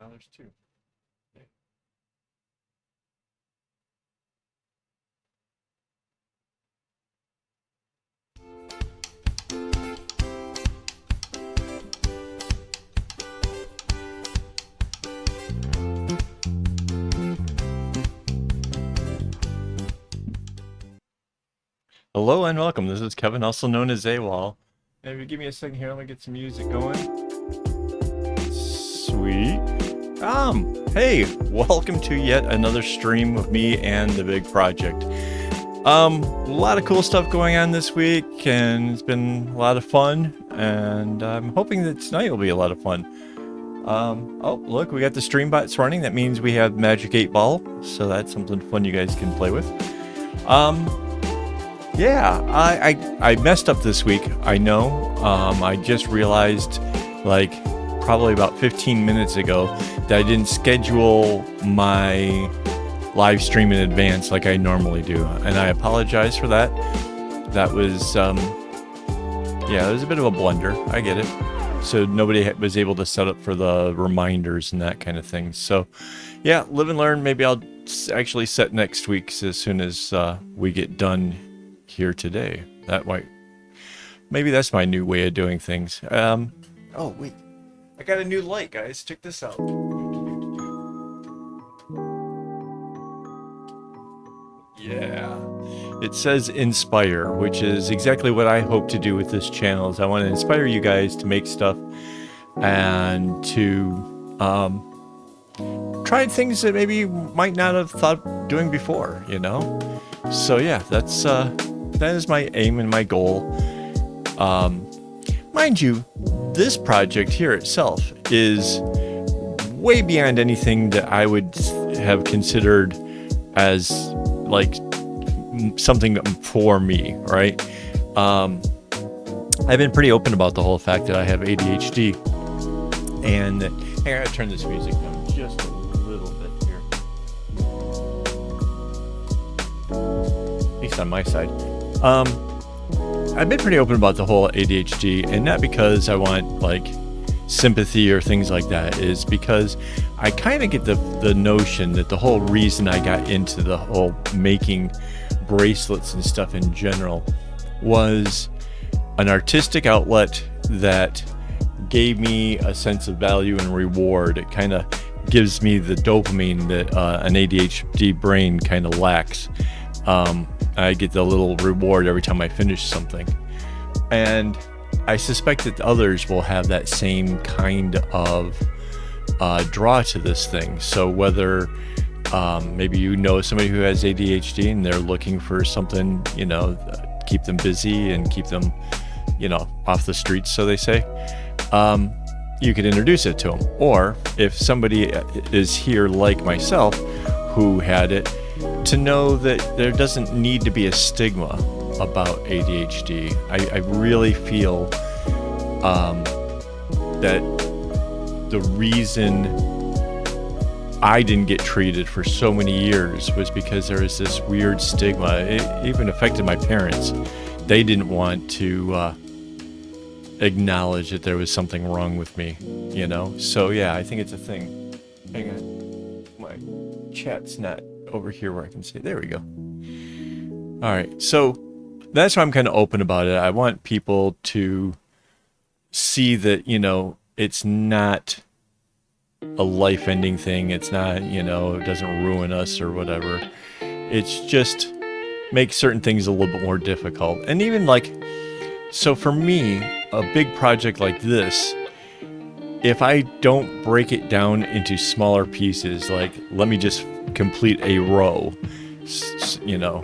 Now there's two. Okay. Hello and welcome. This is Kevin, also known as AWOL. And if you give me a second here, let me get some music going. Sweet. Hey, welcome to yet another stream of me and the big project. A lot of cool stuff going on this week, and it's been a lot of fun, and I'm hoping that tonight will be a lot of fun. Oh, look, we got the stream bots running. That means we have Magic 8 Ball, so that's something fun you guys can play with. Yeah, I messed up this week, I know. I just realized, like, probably about 15 minutes ago that I didn't schedule my live stream in advance like I normally do, and I apologize for that. That was, yeah, it was a bit of a blunder, I get it. So nobody was able to set up for the reminders and that kind of thing. So, yeah, live and learn. Maybe I'll actually set next week's as soon as we get done here today. That might, maybe that's my new way of doing things. Oh wait, I got a new light, guys. Check this out. Yeah, it says inspire, which is exactly what I hope to do with this channel. Is I want to inspire you guys to make stuff and to try things that maybe you might not have thought of doing before, you know. So yeah, that's that is my aim and my goal. Mind you, this project here itself is way beyond anything that I would have considered as like something for me, right? I've been pretty open about the whole fact that I have ADHD, and I gotta turn this music down just a little bit here, at least on my side. I've been pretty open about the whole ADHD, and not because I want like sympathy or things like that, is because I kind of get the notion that the whole reason I got into the whole making bracelets and stuff in general was an artistic outlet that gave me a sense of value and reward. It kind of gives me the dopamine that an ADHD brain kind of lacks. I get the little reward every time I finish something, and I suspect that others will have that same kind of draw to this thing. So whether maybe you know somebody who has ADHD and they're looking for something, you know, keep them busy and keep them, you know, off the streets, so they say, you could introduce it to them. Or if somebody is here like myself who had it, to know that there doesn't need to be a stigma about ADHD. I really feel that the reason I didn't get treated for so many years was because there was this weird stigma. It even affected my parents. They didn't want to acknowledge that there was something wrong with me, you know? So yeah, I think it's a thing. Hang on, my chat's not over here where I can see. There we go. All right, so that's why I'm kind of open about it. I want people to see that, you know, it's not a life-ending thing. It's not, you know, it doesn't ruin us or whatever. It's just makes certain things a little bit more difficult. And even like, so for me, a big project like this, if I don't break it down into smaller pieces, like let me just complete a row, you know,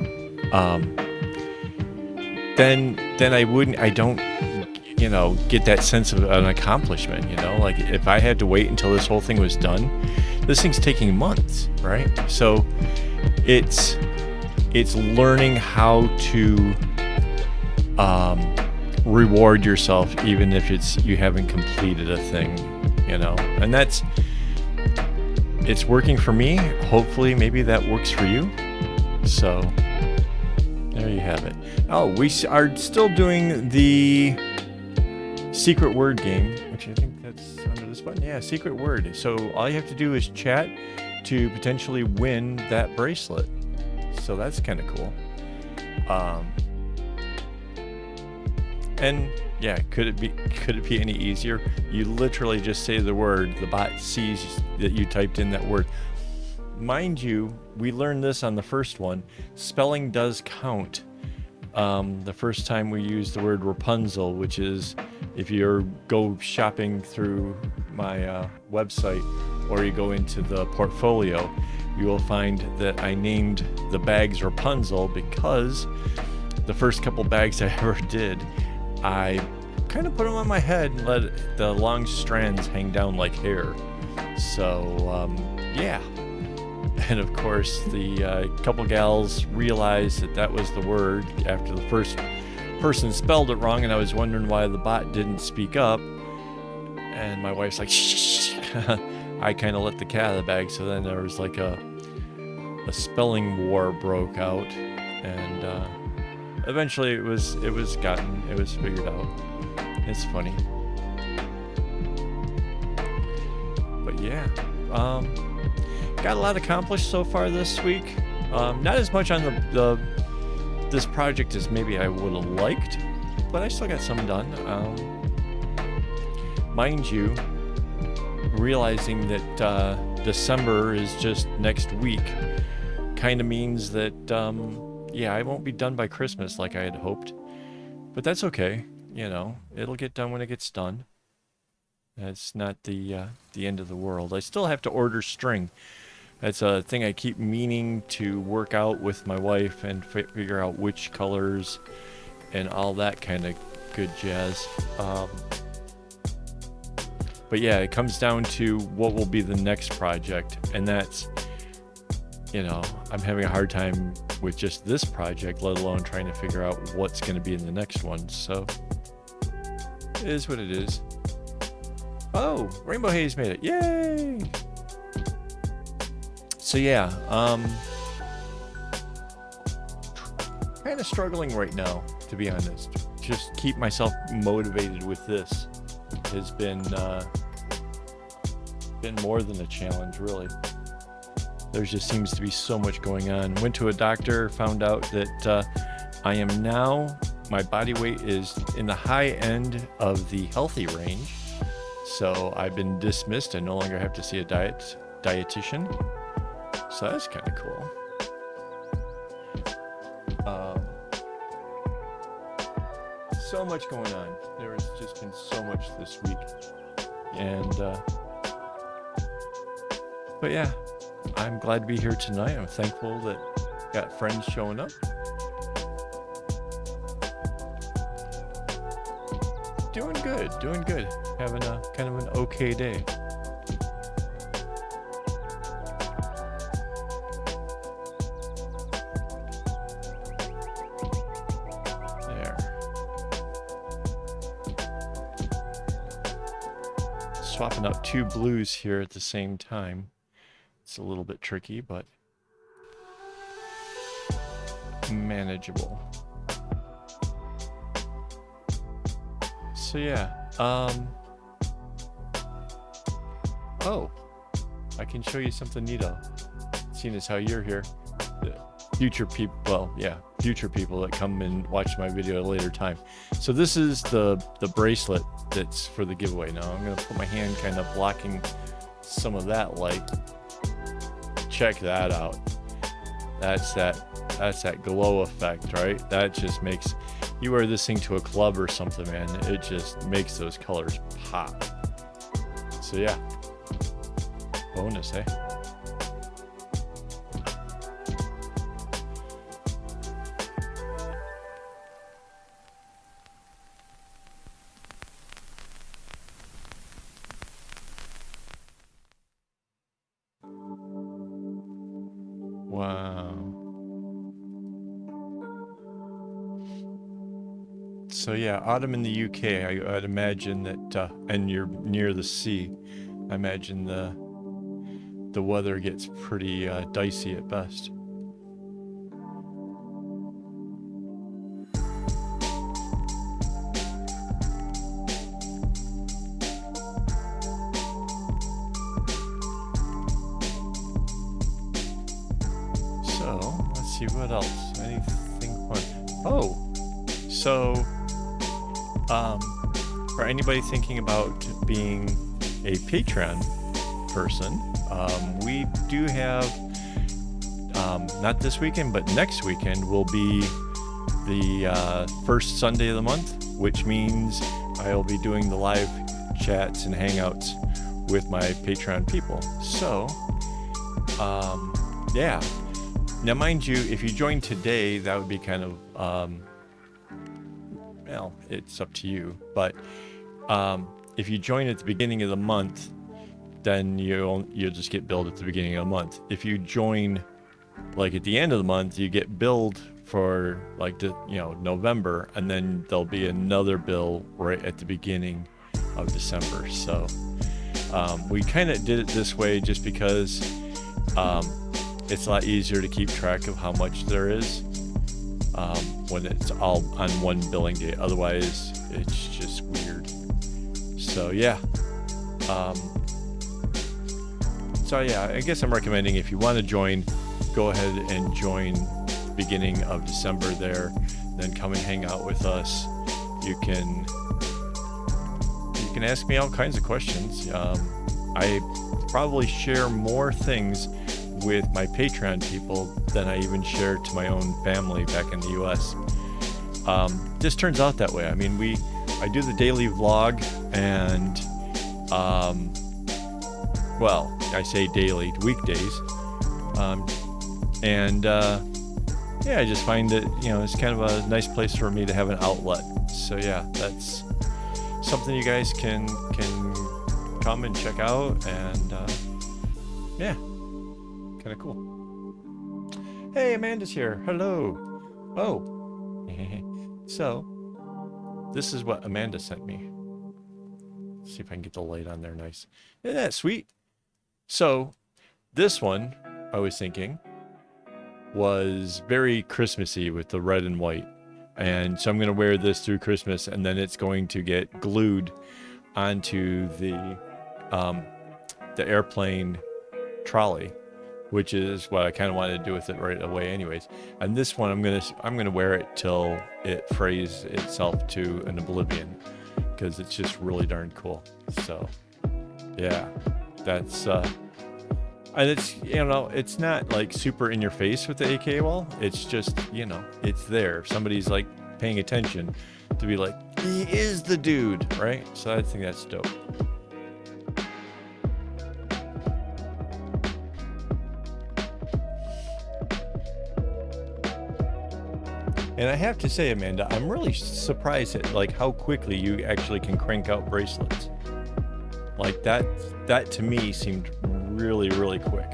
then I don't, you know, get that sense of an accomplishment, you know. Like if I had to wait until this whole thing was done, this thing's taking months, right? So it's learning how to reward yourself even if you haven't completed a thing, you know. And it's working for me. Hopefully maybe that works for you. So there you have it. Oh, we are still doing the secret word game, which I think that's under this button. Yeah, secret word. So all you have to do is chat to potentially win that bracelet. So that's kind of cool. And yeah, could it be any easier? You literally just say the word, the bot sees that you typed in that word. Mind you, we learned this on the first one. Spelling does count. The first time we used the word Rapunzel, which is if you go shopping through my website or you go into the portfolio, you will find that I named the bags Rapunzel because the first couple bags I ever did, I kind of put them on my head and let the long strands hang down like hair. So, yeah. And of course, the couple gals realized that that was the word after the first person spelled it wrong, and I was wondering why the bot didn't speak up. And my wife's like, shh. I kind of let the cat out of the bag, so then there was like a spelling war broke out, and eventually it was figured out. It's funny. But yeah, got a lot accomplished so far this week. Not as much on this project as maybe I would have liked, but I still got some done. Mind you, realizing that December is just next week kind of means that yeah, I won't be done by Christmas like I had hoped, but that's okay. You know, it'll get done when it gets done. That's not the end of the world. I still have to order string. That's a thing I keep meaning to work out with my wife and figure out which colors and all that kind of good jazz. But yeah, it comes down to what will be the next project, and that's, you know, I'm having a hard time with just this project, let alone trying to figure out what's going to be in the next one. So it is what it is. Oh, Rainbow Haze made it. Yay! So yeah, kind of struggling right now, to be honest. Just keep myself motivated with this has been more than a challenge, really. There just seems to be so much going on. Went to a doctor, found out that I am now, my body weight is in the high end of the healthy range. So I've been dismissed. I no longer have to see a dietitian. So that's kind of cool. So much going on. There has just been so much this week. And, but yeah, I'm glad to be here tonight. I'm thankful that got friends showing up. Doing good. Having a kind of an okay day. Swapping out two blues here at the same time. It's a little bit tricky, but manageable. So yeah, oh, I can show you something neato. Seeing as how you're here, the future people, well, yeah, future people that come and watch my video at a later time. So this is the bracelet that's for the giveaway. Now I'm gonna put my hand kind of blocking some of that light. Check that out. That's that glow effect, right? That just makes, you wear this thing to a club or something, man, it just makes those colors pop. So yeah, bonus, eh? Wow. So yeah, autumn in the UK, I'd imagine that, and you're near the sea, I imagine the weather gets pretty dicey at best. So let's see what else. Anything fun? Oh, so for anybody thinking about being a Patreon person, we do have not this weekend, but next weekend will be the first Sunday of the month, which means I'll be doing the live chats and hangouts with my Patreon people. So, yeah. Now, mind you, if you join today, that would be kind of, well, it's up to you. But if you join at the beginning of the month, then you'll just get billed at the beginning of the month. If you join like at the end of the month, you get billed for like the November, and then there'll be another bill right at the beginning of December. So we kind of did it this way just because it's a lot easier to keep track of how much there is when it's all on one billing day. Otherwise, it's just weird. So yeah. So yeah, I guess I'm recommending if you want to join, go ahead and join beginning of December there, then come and hang out with us. You can ask me all kinds of questions. I probably share more things with my Patreon people than I even share to my own family back in the US. Just turns out that way. I mean, I do the daily vlog, and well, I say daily, weekdays, yeah, I just find that it's kind of a nice place for me to have an outlet. So yeah, that's something you guys can come and check out, and yeah, kind of cool. Hey, Amanda's here. Hello. Oh, so this is what Amanda sent me. Let's see if I can get the light on there. Nice. Isn't that sweet? So this one, I was thinking, was very Christmassy with the red and white, and so I'm going to wear this through Christmas, and then it's going to get glued onto the airplane trolley, which is what I kind of wanted to do with it right away anyways. And this one I'm gonna wear it till it frays itself to an oblivion, because it's just really darn cool. So yeah, that's and it's it's not like super in your face with the AKAAWOL. It's just it's there. Somebody's like paying attention to be like, he is the dude, right? So I think that's dope. And I have to say, Amanda, I'm really surprised at like how quickly you actually can crank out bracelets. Like that to me seemed really, really quick.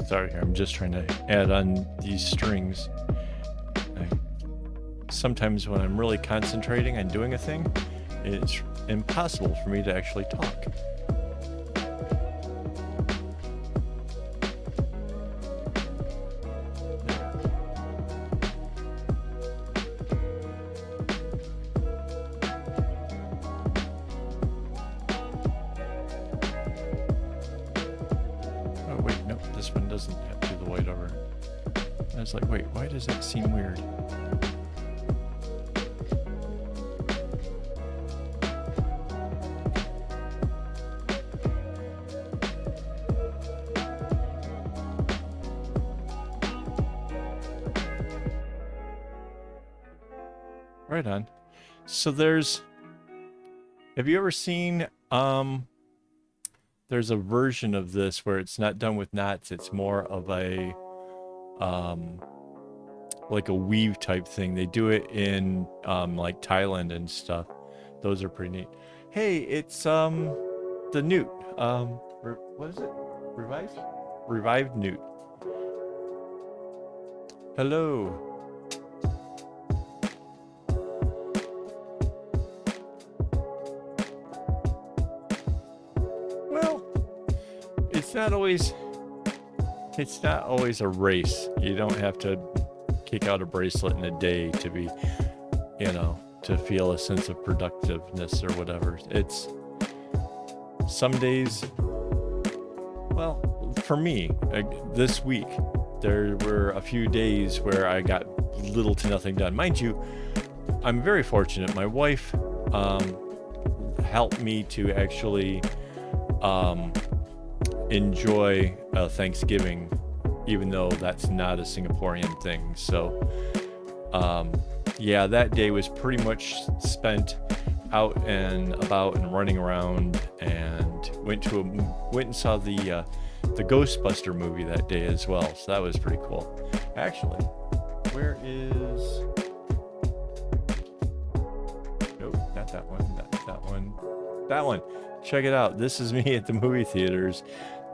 Sorry, I'm just trying to add on these strings. Sometimes when I'm really concentrating on doing a thing, it's impossible for me to actually talk. Oh wait, no, this one doesn't have to do the white over. I was like, wait, why does that seem weird? Right on. So have you ever seen, there's a version of this where it's not done with knots, it's more of a, like a weave type thing. They do it in, like Thailand and stuff. Those are pretty neat. Hey, it's, the newt. What is it? Revived newt. Hello. it's not always a race. You don't have to kick out a bracelet in a day to be, you know, to feel a sense of productiveness or whatever. It's some days, well, for me, this week, there were a few days where I got little to nothing done. Mind you, I'm very fortunate. My wife helped me to actually enjoy Thanksgiving, even though that's not a Singaporean thing. So, yeah, that day was pretty much spent out and about and running around, and went and saw the Ghostbuster movie that day as well. So that was pretty cool. Actually, where is? Nope, not that one. Not that one. That one. Check it out. This is me at the movie theaters.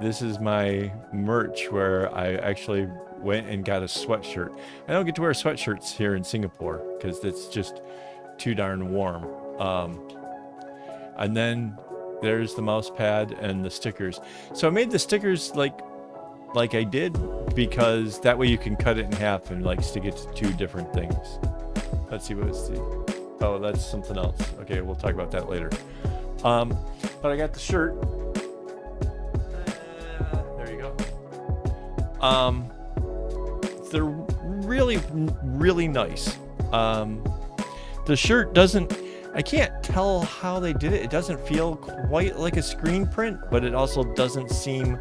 This is my merch where I actually went and got a sweatshirt. I don't get to wear sweatshirts here in Singapore because it's just too darn warm. And then there's the mouse pad and the stickers. So I made the stickers like I did because that way you can cut it in half and like stick it to two different things. Let's see what it's the. Oh, that's something else. Okay, we'll talk about that later. But I got the shirt. There you go. They're really, really nice. The shirt doesn't, I can't tell how they did it. It doesn't feel quite like a screen print, but it also doesn't seem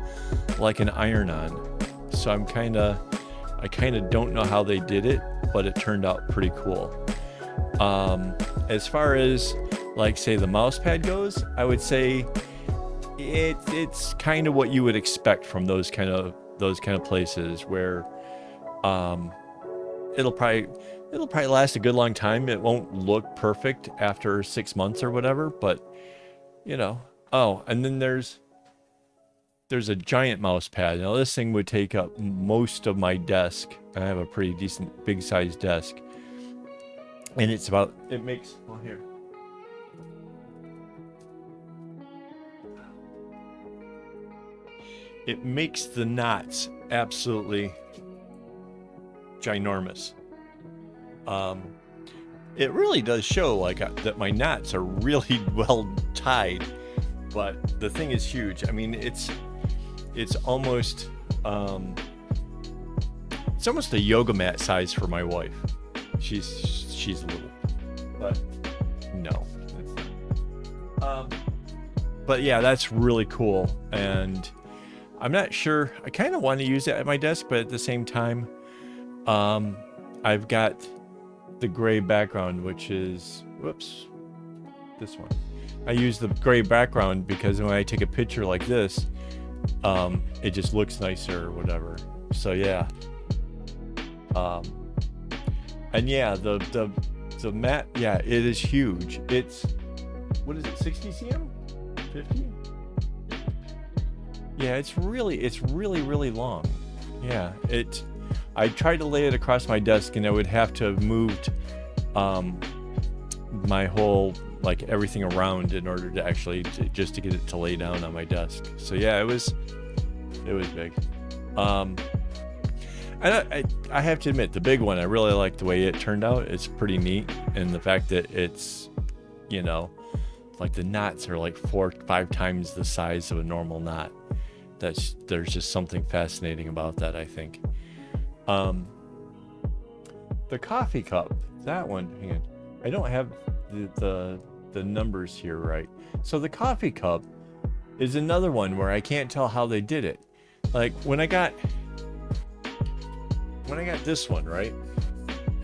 like an iron-on. So I kind of don't know how they did it, but it turned out pretty cool. As far as like say the mouse pad goes, I would say it's kind of what you would expect from those kind of places where it'll probably last a good long time. It won't look perfect after 6 months or whatever, but you know. Oh, and then there's a giant mouse pad. Now this thing would take up most of my desk. I have a pretty decent big sized desk, and it makes, well, here. It makes the knots absolutely ginormous. It really does show like that my knots are really well tied, but the thing is huge. I mean, it's almost a yoga mat size for my wife. She's little, but no. But yeah, that's really cool, and I'm not sure. I kind of want to use it at my desk, but at the same time, I've got the gray background, which is, whoops, this one. I use the gray background because when I take a picture like this, it just looks nicer or whatever. So yeah. And yeah, the mat, yeah, it is huge. It's, what is it, 60 cm? 50? Yeah, it's really long. Yeah, I tried to lay it across my desk, and I would have to have moved my whole, like, everything around in order to actually just to get it to lay down on my desk. So yeah, it was big. And I have to admit, the big one, I really like the way it turned out. It's pretty neat, and the fact that it's, you know, like the knots are like 4 or 5 times the size of a normal knot. There's just something fascinating about that, I think. The coffee cup, that one, hang on, I don't have the numbers here right. So the coffee cup is another one where I can't tell how they did it. Like when I got this one, right,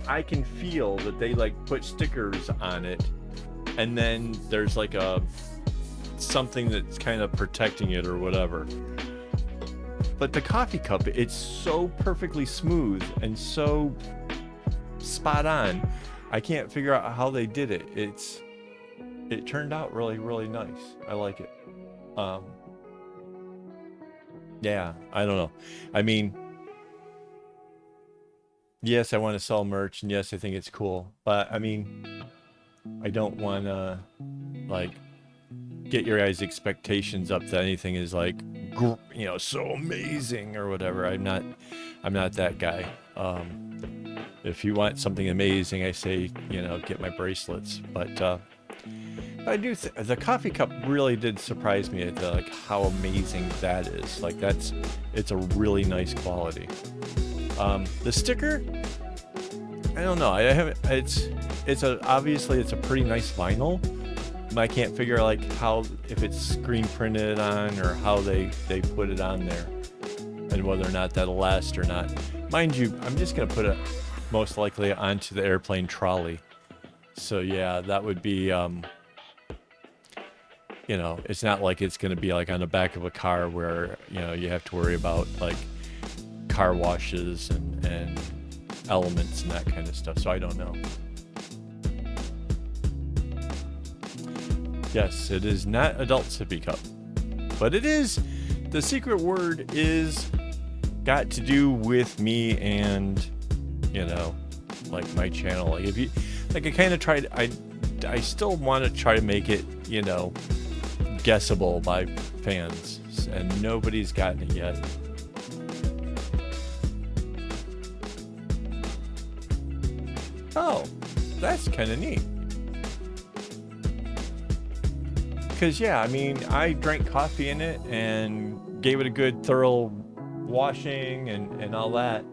I can feel that they like put stickers on it, and then there's like something that's kind of protecting it or whatever. But the coffee cup, it's so perfectly smooth and so spot on. I can't figure out how they did it. It turned out really, really nice. I like it. Yeah, I don't know. I mean, yes, I want to sell merch, and yes, I think it's cool. But I mean, I don't want to like get your guys' expectations up that anything is like so amazing or whatever. I'm not that guy. If you want something amazing, I say, get my bracelets. But I do the coffee cup really did surprise me at how amazing that is. Like it's a really nice quality. The sticker, I don't know. I haven't. Obviously it's a pretty nice vinyl. I can't figure how, if it's screen printed on or how they put it on there, and whether or not that'll last or not. Mind you, I'm just gonna put it most likely onto the airplane trolley. So yeah, that would be it's not like it's gonna be on the back of a car where you have to worry about car washes and elements and that kind of stuff. So I don't know. Yes, it is not adult sippy cup, but it is. The secret word is got to do with me and my channel. If you I kind of tried. I still want to try to make it guessable by fans, and nobody's gotten it yet. Oh, that's kind of neat. Because yeah, I mean, I drank coffee in it and gave it a good thorough washing and all that,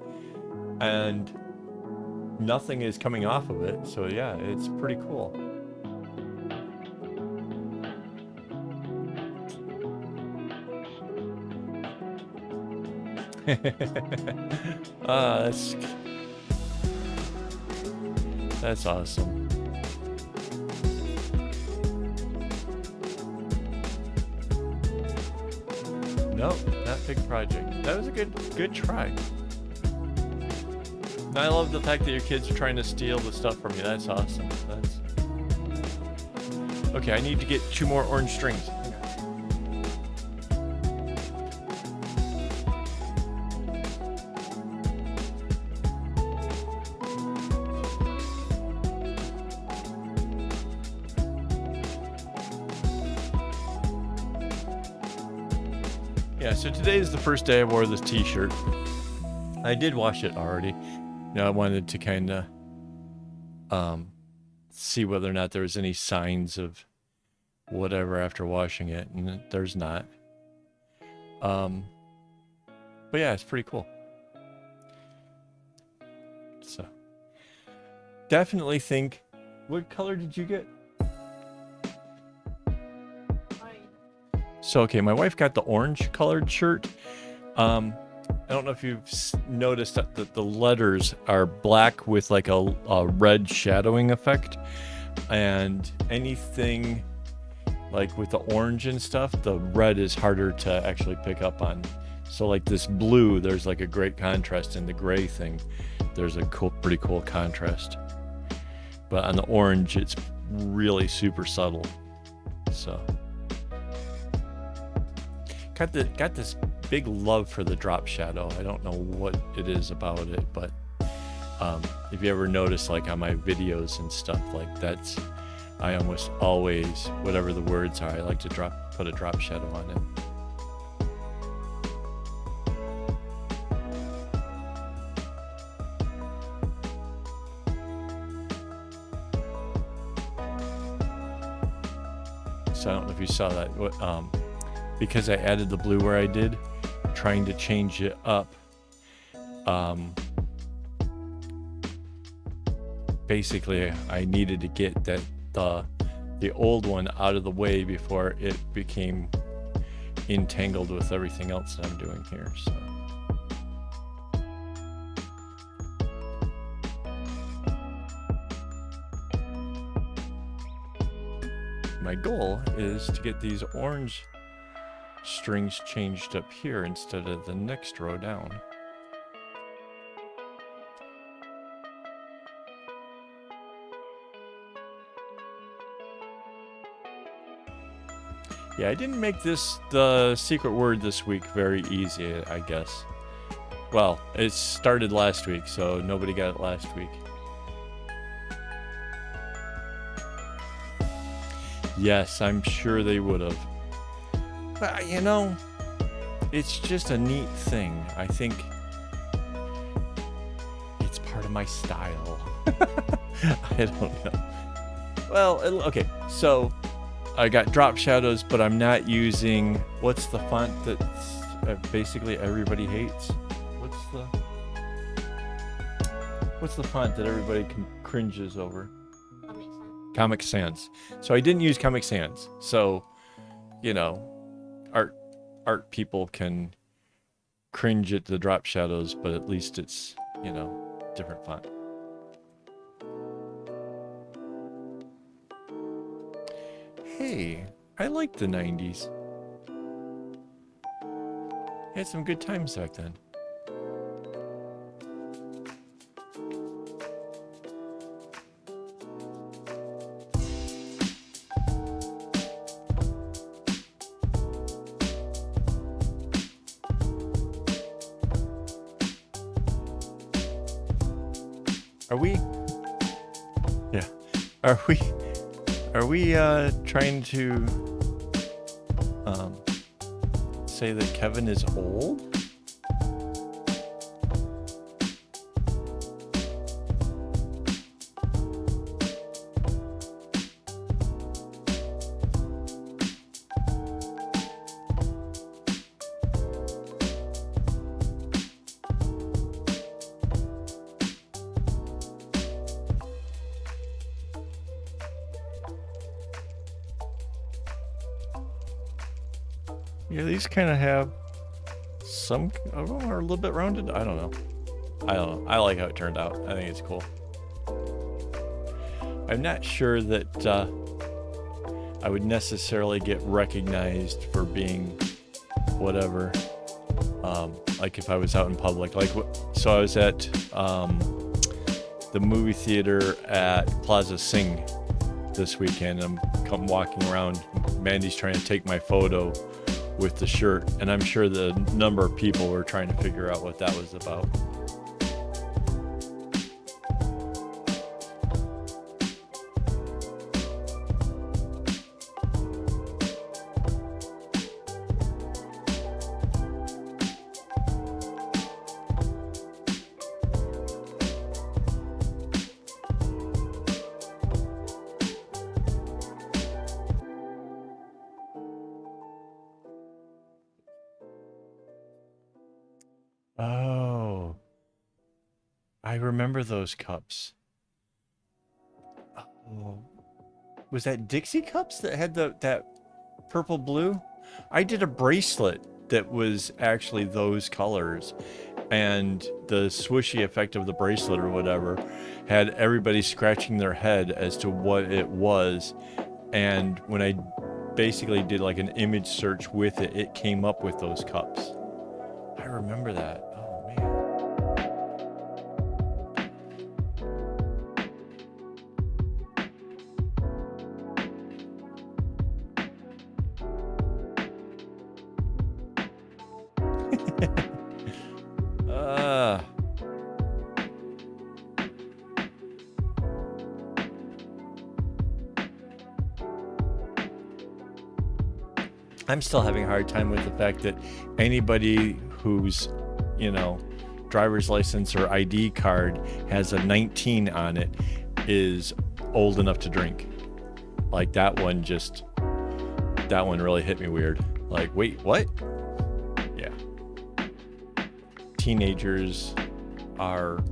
and nothing is coming off of it. So yeah, it's pretty cool. That's awesome. Nope, not big project. That was a good try. And I love the fact that your kids are trying to steal the stuff from you. That's awesome. Okay, I need to get 2 more orange strings. Yeah, so today is the first day I wore this t-shirt. I did wash it already. I wanted to kind of see whether or not there was any signs of whatever after washing it, and there's not. But yeah, it's pretty cool. So definitely think. What color did you get? So, okay, my wife got the orange colored shirt. I don't know if you've noticed that the letters are black with a red shadowing effect. And anything with the orange and stuff, the red is harder to actually pick up on. So this blue, there's a great contrast. In the gray thing, there's a pretty cool contrast. But on the orange, it's really super subtle. So... Got this big love for the drop shadow. I don't know what it is about it, but if you ever notice on my videos and stuff, I almost always, whatever the words are, I like to put a drop shadow on it. So I don't know if you saw that. Because I added the blue where I did, trying to change it up. Basically, I needed to get the old one out of the way before it became entangled with everything else that I'm doing here. So. My goal is to get these orange strings changed up here instead of the next row down. Yeah, I didn't make the secret word this week very easy, I guess. Well, it started last week, so nobody got it last week. Yes, I'm sure they would have. But, it's just a neat thing. I think it's part of my style. I don't know. Well, okay, so I got drop shadows, but I'm not using, what's the font that basically everybody hates? What's the font that everybody cringes over? Comic Sans. So I didn't use Comic Sans. So, you know, art people can cringe at the drop shadows, but at least it's, you know, different font. Hey, I liked the 90s. Had some good times back then. Are we trying to say that Kevin is old? Yeah, these kind of have, some of them are a little bit rounded. I don't know. I like how it turned out. I think it's cool. I'm not sure that I would necessarily get recognized for being whatever. Like if I was out in public. So I was at the movie theater at Plaza Sing this weekend. I'm walking around. Mandy's trying to take my photo with the shirt, and I'm sure the number of people were trying to figure out what that was about. Oh, I remember those cups. Oh, was that Dixie cups that had that purple blue? I did a bracelet that was actually those colors, and the swooshy effect of the bracelet or whatever had everybody scratching their head as to what it was. And when I basically did like an image search with it, it came up with those cups. I remember that. Oh, man. I'm still having a hard time with the fact that anybody whose, you know, driver's license or ID card has a 19 on it is old enough to drink. Like that one really hit me weird. Like, wait, what? Yeah. Teenagers are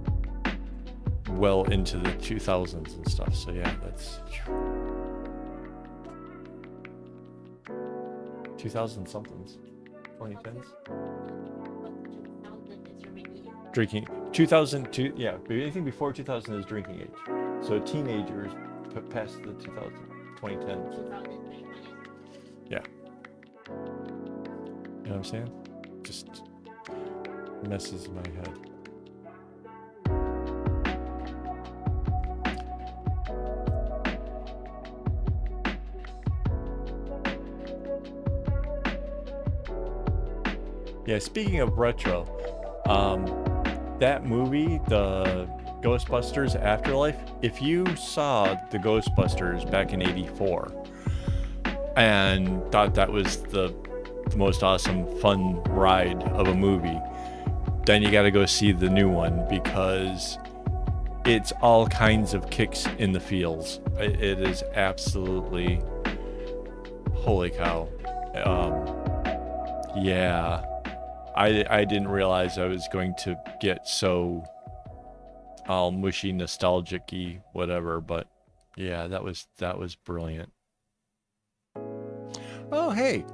well into the 2000s and stuff. So yeah, that's 2000 somethings, 2010s. Drinking 2002, yeah. Anything before 2000 is drinking age. So teenagers past the 2010s. Yeah. You know what I'm saying? Just messes my head. Yeah, speaking of retro, that movie, the Ghostbusters Afterlife, if you saw the Ghostbusters back in '84 and thought that was the the most awesome, fun ride of a movie, then you got to go see the new one because it's all kinds of kicks in the feels. It is absolutely, holy cow. Yeah, I didn't realize I was going to get so all mushy, nostalgic-y, whatever, but yeah, that was brilliant. Oh, hey,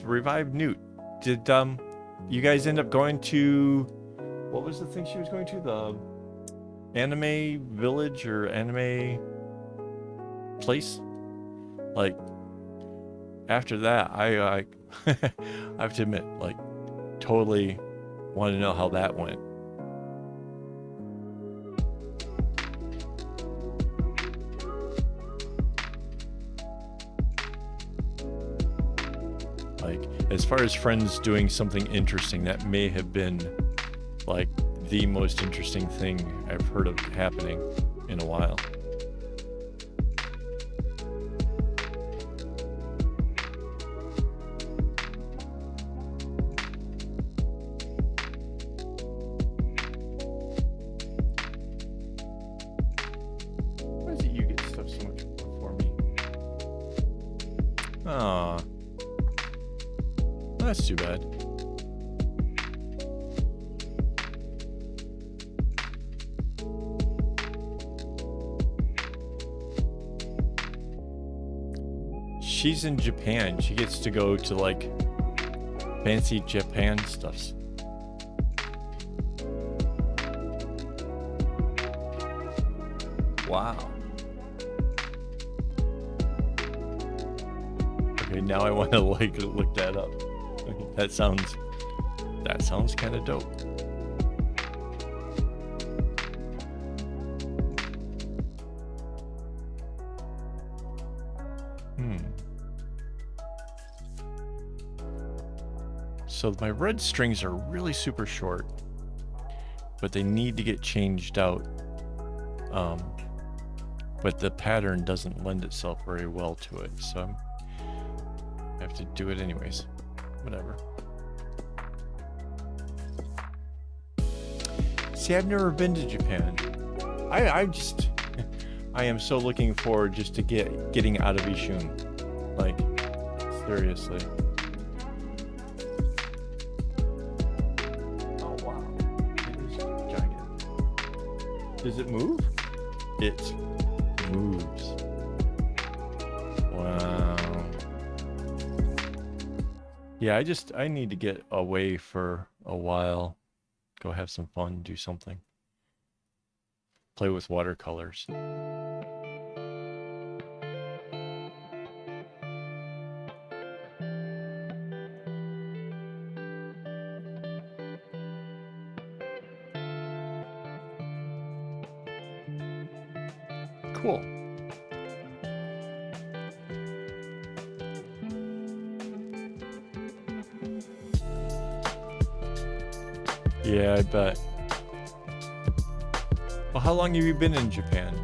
Revived Newt. Did you guys end up going to, what was the thing she was going to? The anime village or anime place? Like, after that, I have to admit, like, totally want to know how that went. Like, as far as friends doing something interesting, that may have been like the most interesting thing I've heard of happening in a while. Why is it you get stuff so much for me? Aw. That's too bad. She's in Japan. She gets to go to like fancy Japan stuffs. Wow. Okay, now I want to like look that up. That sounds kind of dope. So my red strings are really super short, but they need to get changed out. But the pattern doesn't lend itself very well to it, so I have to do it anyways. Whatever. See, I've never been to Japan. I just I am so looking forward just to getting out of Ishun. Like, seriously. Oh wow. It is giant. Does it move? It moves. Wow. Yeah, I need to get away for a while. Go have some fun, do something. Play with watercolors. Cool. Yeah, I bet. Well, how long have you been in Japan?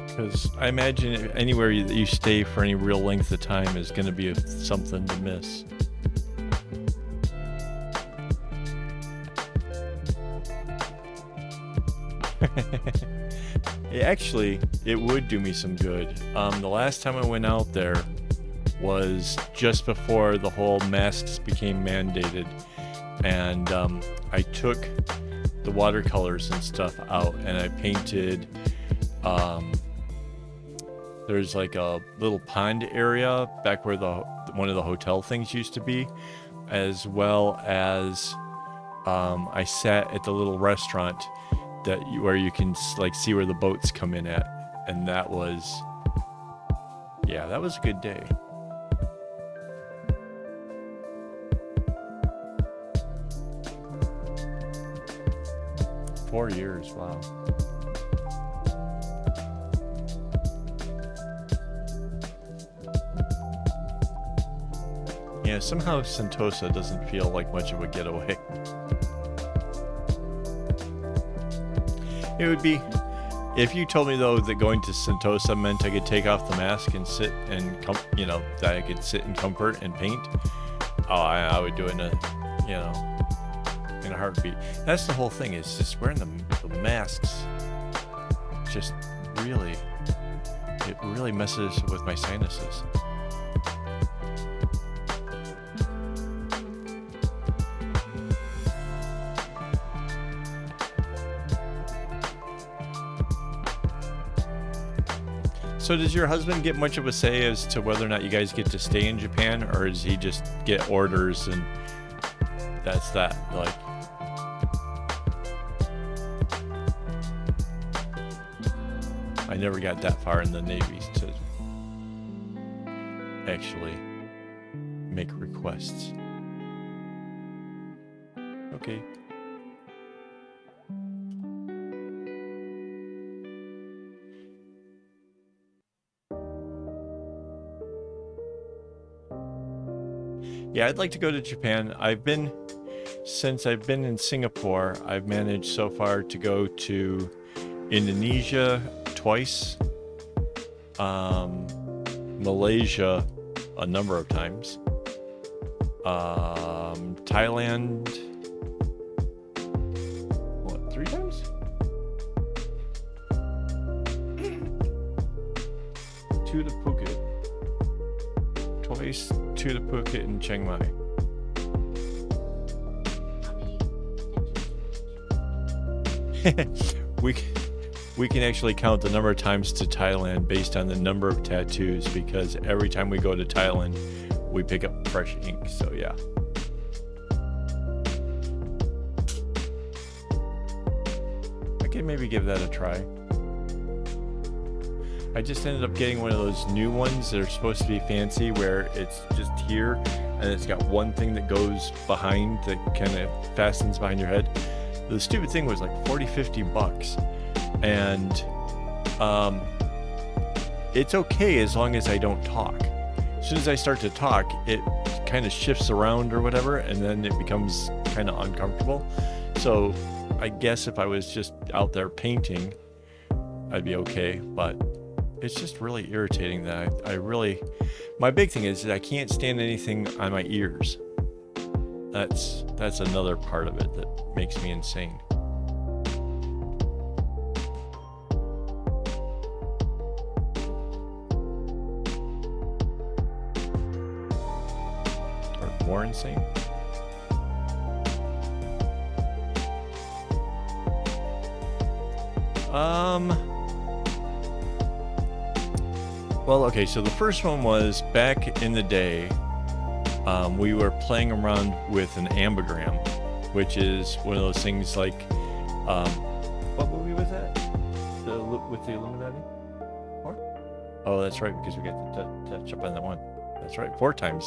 Because I imagine anywhere that you stay for any real length of time is going to be something to miss. Actually, it would do me some good. The last time I went out there was just before the whole masks became mandated, and I took the watercolors and stuff out and I painted. There's like a little pond area back where one of the hotel things used to be, as well as I sat at the little restaurant where you can like see where the boats come in at, and that was a good day. Four years, wow. Yeah, somehow Sentosa doesn't feel like much of a getaway. It would be, if you told me though that going to Sentosa meant I could take off the mask and sit and that I could sit in comfort and paint. Oh, I would do it in a heartbeat. That's the whole thing, is just wearing the masks. Just really, it really messes with my sinuses. So does your husband get much of a say as to whether or not you guys get to stay in Japan, or does he just get orders and that's that? Like, I never got that far in the Navy to actually make requests. Okay. Yeah, I'd like to go to Japan. Since I've been in Singapore, I've managed so far to go to Indonesia twice, Malaysia a number of times, Thailand, 3 times? 2 to Phuket, twice, 2 to Phuket and Chiang Mai. We can actually count the number of times to Thailand based on the number of tattoos, because every time we go to Thailand, we pick up fresh ink. So yeah. I can maybe give that a try. I just ended up getting one of those new ones that are supposed to be fancy, where it's just here and it's got one thing that goes behind that kind of fastens behind your head. The stupid thing was like $40-50, and it's okay as long as I don't talk. As soon as I start to talk, it kind of shifts around or whatever, and then it becomes kind of uncomfortable. So I guess if I was just out there painting, I'd be okay, but it's just really irritating that my big thing is that I can't stand anything on my ears. That's another part of it that makes me insane. Or more insane. Well, okay, so the first one was back in the day. We were playing around with an ambigram, which is one of those things like, what movie was that? With the Illuminati? 4? Oh, that's right, because we got to touch up on that one. That's right, 4 times.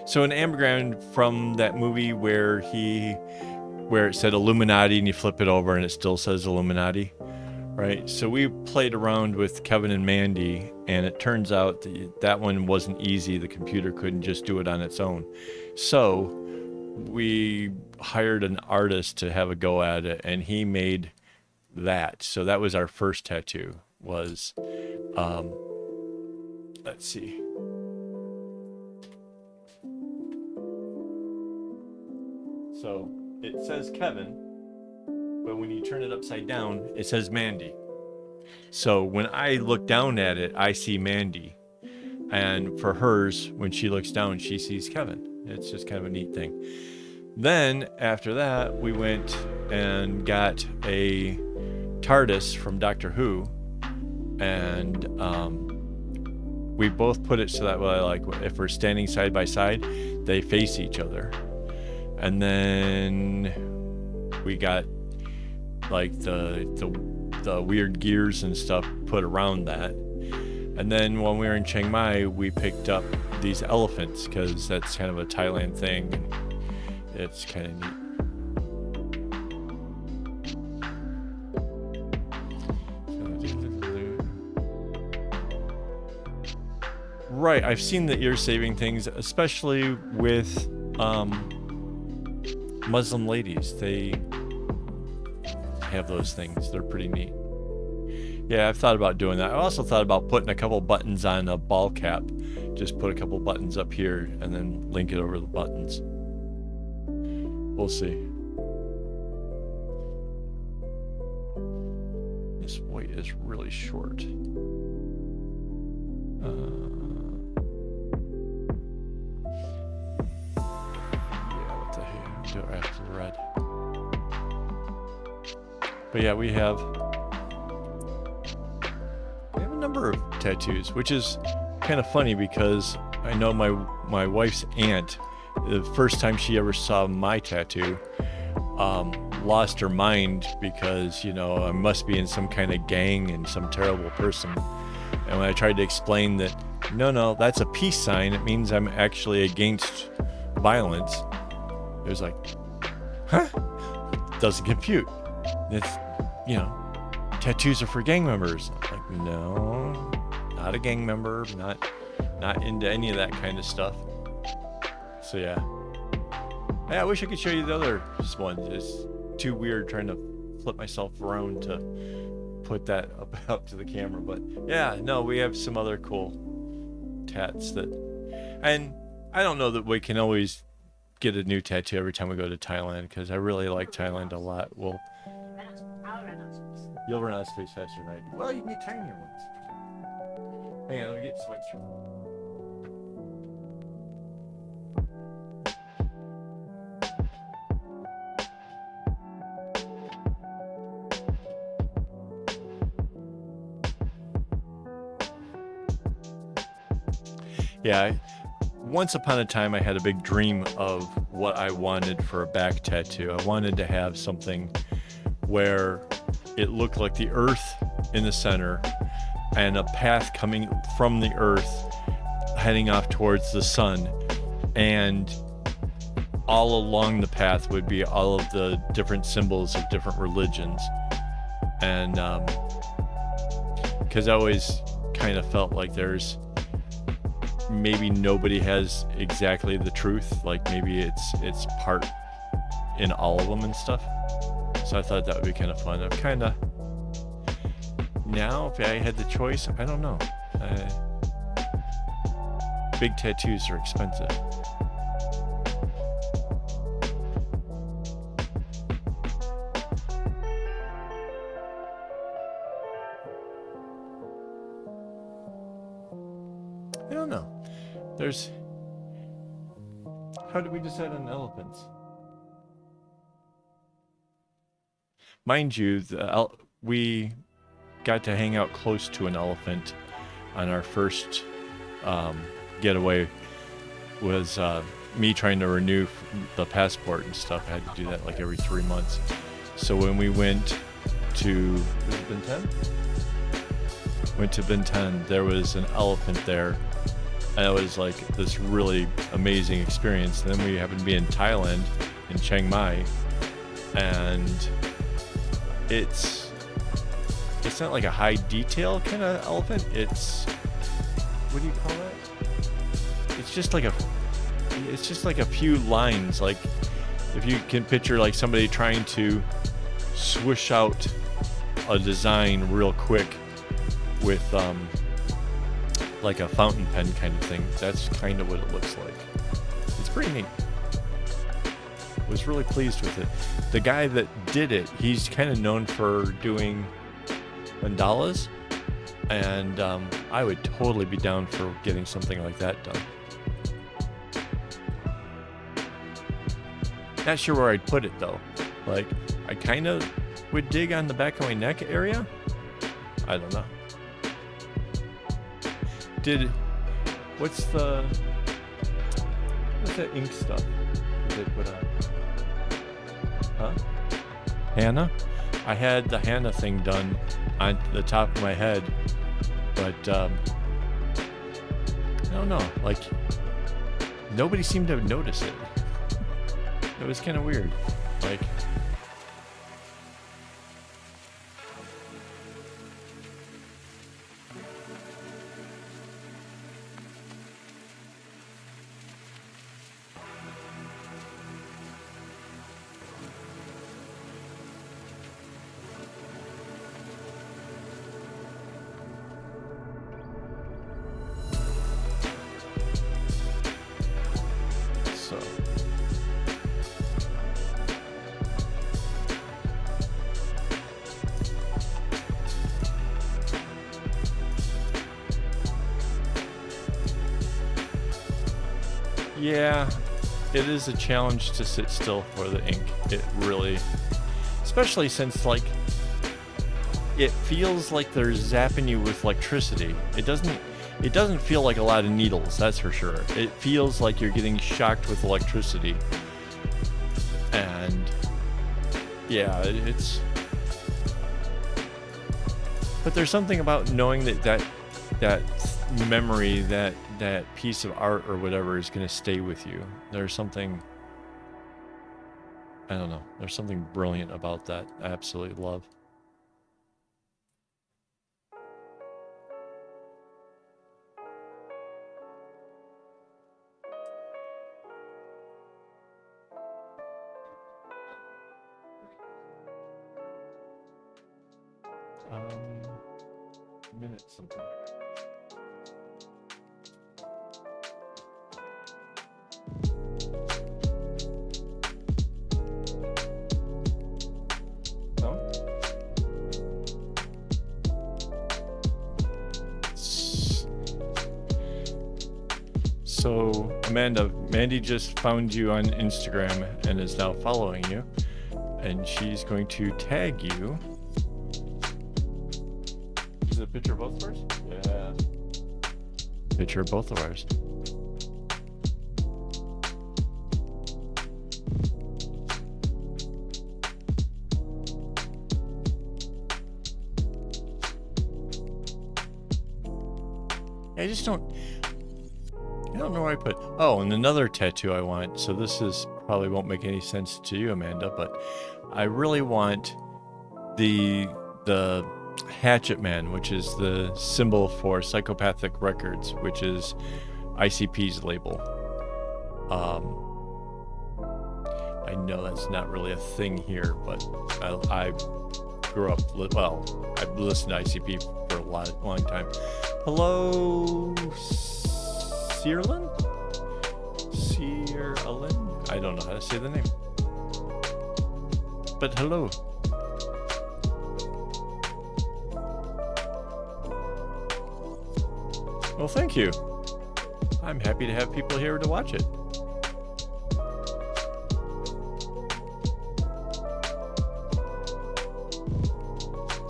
So an ambigram from that movie where it said Illuminati and you flip it over and it still says Illuminati. Right, so we played around with Kevin and Mandy, and it turns out that one wasn't easy. The computer couldn't just do it on its own. So we hired an artist to have a go at it, and he made that. So that was our first tattoo, was, let's see. So it says Kevin, but when you turn it upside down, it says Mandy. So when I look down at it, I see Mandy. And for hers, when she looks down, she sees Kevin. It's just kind of a neat thing. Then after that, we went and got a TARDIS from Doctor Who. And we both put it so that way, like, if we're standing side by side, they face each other. And then we got like the weird gears and stuff put around that. And then when we were in Chiang Mai, we picked up these elephants because that's kind of a Thailand thing. It's kind of neat. Right, I've seen the ear saving things, especially with Muslim ladies. have those things. They're pretty neat. Yeah, I've thought about doing that. I also thought about putting a couple buttons on a ball cap. Just put a couple buttons up here and then link it over the buttons. We'll see. This weight is really short. Yeah, what the heck? Do it after the red. But yeah, we have a number of tattoos, which is kind of funny because I know my wife's aunt, the first time she ever saw my tattoo, lost her mind because, you know, I must be in some kind of gang and some terrible person. And when I tried to explain that, no, that's a peace sign, it means I'm actually against violence, it was like, huh? Doesn't compute. It's, you know, tattoos are for gang members. I'm like, no, not a gang member, not into any of that kind of stuff. So yeah. I wish I could show you the other ones. It's too weird trying to flip myself around to put that up to the camera. But yeah, no, we have some other cool tats that, and I don't know that we can always get a new tattoo every time we go to Thailand, because I really like Thailand a lot. Well, you'll run out of space faster than I do. Well, you can get tinier ones. Hang on, let me get switched. Yeah, once upon a time I had a big dream of what I wanted for a back tattoo. I wanted to have something where it looked like the earth in the center and a path coming from the earth heading off towards the sun, and all along the path would be all of the different symbols of different religions. And because I always kind of felt like there's maybe nobody has exactly the truth, like maybe it's part in all of them and stuff. So I thought that would be kind of fun. I'm kind of, now if I had the choice, I don't know, big tattoos are expensive. I don't know. There's... How did we decide on elephants? Mind you, we got to hang out close to an elephant on our first getaway. Was me trying to renew the passport and stuff. I had to do that like every 3 months. So when we went to... Was it Bintan? Went to Bintan, there was an elephant there. And it was like this really amazing experience. And then we happened to be in Thailand, in Chiang Mai, and it's not like a high detail kind of elephant. It's, what do you call that? It's just like a few lines. Like if you can picture like somebody trying to swoosh out a design real quick with like a fountain pen kind of thing. That's kind of what it looks like. It's pretty neat. Was really pleased with it. The guy that did it, he's kind of known for doing mandalas, and I would totally be down for getting something like that done. Not sure where I'd put it though. Like, I kind of would dig on the back of my neck area. I don't know. What's that ink stuff that they put on? Huh? Henna? I had the henna thing done on the top of my head, but I don't know, like nobody seemed to notice it. It was kind of weird. Like, Yeah, it is a challenge to sit still for the ink. It really, especially since like it feels like they're zapping you with electricity. It doesn't feel like a lot of needles, that's for sure. It feels like you're getting shocked with electricity. And yeah, but there's something about knowing that memory, that piece of art or whatever is going to stay with you. There's something, I don't know, there's something brilliant about that. I absolutely love. Minute something. No? So, Amanda, Mandy just found you on Instagram and is now following you, and she's going to tag you. Is it a picture of both of ours? Yeah. Picture of both of ours. I don't know where I put. Oh, and another tattoo I want. So this probably won't make any sense to you, Amanda, but I really want the Hatchet Man, which is the symbol for Psychopathic Records, which is ICP's label. I know that's not really a thing here, but I grew up, well, I've listened to ICP for a long time. Hello, Searlin? I don't know how to say the name. But hello. Well, thank you. I'm happy to have people here to watch it.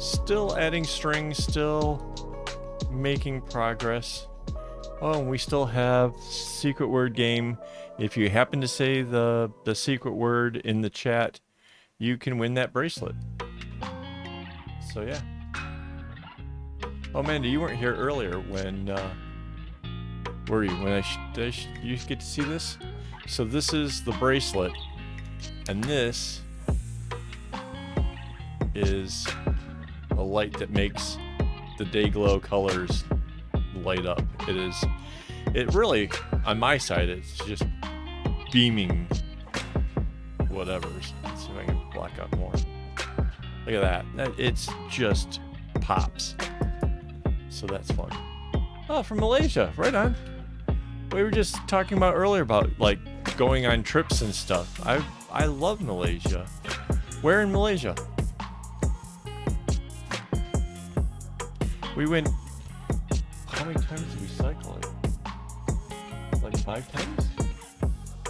Still adding strings, still making progress. Oh, and we still have secret word game. If you happen to say the secret word in the chat, you can win that bracelet. So yeah. Oh, Amanda, you weren't here earlier when, were you? When you get to see this? So this is the bracelet, and this is a light that makes the day glow colors light up. It really, on my side, it's just beaming whatever. Let's see if I can block out more. Look at that. It's just pops. So that's fun. Oh, from Malaysia. Right on. We were just talking about earlier about like going on trips and stuff. I love Malaysia. Where in Malaysia? We went. How many times did we cycle it? Like 5 times?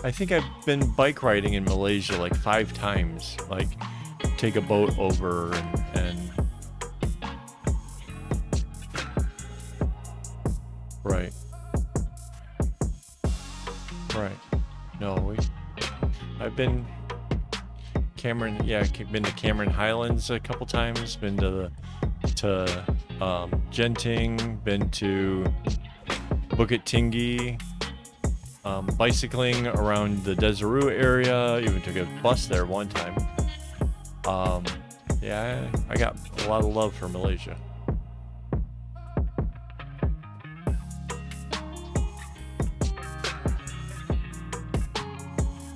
I think I've been bike riding in Malaysia like 5 times. Like take a boat over and Right. No, I've been been to Cameron Highlands a couple times, been to Genting, been to Bukit Tinggi, bicycling around the Desiree area, even took a bus there one time. Yeah, I got a lot of love for Malaysia.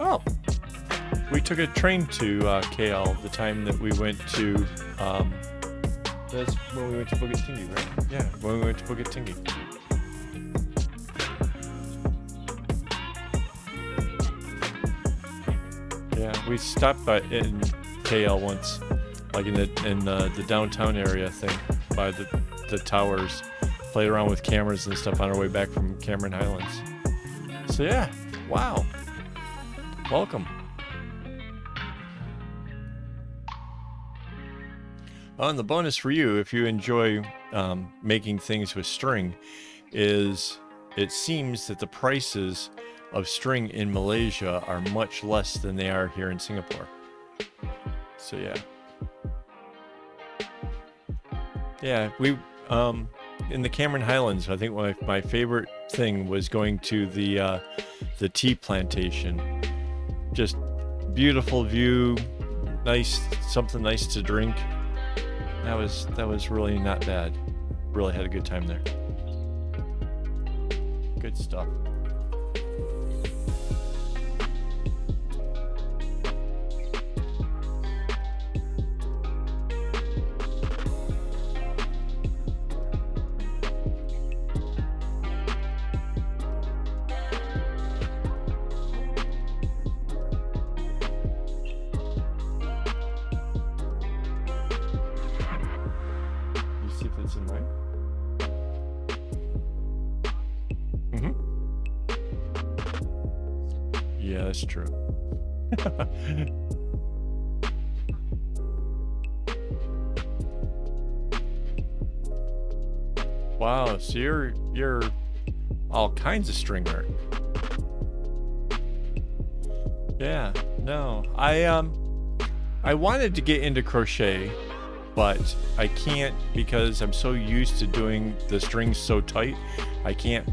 Oh, we took a train to KL the time that we went to, that's when we went to Bukit Tinggi, right? Yeah, when we went to Bukit Tinggi. Yeah, we stopped by in KL once, like in the downtown area thing, by the towers, played around with cameras and stuff on our way back from Cameron Highlands. So yeah, Wow. Welcome. And the bonus for you, if you enjoy making things with string, is it seems that the prices of string in Malaysia are much less than they are here in Singapore. So yeah. Yeah, we in the Cameron Highlands, I think my favorite thing was going to the tea plantation. Just beautiful view, nice, something nice to drink. That was really not bad. Really had a good time there. Good stuff. Yeah, that's true. Wow, so you're all kinds of string art. Yeah, no. I wanted to get into crochet, but I can't because I'm so used to doing the strings so tight. I can't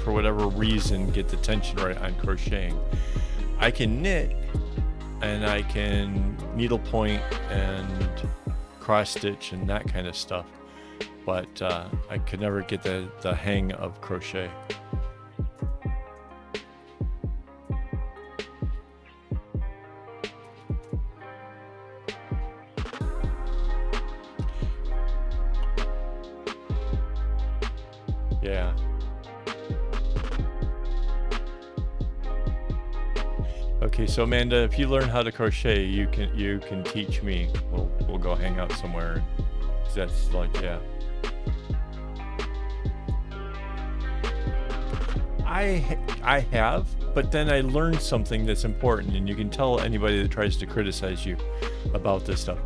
for whatever reason get the tension right on crocheting. I can knit and I can needlepoint and cross stitch and that kind of stuff, but I could never get the hang of crochet. Yeah. Okay, so Amanda, if you learn how to crochet, you can teach me. We'll go hang out somewhere. That's like, yeah. I have, but then I learned something that's important, and you can tell anybody that tries to criticize you about this stuff.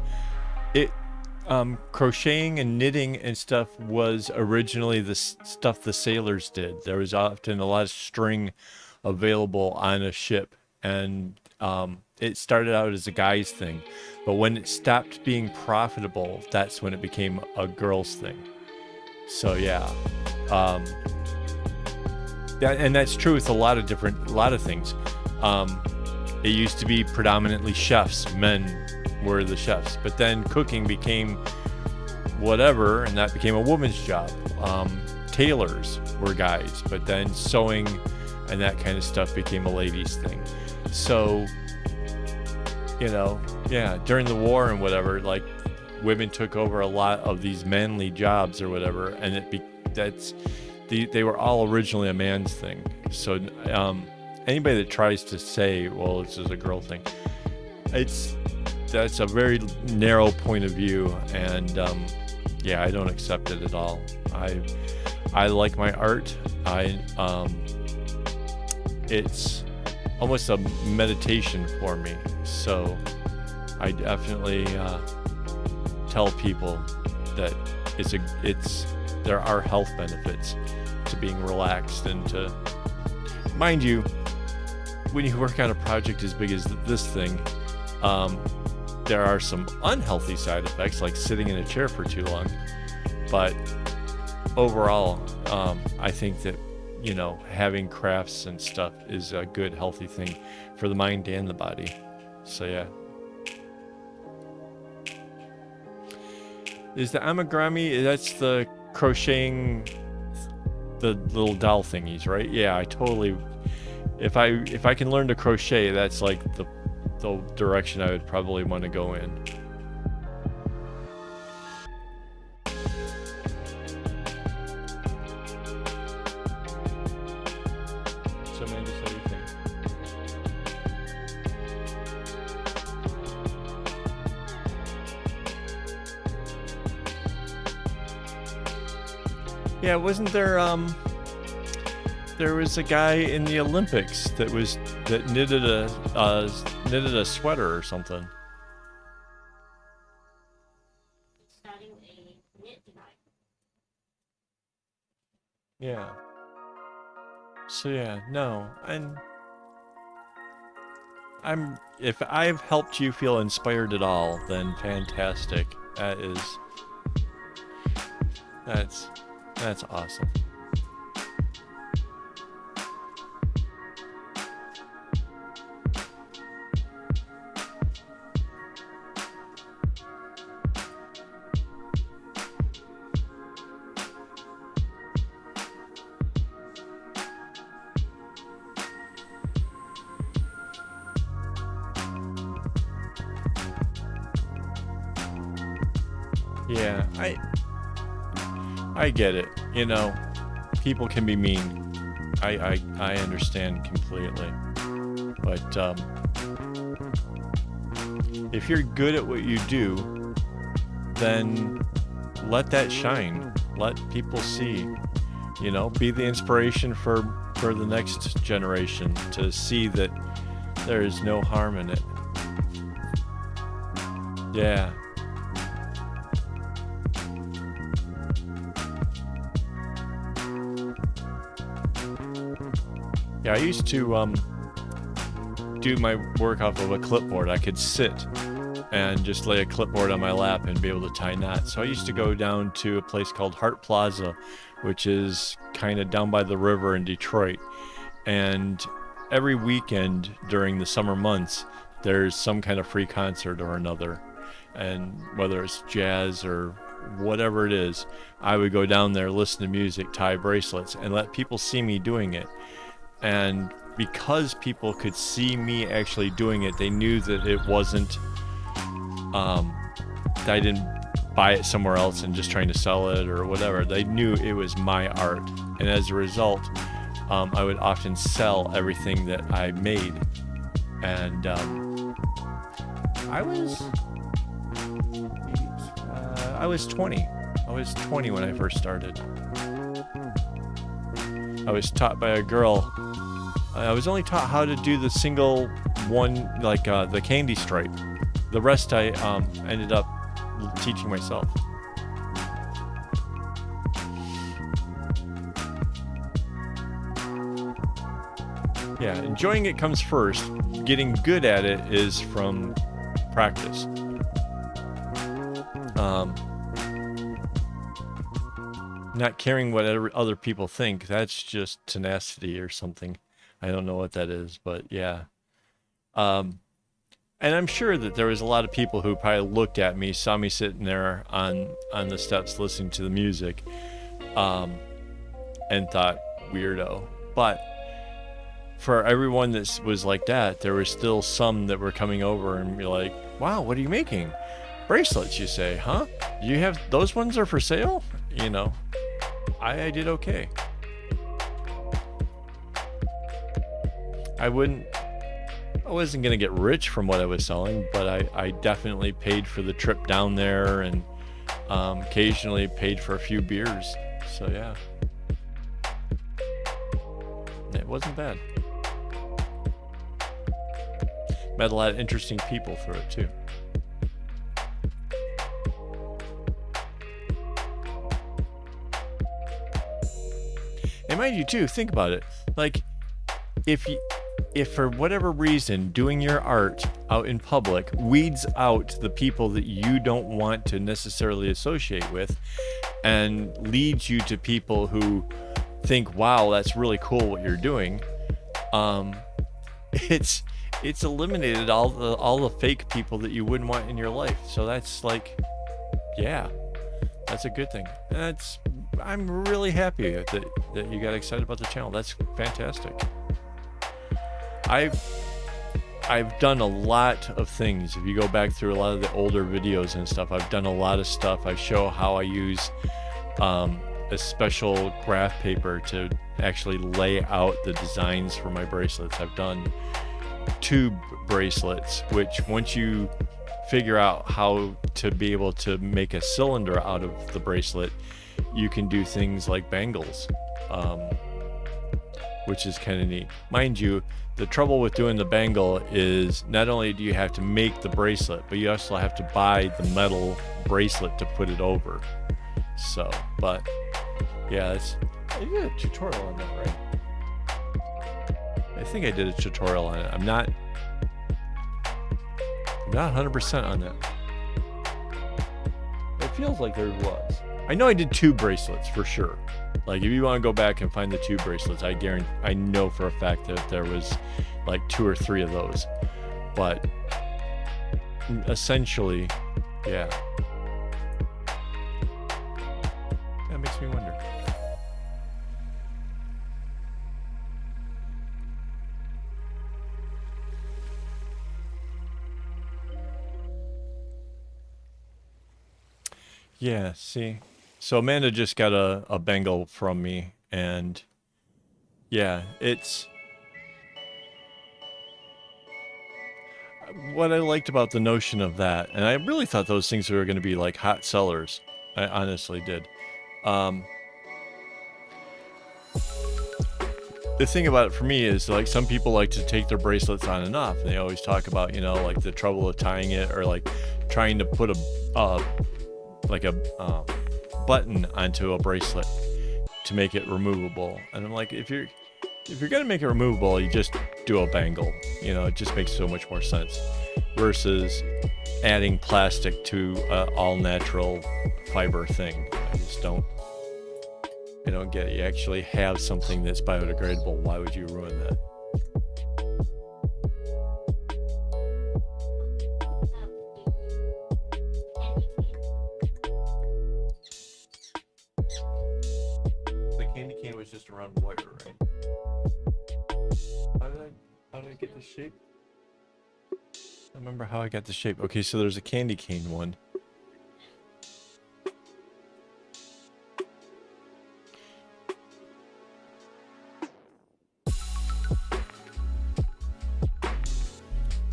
Crocheting and knitting and stuff was originally the stuff the sailors did. There was often a lot of string available on a ship, and it started out as a guy's thing, but when it stopped being profitable, that's when it became a girl's thing. So yeah, that's true with a lot of things. It used to be predominantly chefs, men were the chefs, but then cooking became whatever, and that became a woman's job. Tailors were guys, but then sewing and that kind of stuff became a ladies' thing. So, yeah, during the war and whatever, like, women took over a lot of these manly jobs or whatever, and they were all originally a man's thing. So anybody that tries to say, well, this is a girl thing, that's a very narrow point of view, and yeah, I don't accept it at all. I like my art. It's almost a meditation for me, so I definitely tell people that there are health benefits to being relaxed, and to, mind you, when you work on a project as big as this thing, there are some unhealthy side effects, like sitting in a chair for too long. But overall, I think that, having crafts and stuff is a good, healthy thing for the mind and the body. So yeah. Is the amigurumi, that's the crocheting, the little doll thingies, right? Yeah, I totally, if I can learn to crochet, that's like the direction I would probably want to go in. So Amanda, what do you think? Yeah, wasn't there there was a guy in the Olympics that knitted a sweater or something. Starting a knit design. Yeah. So yeah, no, and if I've helped you feel inspired at all, then fantastic. That's awesome. Yeah, I get it. You know, people can be mean. I understand completely. But if you're good at what you do, then let that shine. Let people see. You know, be the inspiration for the next generation to see that there is no harm in it. Yeah. Yeah, I used to do my work off of a clipboard. I could sit and just lay a clipboard on my lap and be able to tie knots. So I used to go down to a place called Hart Plaza, which is kind of down by the river in Detroit. And every weekend during the summer months, there's some kind of free concert or another. And whether it's jazz or whatever it is, I would go down there, listen to music, tie bracelets, and let people see me doing it. And because people could see me actually doing it, they knew that it wasn't that I didn't buy it somewhere else and just trying to sell it or whatever. They knew it was my art, and as a result, I would often sell everything that I made. And I was 20. I was 20 when I first started. I was taught by a girl. I was only taught how to do the single one, like the candy stripe. The rest I ended up teaching myself. Yeah, enjoying it comes first. Getting good at it is from practice. Not caring what other people think, that's just tenacity or something. I don't know what that is, but yeah. And I'm sure that there was a lot of people who probably looked at me, saw me sitting there on the steps listening to the music, and thought, weirdo. But for everyone that was like that, there were still some that were coming over and be like, wow, what are you making? Bracelets, you say, huh? You have, those ones are for sale? You know, I did okay. I wasn't going to get rich from what I was selling, but I definitely paid for the trip down there and occasionally paid for a few beers. So yeah, it wasn't bad. Met a lot of interesting people through it too. And mind you too, think about it. Like, if for whatever reason doing your art out in public weeds out the people that you don't want to necessarily associate with and leads you to people who think, wow, that's really cool what you're doing, it's eliminated all the fake people that you wouldn't want in your life. So that's like, yeah, that's a good thing. I'm really happy that you got excited about the channel. That's fantastic. I've done a lot of things. If you go back through a lot of the older videos and stuff, I've done a lot of stuff. I show how I use a special graph paper to actually lay out the designs for my bracelets. I've done tube bracelets, which once you figure out how to be able to make a cylinder out of the bracelet, you can do things like bangles. which is kind of neat. Mind you, the trouble with doing the bangle is not only do you have to make the bracelet, but you also have to buy the metal bracelet to put it over. So, but yeah, I did a tutorial on that, right? I think I did a tutorial on it. I'm not 100% on that. It feels like there was. I know I did 2 bracelets for sure. Like if you want to go back and find the 2 bracelets, I know for a fact that there was like 2 or 3 of those. But essentially, yeah. That makes me wonder. Yeah, see. So Amanda just got a bangle from me, and yeah, it's what I liked about the notion of that, and I really thought those things were going to be like hot sellers. I honestly did. The thing about it for me is like some people like to take their bracelets on and off, and they always talk about, you know, like the trouble of tying it or like trying to put a button onto a bracelet to make it removable. And I'm like, if you're gonna make it removable, you just do a bangle. You know, it just makes so much more sense versus adding plastic to an all natural fiber thing. I don't get it. You actually have something that's biodegradable. Why would you ruin that? Just around wire, right? How did I get the shape? I remember how I got the shape. Okay, so there's a candy cane one.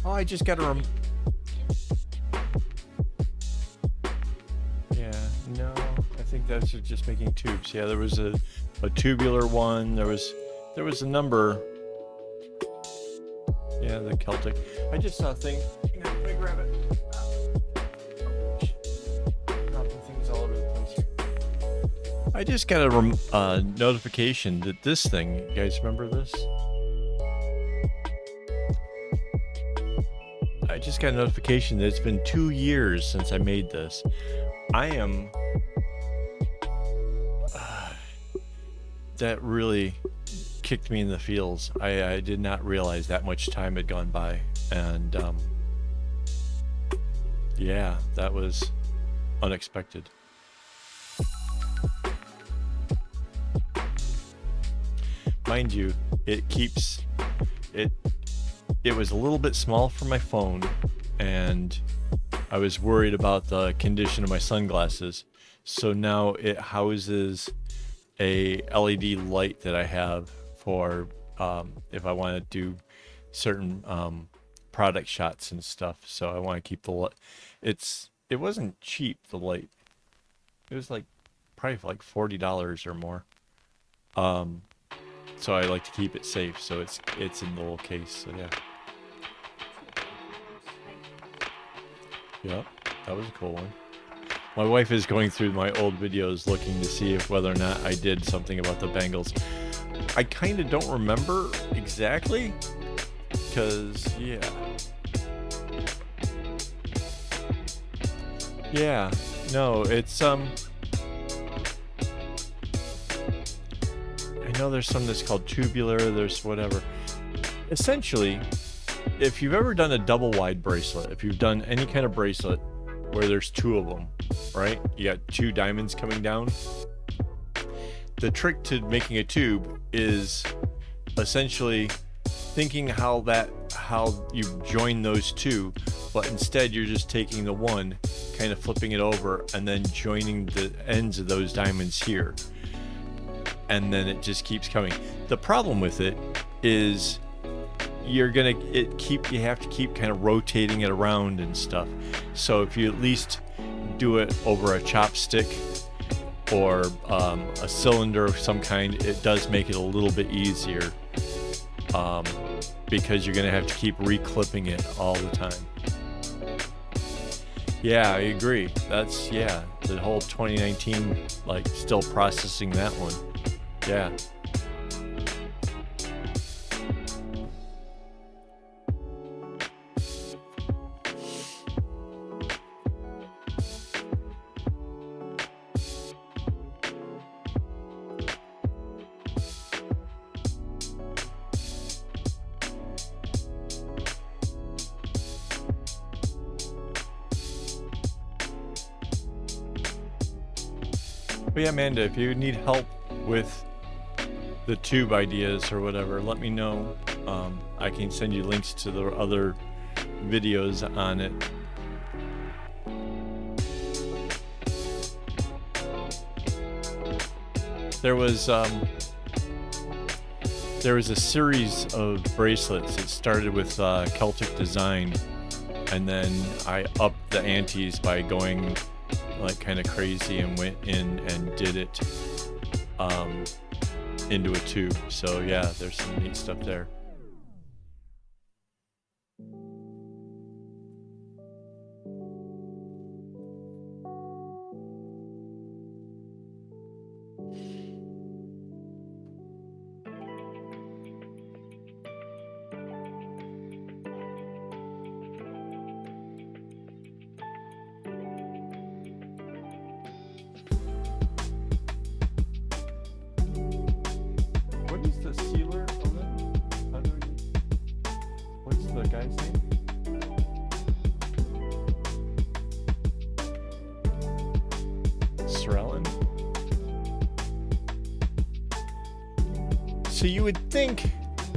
Oh, I just got to yeah, no, I think that's just making tubes. Yeah, there was a tubular one. There was a number. Yeah, the Celtic. I just saw a thing. Hang on, let me grab it. Dropping things all over the place here. I just got a notification that this thing. You guys remember this? I just got a notification that it's been 2 years since I made this. I am. That really kicked me in the feels. I did not realize that much time had gone by, and yeah, that was unexpected. Mind you, it was a little bit small for my phone, and I was worried about the condition of my sunglasses, so now it houses a LED light that I have for if I want to do certain product shots and stuff. So I want to keep the light. It wasn't cheap, the light. It was like probably like $40 or more. So I like to keep it safe, so it's in the little case. So yeah. Yep, that was a cool one. My wife is going through my old videos looking to see if whether or not I did something about the bangles. I kind of don't remember exactly, because yeah, no, it's I know there's some that's called tubular, there's whatever. Essentially, if you've ever done a double wide bracelet, if you've done any kind of bracelet where there's 2 of them, right? You got 2 diamonds coming down. The trick to making a tube is essentially thinking how you join those 2, but instead you're just taking the one, kind of flipping it over, and then joining the ends of those diamonds here. And then it just keeps coming. The problem with it is you have to keep kind of rotating it around and stuff. So if you at least do it over a chopstick or a cylinder of some kind, it does make it a little bit easier, because you're going to have to keep reclipping it all the time. Yeah, I agree. That's, yeah, the whole 2019, like, still processing that one. Yeah. But yeah, Amanda, if you need help with the tube ideas or whatever, let me know. I can send you links to the other videos on it. There was a series of bracelets. It started with Celtic design, and then I upped the antes by going like kind of crazy and went in and did it into a tube. So yeah, there's some neat stuff there. What is the sealer of it? How do we... What's the guy's name? Sorelin? So you would think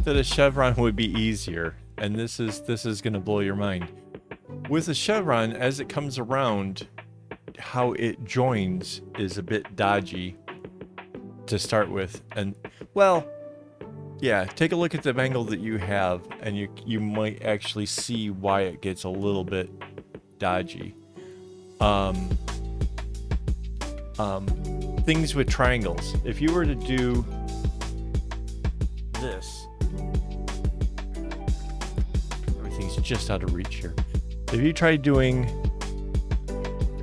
that a chevron would be easier, and this is gonna blow your mind. With a chevron, as it comes around, how it joins is a bit dodgy to start with, and well, yeah, take a look at the angle that you have, and you might actually see why it gets a little bit dodgy. Things with triangles. If you were to do this, everything's just out of reach here. If you try doing,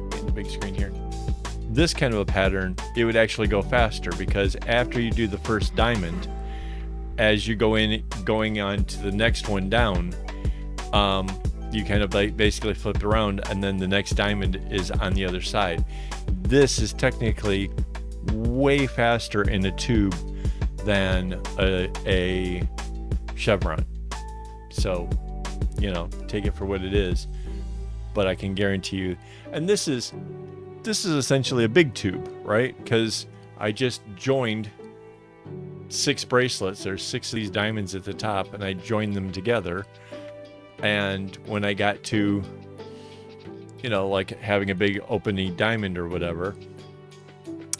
get the big screen here, this kind of a pattern, it would actually go faster, because after you do the first diamond, as you going on to the next one down, you kind of like basically flip it around, and then the next diamond is on the other side. This is technically way faster in a tube than a chevron. So, you know, take it for what it is. But I can guarantee you, and this is essentially a big tube, right? Because I just joined 6 bracelets. There's 6 of these diamonds at the top, and I joined them together. And when I got to, you know, like having a big opening diamond or whatever,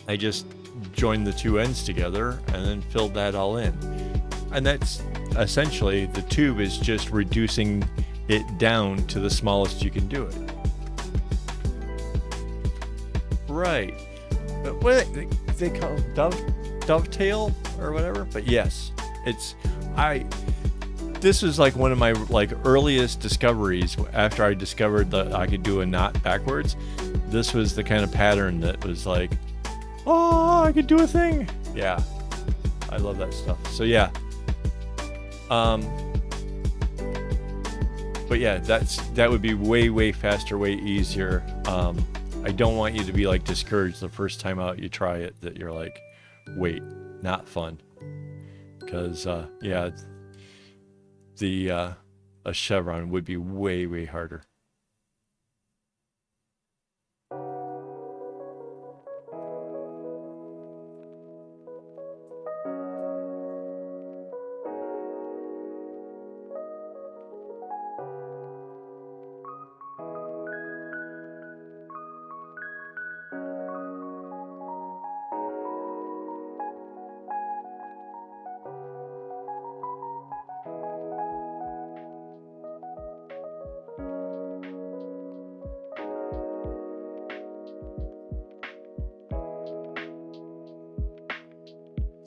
I just joined the 2 ends together and then filled that all in. And that's essentially, the tube is just reducing it down to the smallest you can do it. Right. But what they call dovetail or whatever. But yes, this was like one of my like earliest discoveries. After I discovered that I could do a knot backwards, this was the kind of pattern that was like, oh, I could do a thing. Yeah, I love that stuff. So yeah, but yeah, that would be way faster, way easier. I don't want you to be like discouraged the first time out you try it, that you're like, wait, not fun. Because yeah, a chevron would be way harder.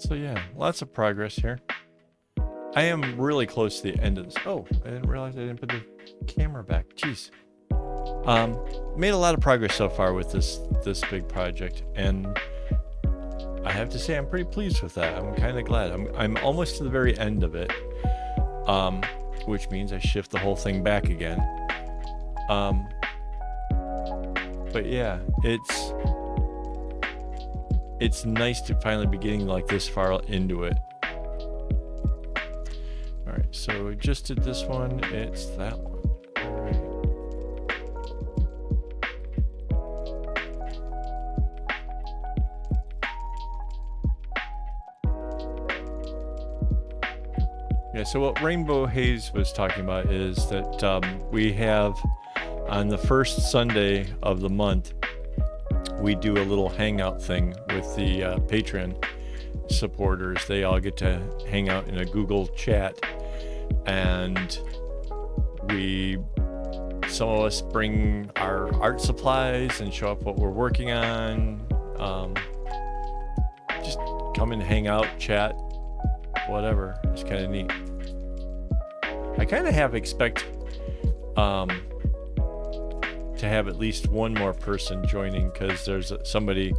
So yeah, lots of progress here. I am really close to the end of this. Oh, I didn't realize I didn't put the camera back. Jeez. Made a lot of progress so far with this big project, and I have to say I'm pretty pleased with that. I'm kind of glad. I'm almost to the very end of it, which means I shift the whole thing back again. But yeah, it's nice to finally be getting like this far into it. All right, so we just did this one. It's that one. All right. Yeah, so what Rainbow Haze was talking about is that we have on the first Sunday of the month, we do a little hangout thing with the Patreon supporters. They all get to hang out in a Google chat, and some of us bring our art supplies and show up what we're working on. Just come and hang out, chat, whatever. It's kind of neat. I kind of expect to have at least one more person joining, because there's somebody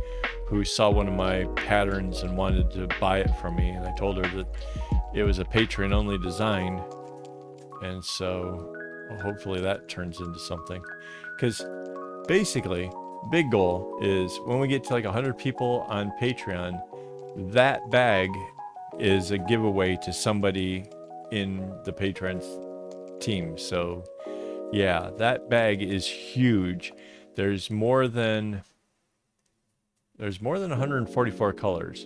who saw one of my patterns and wanted to buy it from me, and I told her that it was a Patreon only design, and so hopefully that turns into something. Because basically big goal is when we get to like 100 people on Patreon, that bag is a giveaway to somebody in the Patreon team. So yeah, that bag is huge. There's more than 144 colors.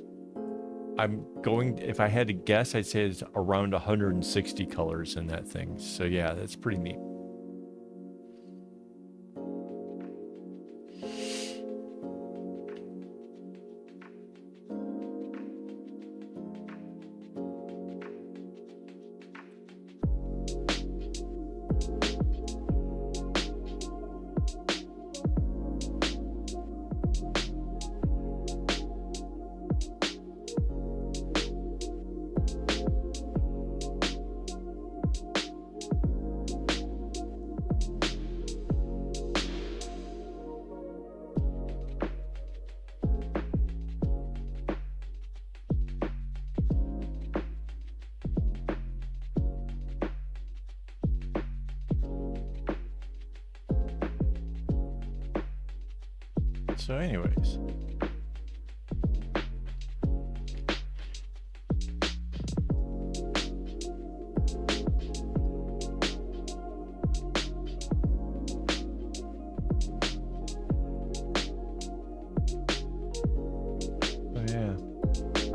If I had to guess, I'd say it's around 160 colors in that thing. So yeah, that's pretty neat. So anyways,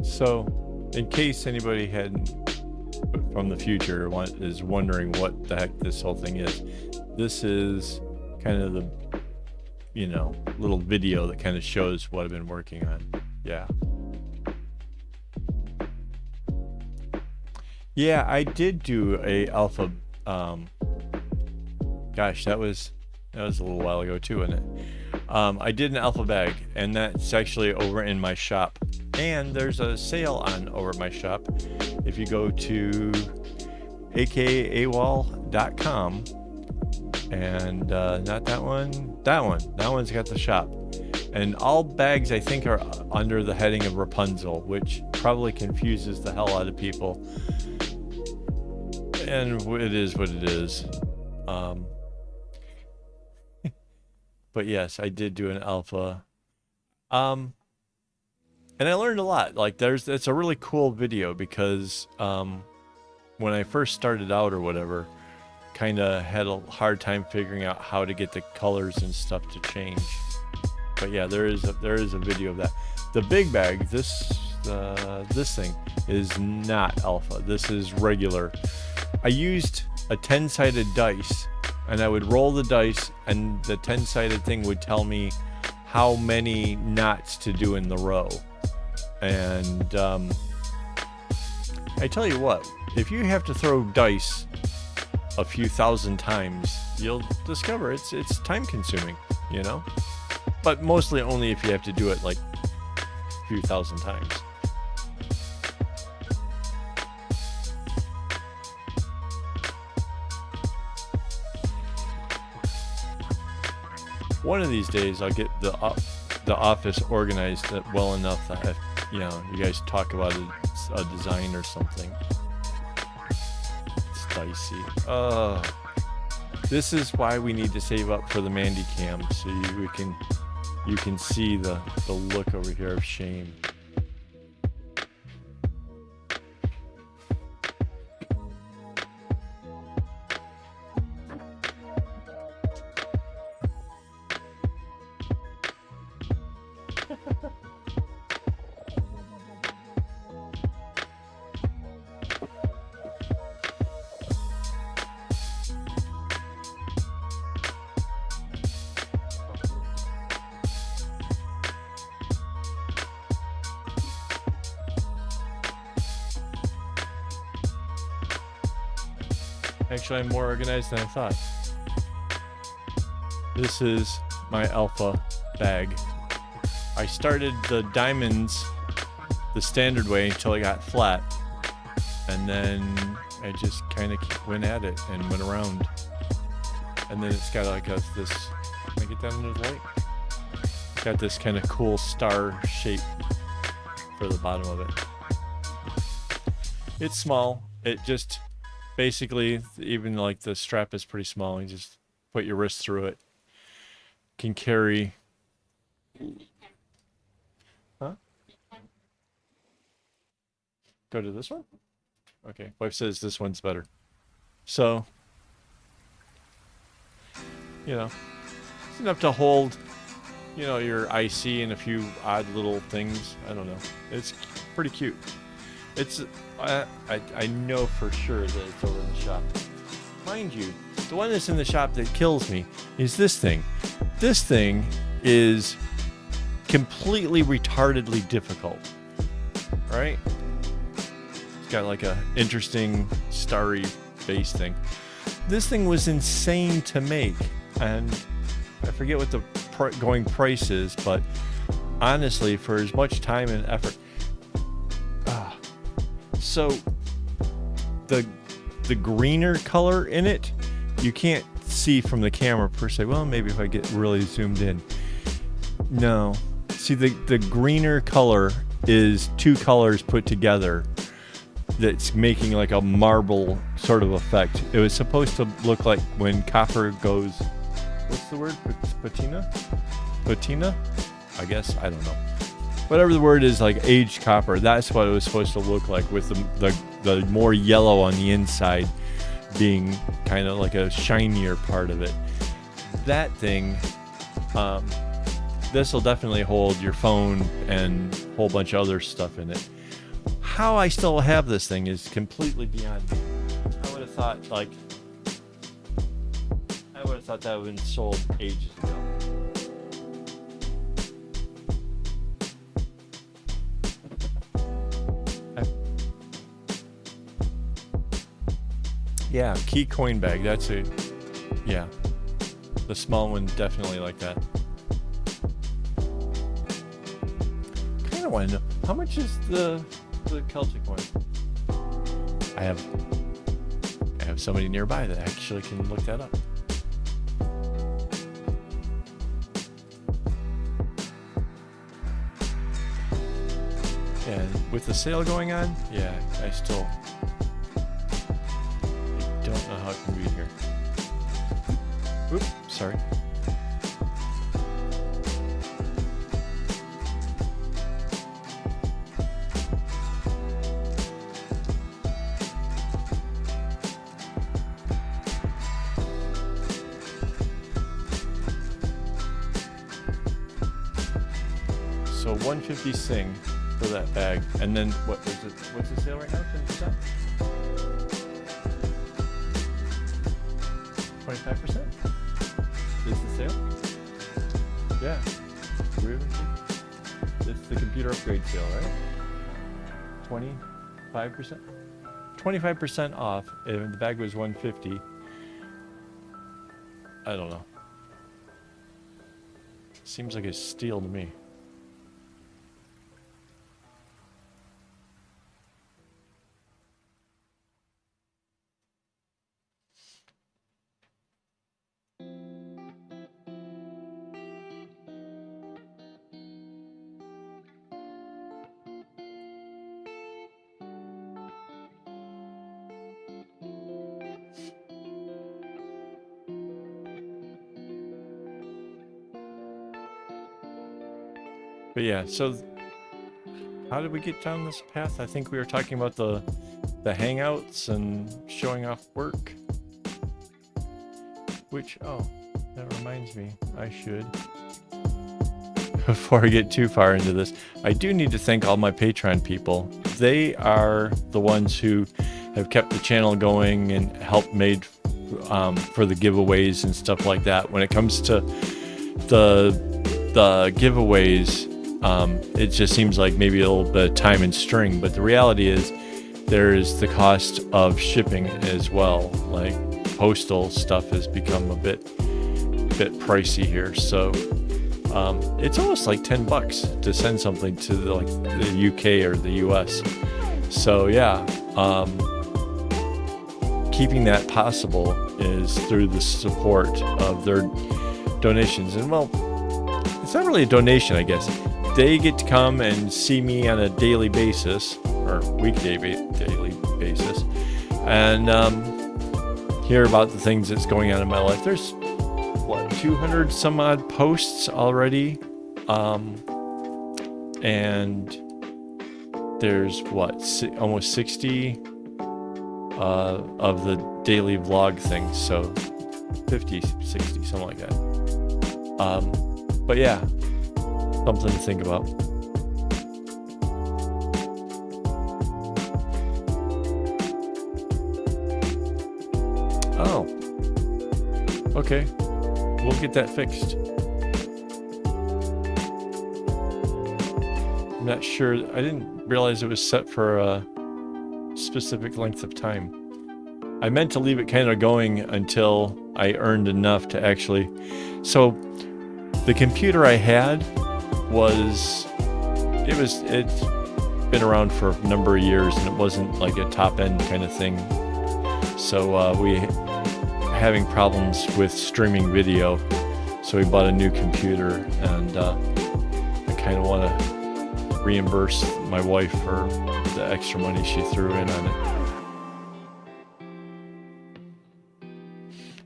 so in case anybody from the future is wondering what the heck this whole thing is, this is kind of the little video that kind of shows what I've been working on. Yeah, I did do a alpha. Gosh, that was a little while ago too, wasn't it? I did an alpha bag, and that's actually over in my shop. And there's a sale on over at my shop. If you go to AKAAWOL.com, and not that one, that one's got the shop. And all bags, I think, are under the heading of Rapunzel, which probably confuses the hell out of people. And it is what it is. But yes, I did do an alpha. And I learned a lot. Like, it's a really cool video because when I first started out or whatever, kind of had a hard time figuring out how to get the colors and stuff to change. But yeah, there is a video of that. The big bag, this thing is not alpha. This is regular. I used a 10-sided dice, and I would roll the dice, and the 10-sided thing would tell me how many knots to do in the row. And I tell you what, if you have to throw dice a few thousand times, you'll discover it's time consuming, but mostly only if you have to do it like a few thousand times. one of these days I'll get the office organized well enough that you guys talk about a design or something. It's dicey. This is why we need to save up for the Mandy Cam, so you can see the look over here of shame. Actually, I'm more organized than I thought. This is my alpha bag. I started the diamonds the standard way until I got flat, and then I just kind of went at it and went around. And then it's got like this. Can I get down into the light? It's got this kind of cool star shape for the bottom of it. It's small. It just basically, even like the strap is pretty small. You just put your wrist through it. Can carry. Huh? Go to this one? Okay. Wife says this one's better. So, it's enough to hold, your IC and a few odd little things. I don't know. It's pretty cute. It's, I know for sure that it's over in the shop. Mind you, the one that's in the shop that kills me is this thing. This thing is completely retardedly difficult, right? It's got like a interesting starry base thing. This thing was insane to make, and I forget what the going price is, but honestly, for as much time and effort, so the greener color in it, you can't see from the camera per se. Well, maybe if I get really zoomed in. No. See, the greener color is two colors put together that's making like a marble sort of effect. It was supposed to look like when copper goes, what's the word? Patina? Patina? I guess, I don't know. Whatever the word is, like aged copper, that's what it was supposed to look like, with the more yellow on the inside being kind of like a shinier part of it. That thing, this will definitely hold your phone and a whole bunch of other stuff in it. How I still have this thing is completely beyond me. I would have thought that would have been sold ages ago. Yeah, key coin bag. That's it. Yeah, the small one definitely like that. Kind of want to know how much is the Celtic one. I have somebody nearby that actually can look that up. And with the sale going on, yeah, I don't know how it can read here. Oops, sorry. So $150 Sing for that bag, and then what is it? What's the sale right now? 10%? 25%? Is the sale? Yeah. It's the computer upgrade sale, right? 25%? 25% off, and the bag was $150. I don't know. Seems like a steal to me. But yeah, so how did we get down this path? I think we were talking about the hangouts and showing off work. Which, oh, that reminds me, I should, before I get too far into this, I do need to thank all my Patreon people. They are the ones who have kept the channel going and helped made for the giveaways and stuff like that. When it comes to the giveaways, it just seems like maybe a little bit of time and string, but the reality is there is the cost of shipping as well. Like postal stuff has become a bit pricey here, so it's almost like $10 to send something to the UK or the US. So yeah, keeping that possible is through the support of their donations. And well, it's not really a donation, I guess. They get to come and see me on a daily basis, or weekday daily basis, and hear about the things that's going on in my life. There's 200 some odd posts already, and there's almost 60 of the daily vlog things, so 50, 60, something like that. But yeah, something to think about. Oh, okay, we'll get that fixed. I'm not sure, I didn't realize it was set for a specific length of time. I meant to leave it kind of going until I earned enough to actually, so the computer I had it's been around for a number of years, and it wasn't like a top end kind of thing. So we having problems with streaming video, so we bought a new computer, and I kind of want to reimburse my wife for the extra money she threw in on it.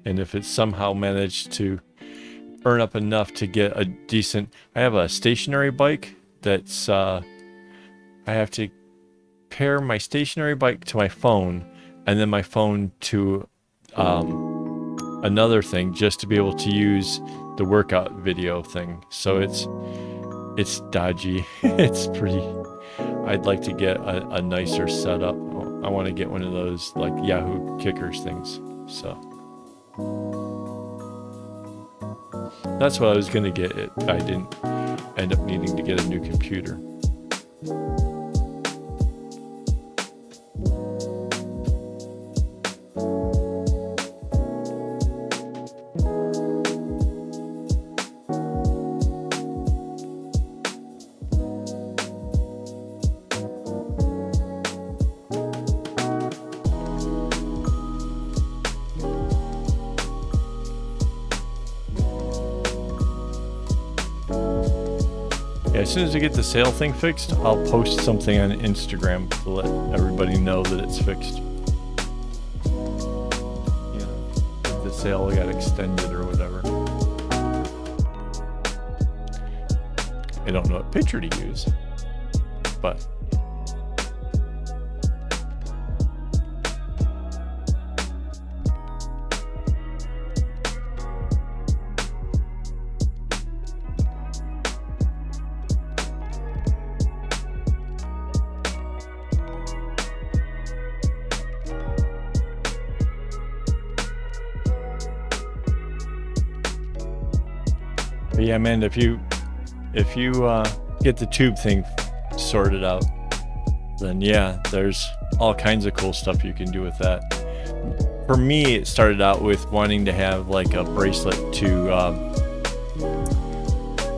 And if it somehow managed to earn up enough to get a decent, I have a stationary bike that's I have to pair my stationary bike to my phone, and then my phone to another thing, just to be able to use the workout video thing. So it's dodgy. It's pretty, I'd like to get a nicer setup. I want to get one of those like Yahoo Kickers things. So that's what I was going to get if I didn't end up needing to get a new computer. As soon as I get the sale thing fixed, I'll post something on Instagram to let everybody know that it's fixed. You know, if the sale got extended or whatever. I don't know what picture to use, but yeah, man, if you get the tube thing sorted out, then yeah, there's all kinds of cool stuff you can do with that. For me, it started out with wanting to have like a bracelet to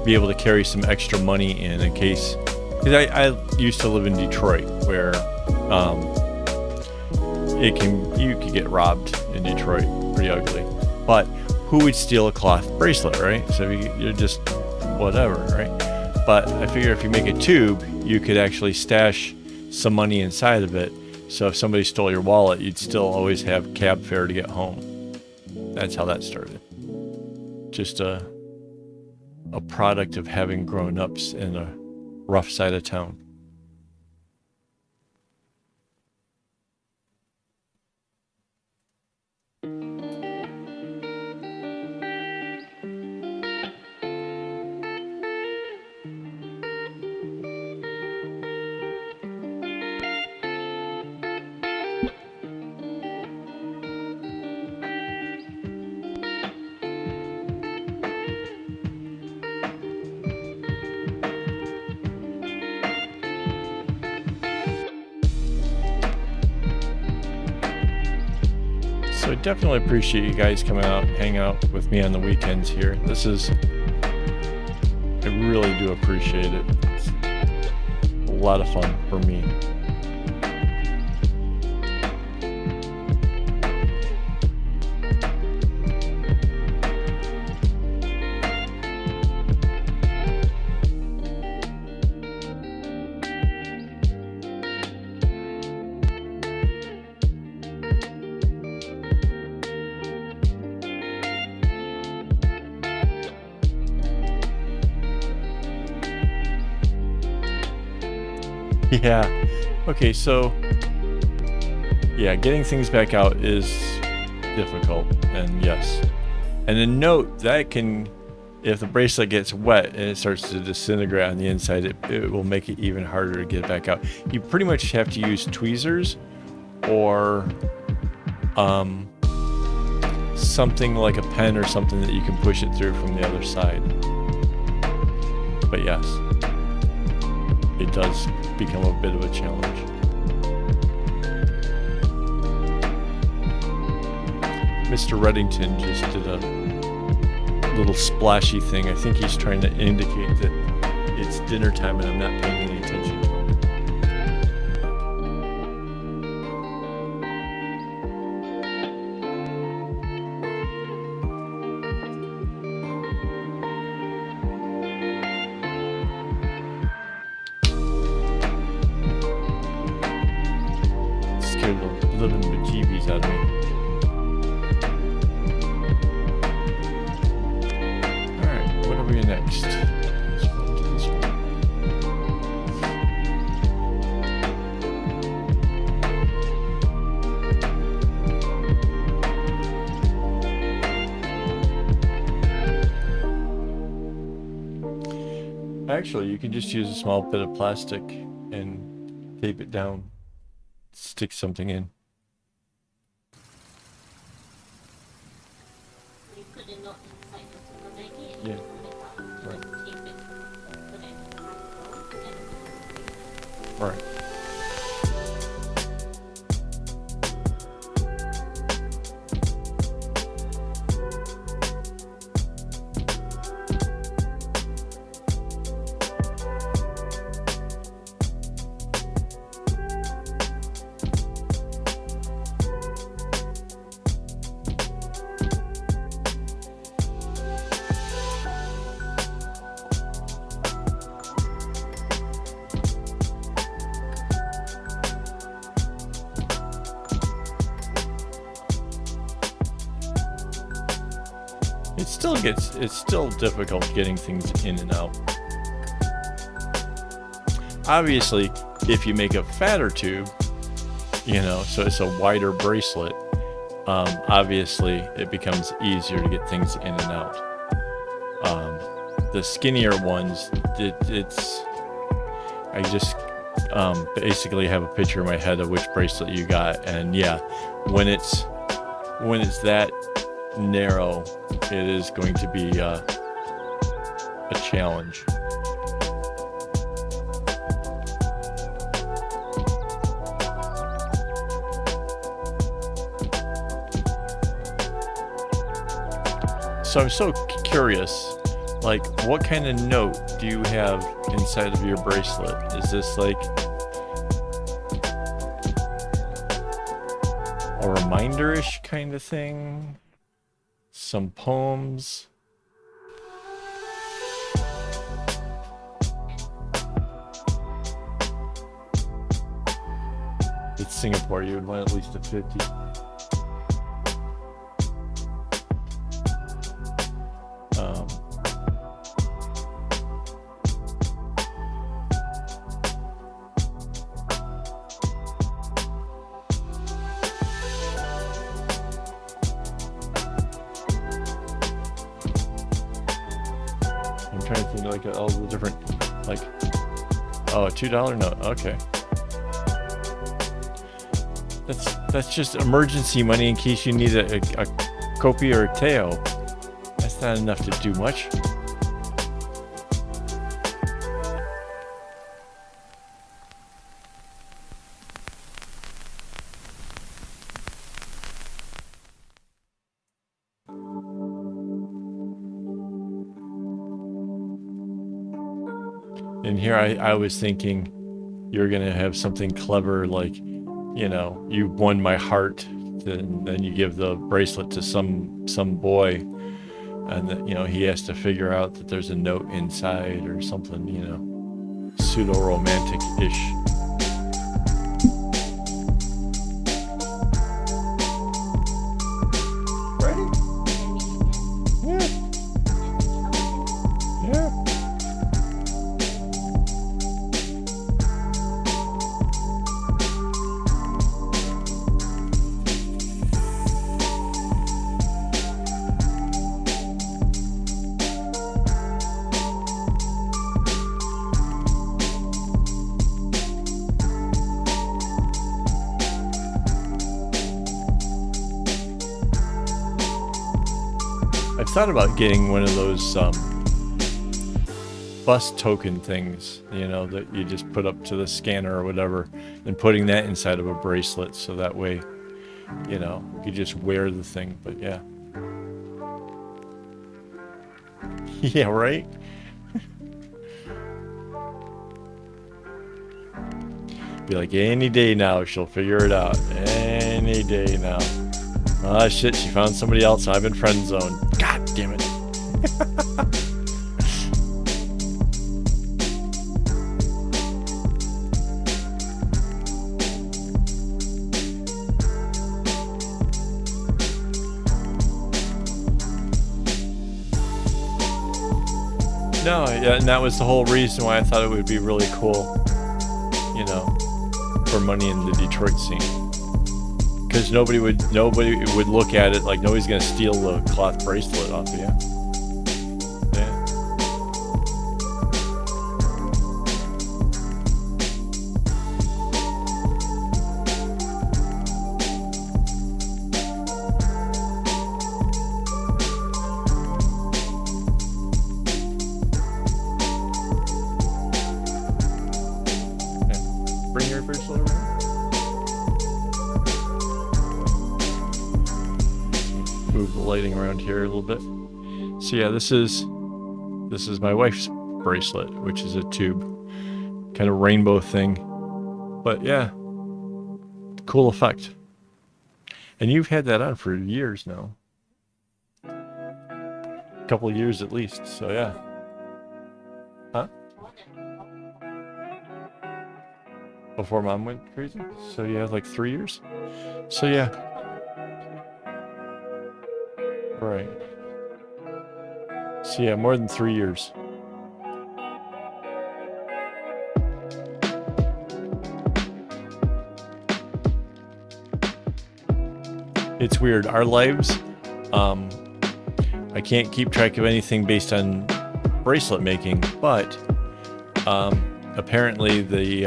be able to carry some extra money in case, because I used to live in Detroit, where you could get robbed in Detroit pretty ugly, but who would steal a cloth bracelet, right? So you're just whatever, right? But I figure if you make a tube, you could actually stash some money inside of it. So if somebody stole your wallet, you'd still always have cab fare to get home. That's how that started. Just a product of having grown up in a rough side of town. So I definitely appreciate you guys coming out and hang out with me on the weekends here. I really do appreciate it. It's a lot of fun for me. Yeah. Okay, so yeah, getting things back out is difficult, and yes. And then note that if the bracelet gets wet and it starts to disintegrate on the inside, it will make it even harder to get it back out. You pretty much have to use tweezers or something like a pen or something that you can push it through from the other side. But yes, it does become a bit of a challenge. Mr. Reddington just did a little splashy thing. I think he's trying to indicate that it's dinner time and I'm not paying any attention to him. Scared the living bejeebies out of me. Next. This one to this one. Actually, you can just use a small bit of plastic and tape it down. Stick something in. You put a knot inside the magnet. Yeah. Right. It's still difficult getting things in and out. Obviously, if you make a fatter tube, so it's a wider bracelet, obviously it becomes easier to get things in and out. The skinnier ones, I just basically have a picture in my head of which bracelet you got, and yeah, when it's that narrow, it is going to be a challenge. So I'm so curious, like, what kind of note do you have inside of your bracelet? Is this like a reminder-ish kind of thing? Some poems? It's Singapore, you would want at least a 50. I'm trying to think like all the different, like, oh, a $2 note. Okay. That's just emergency money in case you need a kopi or a teo. That's not enough to do much. And here I was thinking you're gonna have something clever like, you know, you won my heart, then you give the bracelet to some boy, and that, you know, he has to figure out that there's a note inside or something, you know, pseudo romantic-ish. Ready? Yeah. Yeah. I've thought about getting one of those bus token things, you know, that you just put up to the scanner or whatever, and putting that inside of a bracelet so that way, you know, you just wear the thing. But yeah. Yeah, right? Be like, any day now, she'll figure it out. Any day now. Ah, shit, she found somebody else. I've been friend zoned. God damn it. No, yeah, and that was the whole reason why I thought it would be really cool, you know, for money in the Detroit scene. Because nobody would look at it like nobody's gonna steal the cloth bracelet off of you. Yeah. Yeah. Bring your bracelet around. Move the lighting around here a little bit. So yeah, this is my wife's bracelet, which is a tube, kind of rainbow thing. But yeah, cool effect. And you've had that on for years now, a couple of years at least. So yeah. Huh? Before Mom went crazy. So yeah, like 3 years. So yeah. Right. So yeah, more than 3 years. It's weird. Our lives, I can't keep track of anything based on bracelet making, but apparently the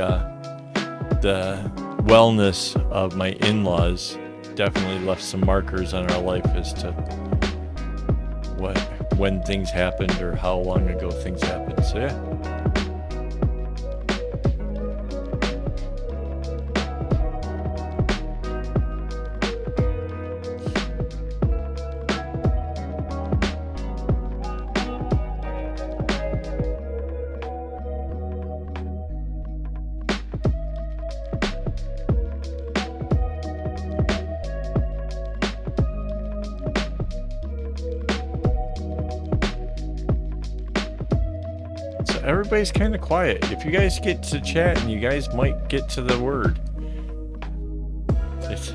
wellness of my in-laws definitely left some markers on our life as to when things happened or how long ago things happened. So yeah. Everybody's kind of quiet. If you guys get to chat, and you guys might get to the word. It's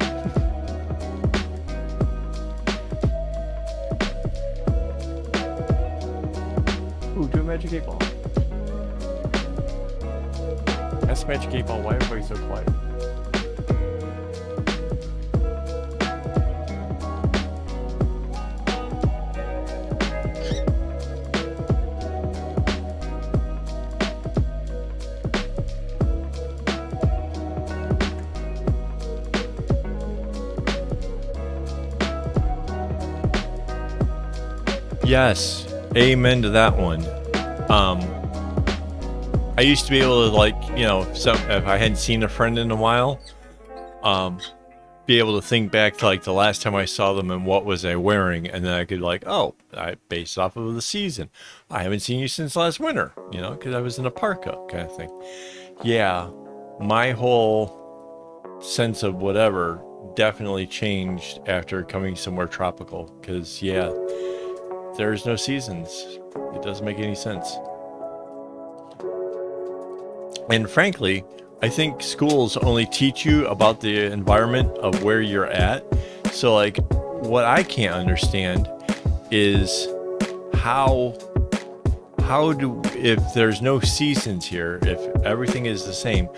ooh, do a magic 8 ball. That's magic 8 ball. Why are everybody so quiet? Yes, amen to that one. I used to be able to, like, you know, if I hadn't seen a friend in a while, be able to think back to like the last time I saw them and what was I wearing, and then I could like, oh, I based off of the season. I haven't seen you since last winter, you know, because I was in a parka kind of thing. Yeah, my whole sense of whatever definitely changed after coming somewhere tropical, because yeah, there's no seasons. It doesn't make any sense. And frankly, I think schools only teach you about the environment of where you're at. So like, what I can't understand is if there's no seasons here, if everything is the same,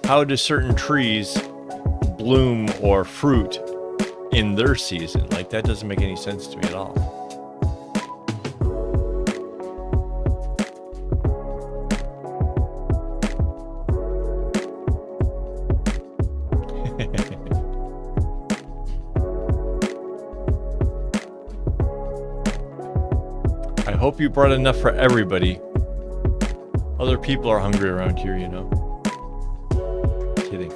how do certain trees bloom or fruit in their season? Like, that doesn't make any sense to me at all. I hope you brought enough for everybody. Other people are hungry around here, you know. Kidding.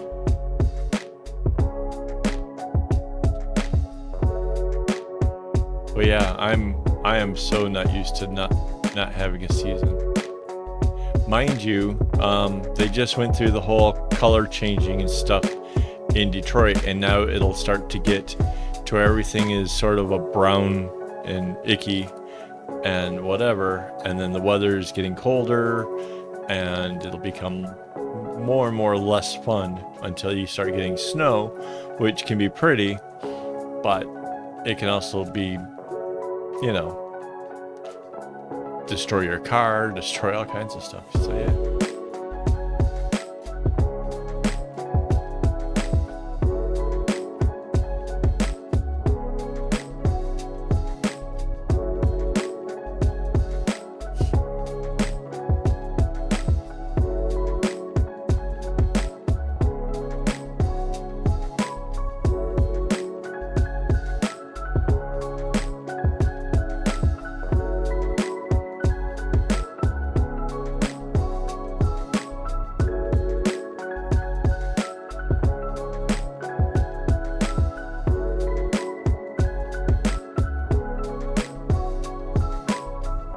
But yeah, I am so not used to not having a season. Mind you, they just went through the whole color changing and stuff in Detroit, and now it'll start to get to where everything is sort of a brown and icky and whatever, and then the weather is getting colder and it'll become more and more less fun until you start getting snow, which can be pretty, but it can also be, you know, destroy your car, destroy all kinds of stuff. So yeah.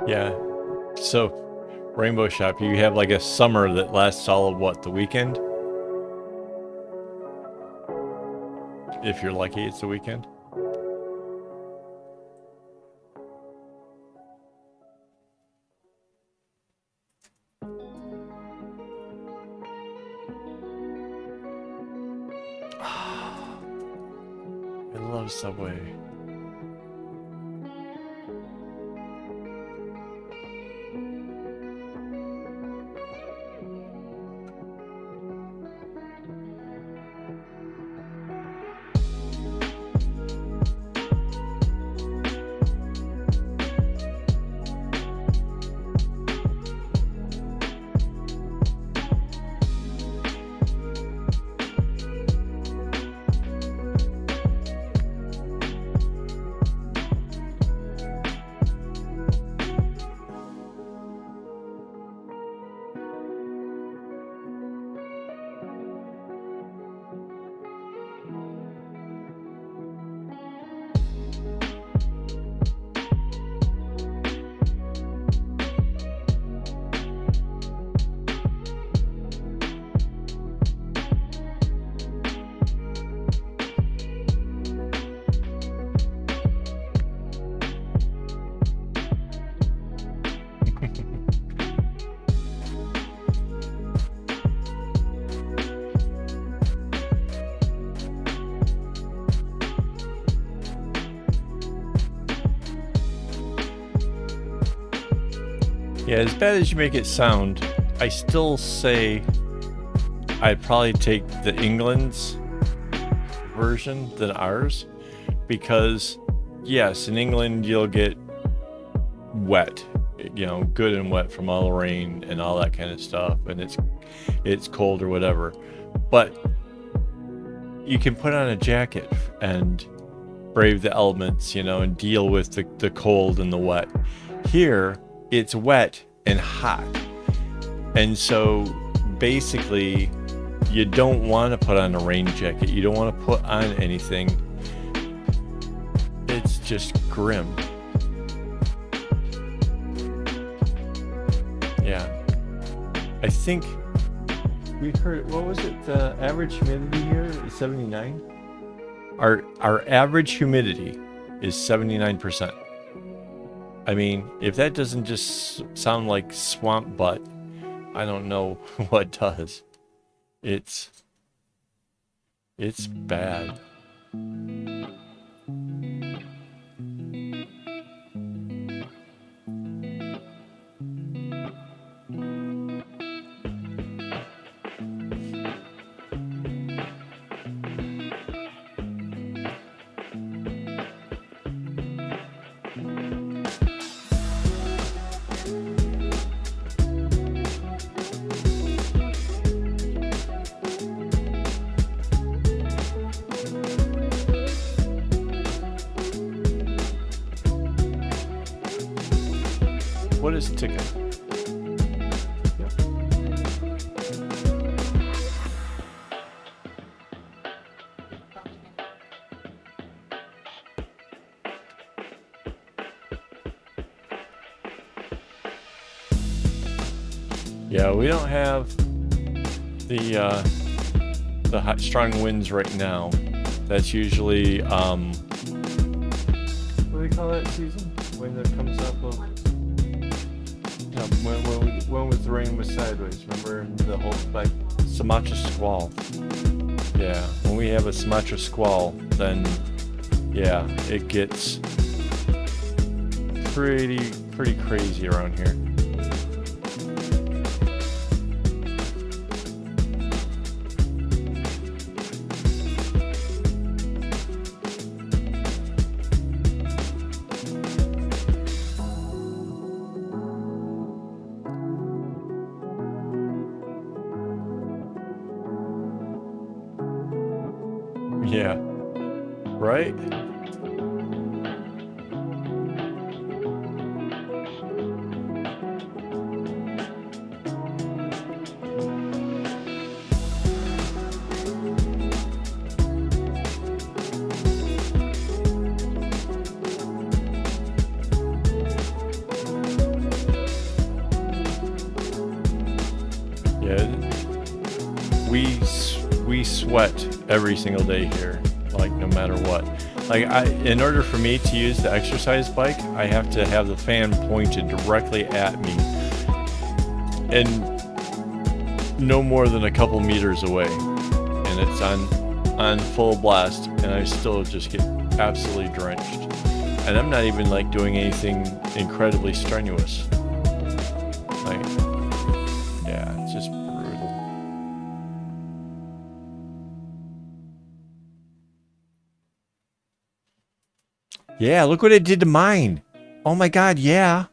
Yeah. So, Rainbow Shop, you have like a summer that lasts all of what, the weekend? If you're lucky, it's the weekend. I love Subway. Yeah, as bad as you make it sound, I still say I'd probably take the England's version than ours, because yes, in England you'll get wet, you know, good and wet from all the rain and all that kind of stuff, and it's cold or whatever, but you can put on a jacket and brave the elements, you know, and deal with the cold and the wet. Here, it's wet and hot. And so basically, you don't want to put on a rain jacket. You don't want to put on anything. It's just grim. Yeah. I think we heard, what was it? The average humidity here is 79? Our average humidity is 79%. I mean, if that doesn't just sound like swamp butt, I don't know what does. It's bad. What is ticking? Yeah, we don't have the hot, strong winds right now. That's usually what do they call that season? When it comes up of when was the rain was sideways? Remember the whole like Sumatra squall? Yeah, when we have a Sumatra squall, then yeah, it gets pretty crazy around here. Yeah, right? Yeah, we sweat every single day here, like no matter what. Like in order for me to use the exercise bike, I have to have the fan pointed directly at me and no more than a couple meters away, and it's on full blast, and I still just get absolutely drenched. And I'm not even like doing anything incredibly strenuous. Like, yeah, it's just brutal. Yeah, look what it did to mine. Oh my God, yeah.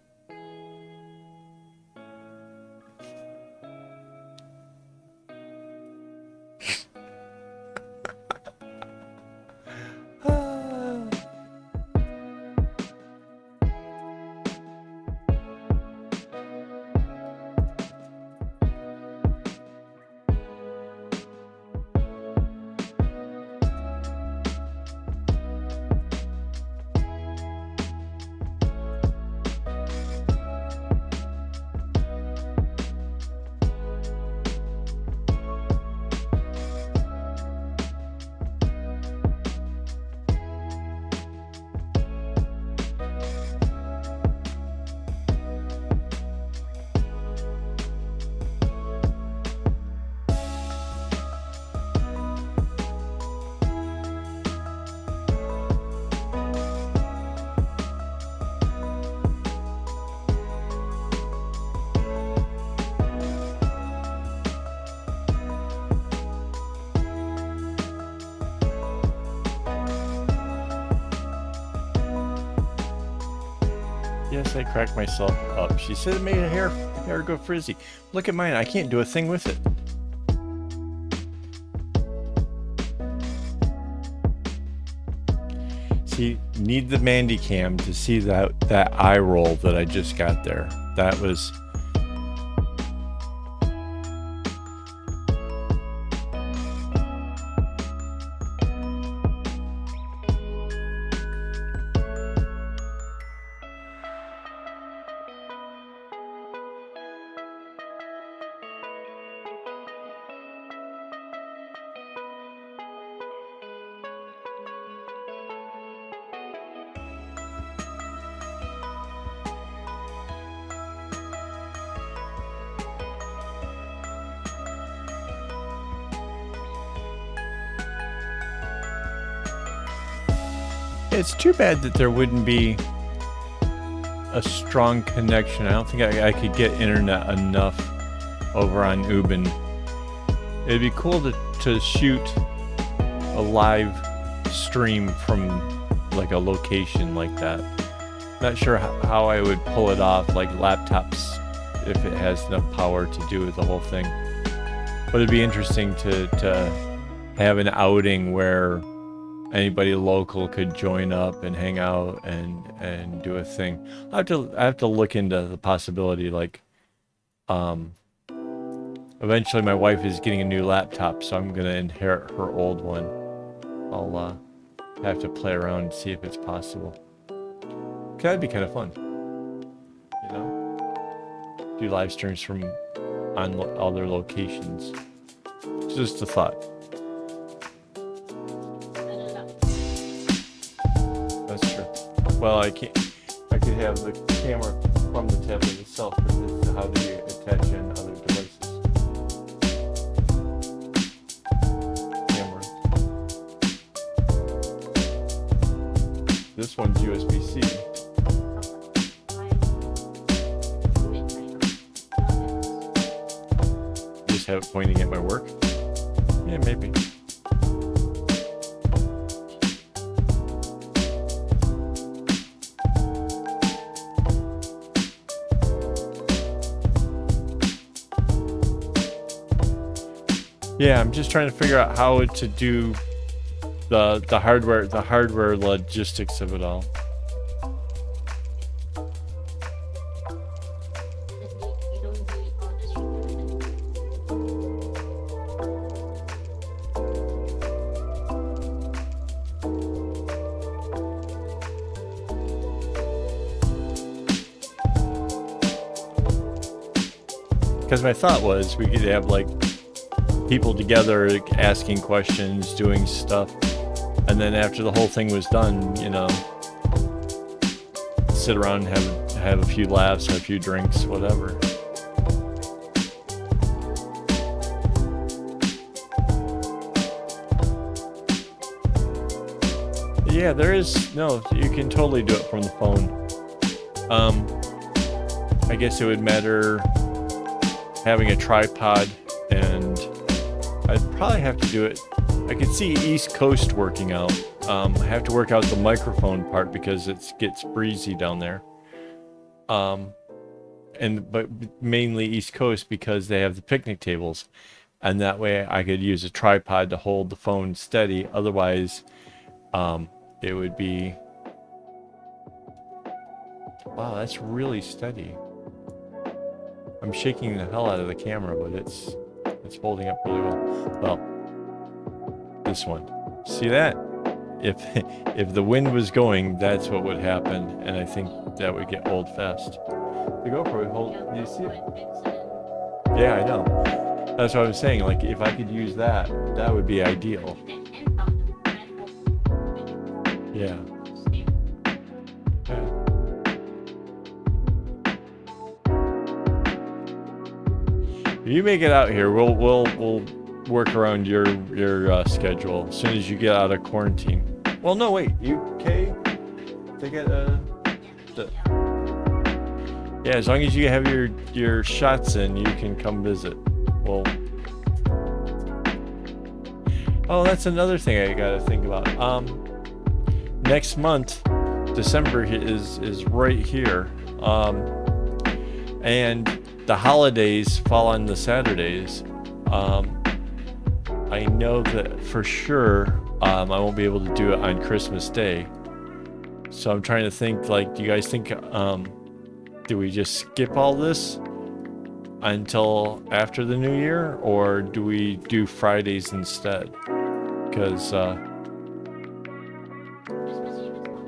Yes, I cracked myself up. She said it made her hair go frizzy. Look at mine. I can't do a thing with it. need the Mandy cam to see that eye roll that I just got there. That was. It's too bad that there wouldn't be a strong connection. I don't think I could get internet enough over on Ubin. It'd be cool to shoot a live stream from like a location like that. Not sure how I would pull it off, like laptops, if it has enough power to do the whole thing. But it'd be interesting to have an outing where anybody local could join up and hang out and do a thing. I have to look into the possibility, like, eventually my wife is getting a new laptop, so I'm gonna inherit her old one. I'll have to play around and see if it's possible. That'd be kind of fun, you know? Do live streams from on other locations. Just a thought. That's true. Well, I could have the camera from the tablet itself, but it's how do you attach in other devices? Camera. This one's USB-C. Just have it pointing at my work? Yeah, maybe. Yeah, I'm just trying to figure out how to do the hardware logistics of it all. Because my thought was we could have like people together asking questions, doing stuff, and then after the whole thing was done, you know, sit around and have a few laughs, have a few drinks, whatever. Yeah, there is you can totally do it from the phone. I guess it would matter having a tripod, and I'd probably have to do it. I could see East Coast working out. I have to work out the microphone part because it gets breezy down there. But mainly East Coast because they have the picnic tables, and that way I could use a tripod to hold the phone steady. Otherwise, it would be. Wow, that's really steady. I'm shaking the hell out of the camera, but it's holding up really well. Well, this one. See that? If the wind was going, that's what would happen, and I think that would get old fast. The GoPro would hold. You see it? Yeah, I know. That's what I was saying. Like, if I could use that, that would be ideal. Yeah. If you make it out here, we'll work around your schedule as soon as you get out of quarantine. Well, no, wait, UK? They get yeah, as long as you have your shots in, you can come visit. Well, oh, that's another thing I gotta think about. Next month, December is right here, and the holidays fall on the Saturdays. I know that for sure I won't be able to do it on Christmas Day. So I'm trying to think, like, do you guys think, do we just skip all this until after the new year, or do we do Fridays instead? Because, Christmas Eve is fun.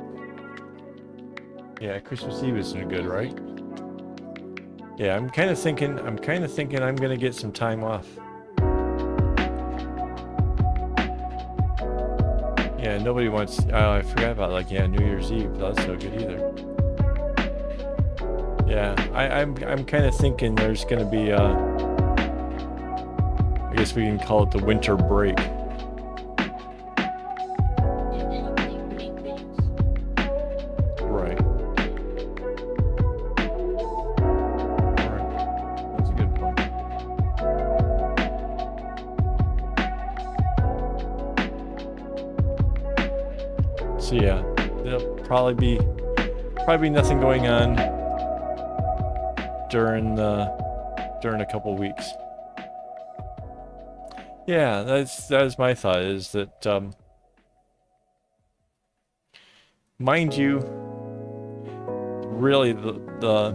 yeah, Christmas Eve isn't good, right? Yeah, I'm kind of thinking I'm gonna get some time off. Yeah, nobody wants, oh, I forgot about, like, yeah, New Year's Eve. That's no good either. Yeah, I'm kind of thinking there's gonna be, I guess we can call it the winter break. Yeah, then you can make videos. Right. Right. That's a good point. So yeah, there'll probably be nothing going on during a couple weeks. Yeah, that is my thought, is that mind you, really the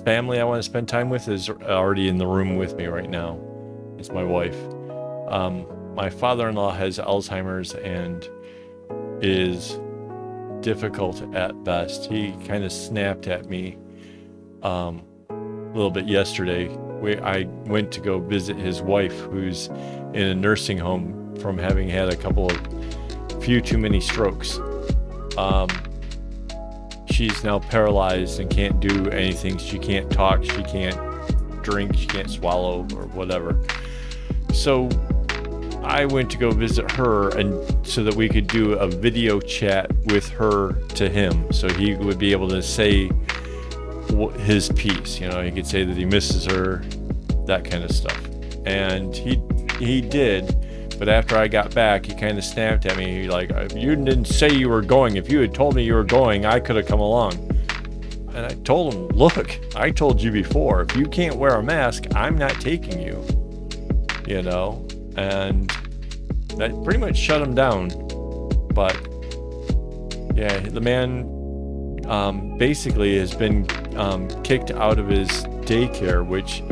family I want to spend time with is already in the room with me right now. It's my wife. My father-in-law has Alzheimer's and is difficult at best. He kind of snapped at me a little bit yesterday. I went to go visit his wife, who's in a nursing home from having had a few too many strokes. She's now paralyzed and can't do anything. She can't talk, she can't drink, she can't swallow or whatever. So I went to go visit her, and so that we could do a video chat with her to him, so he would be able to say his piece. You know, he could say that he misses her, that kind of stuff. And he did, but after I got back, he kind of snapped at me, like, you didn't say you were going. If you had told me you were going, I could have come along. And I told him, look, I told you before, if you can't wear a mask, I'm not taking you. You know? And that pretty much shut him down. But yeah, the man basically has been kicked out of his daycare, which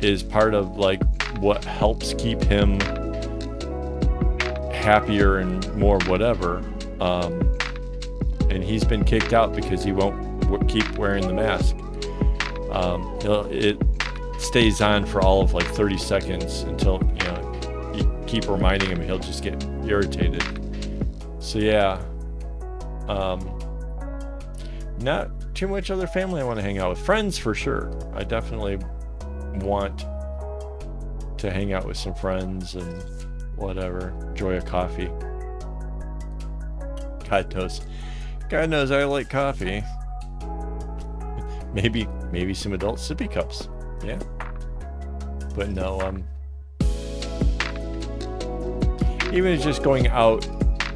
is part of, like, what helps keep him happier and more whatever. And he's been kicked out because he won't keep wearing the mask. It stays on for all of like 30 seconds until, you know, you keep reminding him, he'll just get irritated. So yeah, not too much other family I want to hang out with. Friends for sure. I definitely want to hang out with some friends and whatever, enjoy a coffee. God knows I like coffee. Maybe some adult sippy cups. Yeah. But no, even just going out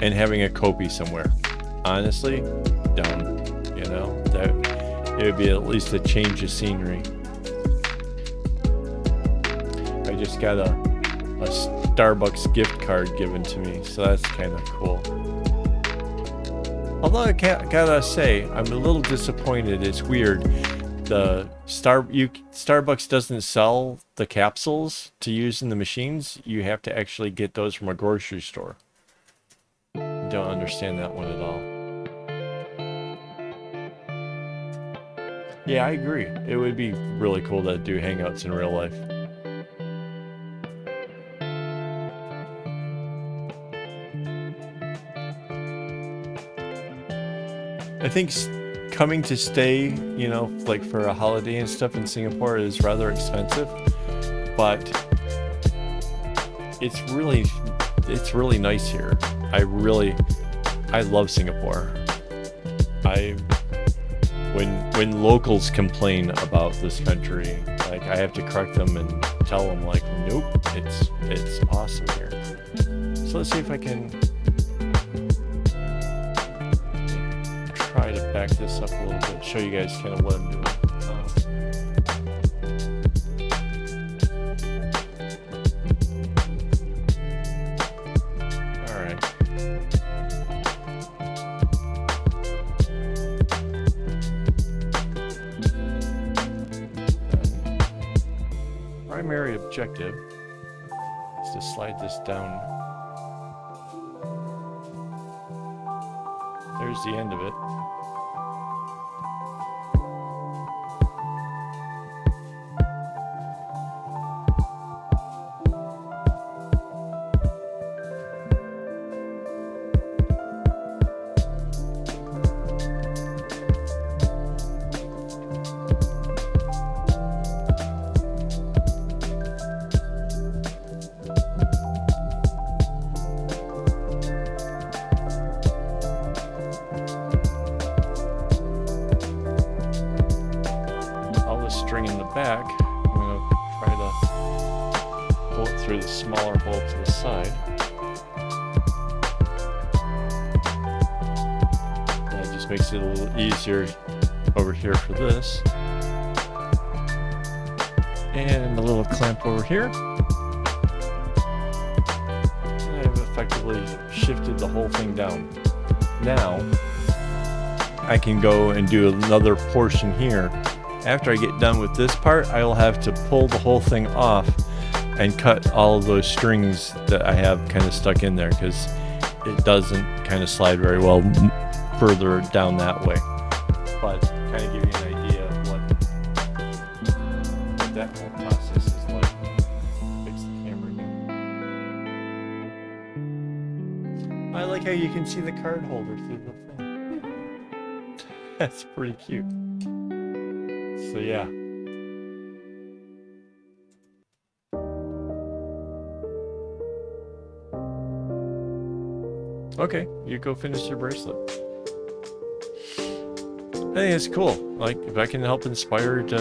and having a Kopi somewhere, honestly, dumb. You know, that it would be at least a change of scenery. I just got a Starbucks gift card given to me, so that's kind of cool. Although I gotta say, I'm a little disappointed. It's weird. The Starbucks doesn't sell the capsules to use in the machines. You have to actually get those from a grocery store. Don't understand that one at all. Yeah, I agree. It would be really cool to do hangouts in real life. I think coming to stay, you know, like for a holiday and stuff in Singapore is rather expensive, but it's really nice here. I love Singapore. When locals complain about this country, like, I have to correct them and tell them, like, nope, it's awesome here. So let's see if I can try to back this up a little bit, show you guys kind of what I'm doing. All right. primary objective is to slide this down. There's the end of it. String in the back, I'm going to try to pull it through the smaller hole to the side. That just makes it a little easier over here for this. And a little clamp over here. I've effectively shifted the whole thing down. Now I can go and do another portion here. After I get done with this part, I will have to pull the whole thing off and cut all of those strings that I have kind of stuck in there, because it doesn't kind of slide very well further down that way. But kind of give you an idea of what that whole process is like. Fix the camera again. I like how you can see the card holder through the thing. That's pretty cute. So yeah. Okay, you go finish your bracelet. I think it's cool. Like, if I can help inspire to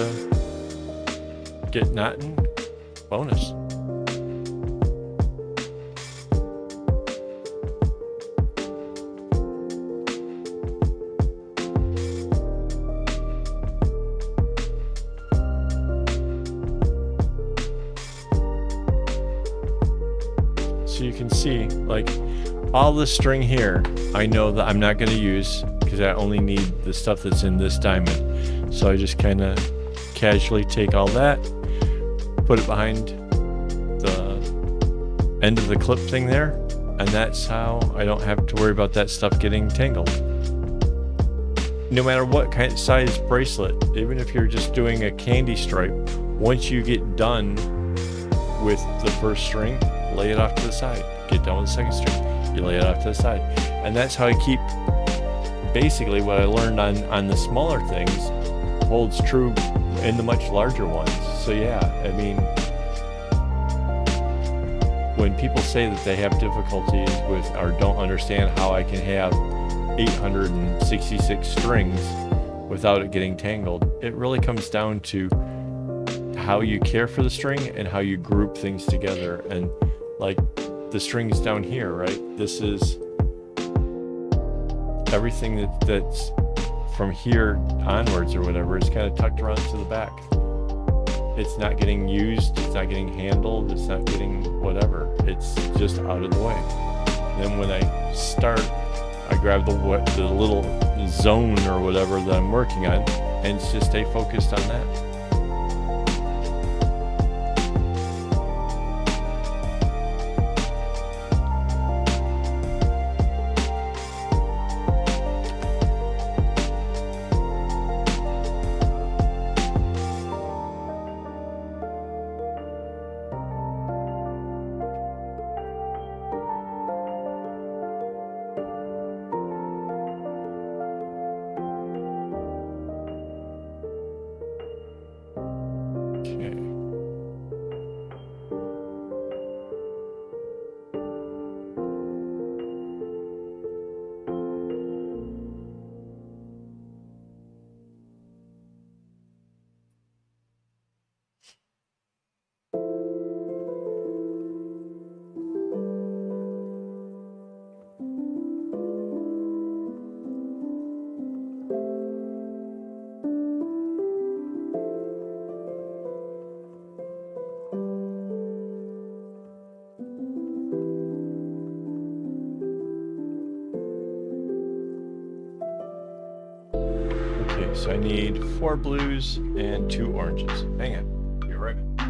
get knotting, bonus. So you can see, like, all the string here, I know that I'm not going to use because I only need the stuff that's in this diamond. So I just kind of casually take all that, put it behind the end of the clip thing there, and that's how I don't have to worry about that stuff getting tangled. No matter what kind of size bracelet, even if you're just doing a candy stripe, once you get done with the first string, lay it off to the side. Get done with the second string, you lay it off to the side. And that's how I keep, basically what I learned on the smaller things holds true in the much larger ones. So yeah, I mean, when people say that they have difficulties with or don't understand how I can have 866 strings without it getting tangled, it really comes down to how you care for the string and how you group things together. And like the strings down here, right? This is everything that's from here onwards or whatever. It's kind of tucked around to the back. It's not getting used. It's not getting handled. It's not getting whatever. It's just out of the way. And then when I start, I grab the little zone or whatever that I'm working on and just stay focused on that. So I need 4 blues and 2 oranges. Hang on, be right back.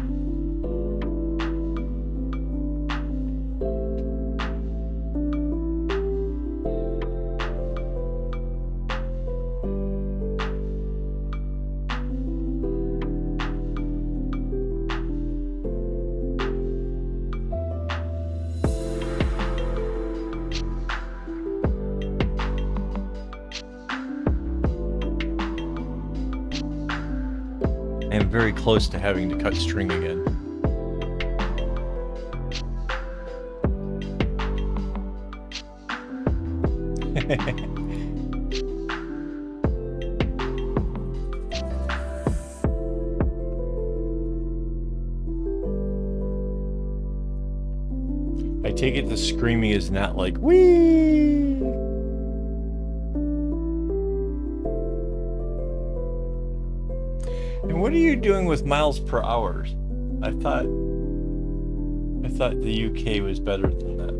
close to having to cut string again. I take it the screaming is not like wee. And what are you doing with miles per hour? I thought the UK was better than that.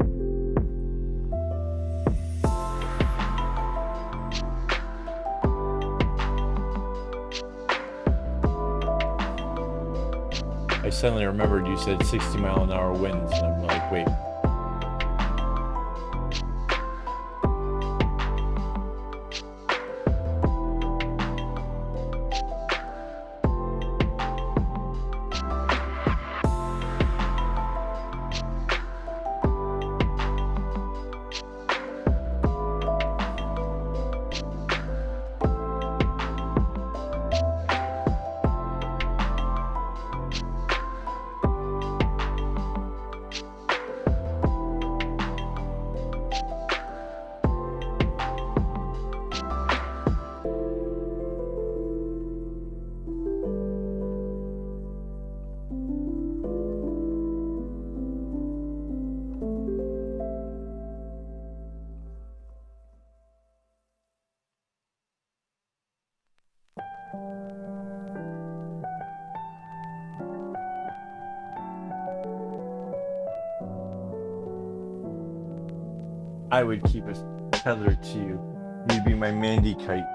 I suddenly remembered you said 60-mile-an-hour winds, and I'm like, wait. I would keep us tethered to you. You'd be my Mandy kite.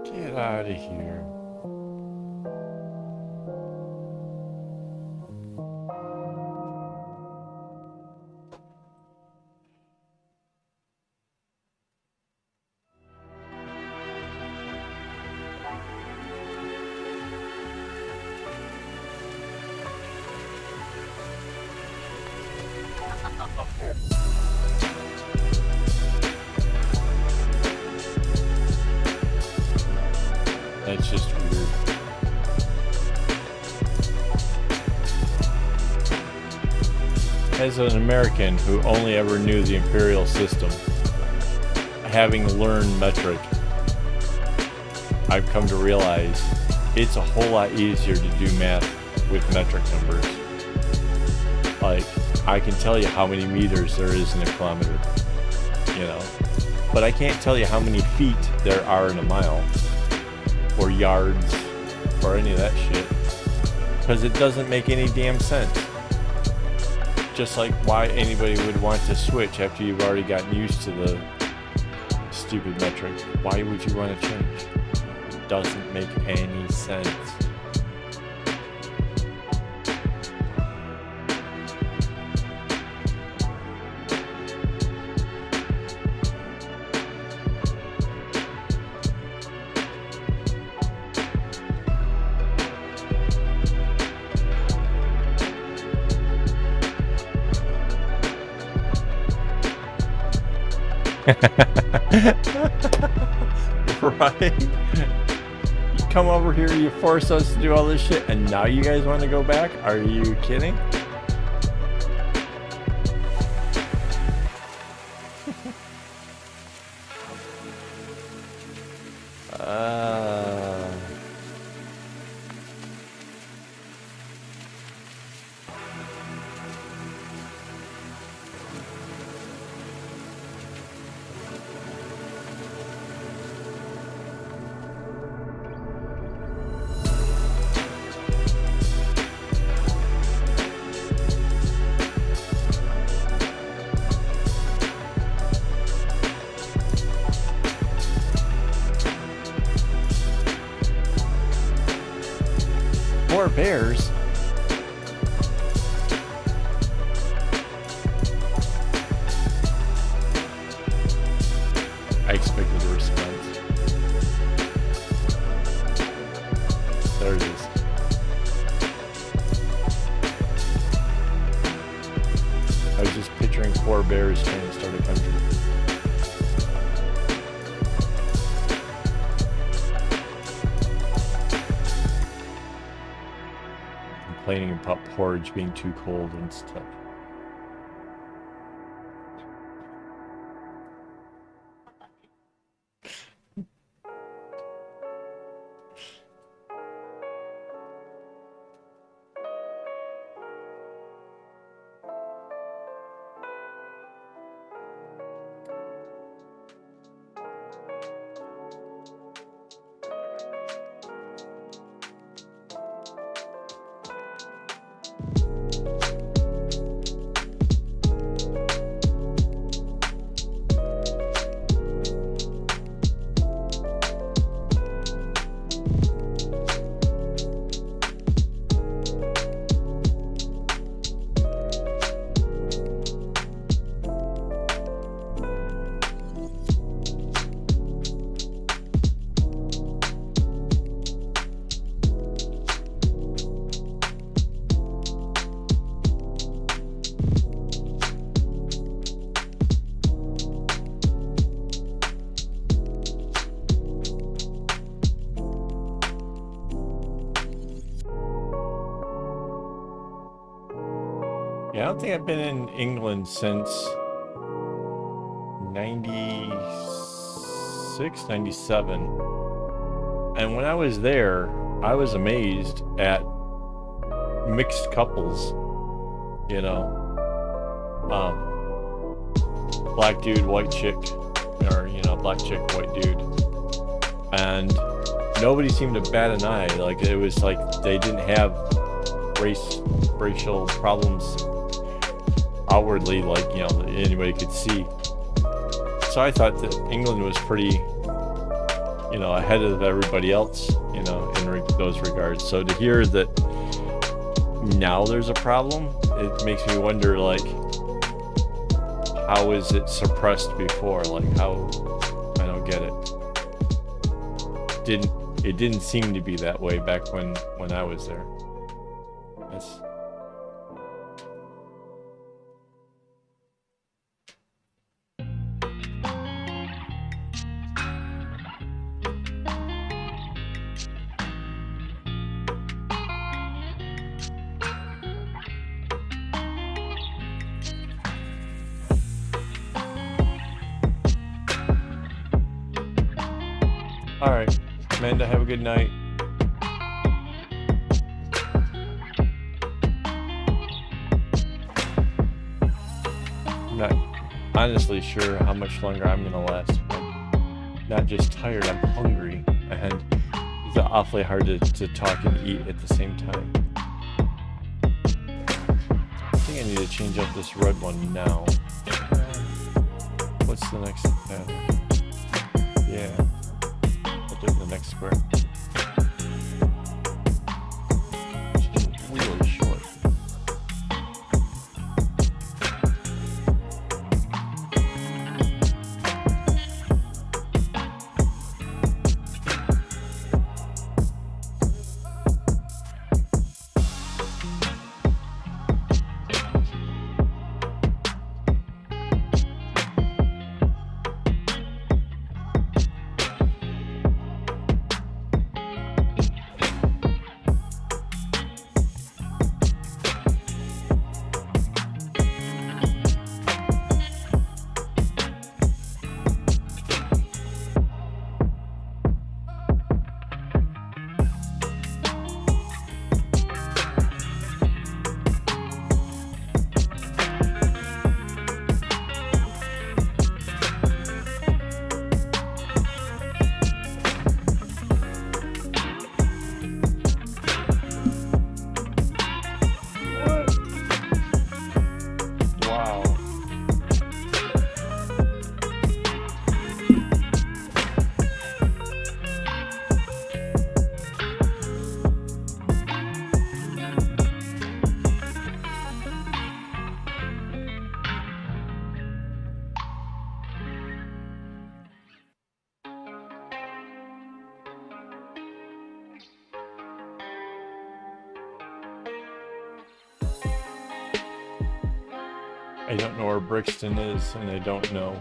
Get out of here. That's just weird. As an American who only ever knew the imperial system, having learned metric, I've come to realize it's a whole lot easier to do math with metric numbers. Like, I can tell you how many meters there is in a kilometer, you know, but I can't tell you how many feet there are in a mile, or yards, or any of that shit, because it doesn't make any damn sense. Just like why anybody would want to switch after you've already gotten used to the stupid metric. Why would you want to change? It doesn't make any sense. Right? You come over here, you force us to do all this shit, and now you guys want to go back? Are you kidding? Uh, Four bears. I expected a response. There it is. I was just picturing four bears trying to start a country. Complaining about porridge being too cold and stuff. Yeah, I don't think I've been in England since 96, 97. And when I was there, I was amazed at mixed couples, you know. Black dude, white chick, or, you know, black chick, white dude. And nobody seemed to bat an eye. Like, it was like they didn't have racial problems outwardly, like, you know, anybody could see. So I thought that England was pretty, you know, ahead of everybody else, you know, in those regards. So to hear that now there's a problem, it makes me wonder, like, how is it suppressed before? Like, how? I don't get it. It didn't seem to be that way back when I was there. That's... All right, Amanda, have a good night. I'm not honestly sure how much longer I'm gonna last. I'm not just tired, I'm hungry, and it's awfully hard to talk and eat at the same time. I think I need to change up this red one now. What's the next pattern? Yeah. Do the next square. It's really short. I don't know where Brixton is, and I don't know.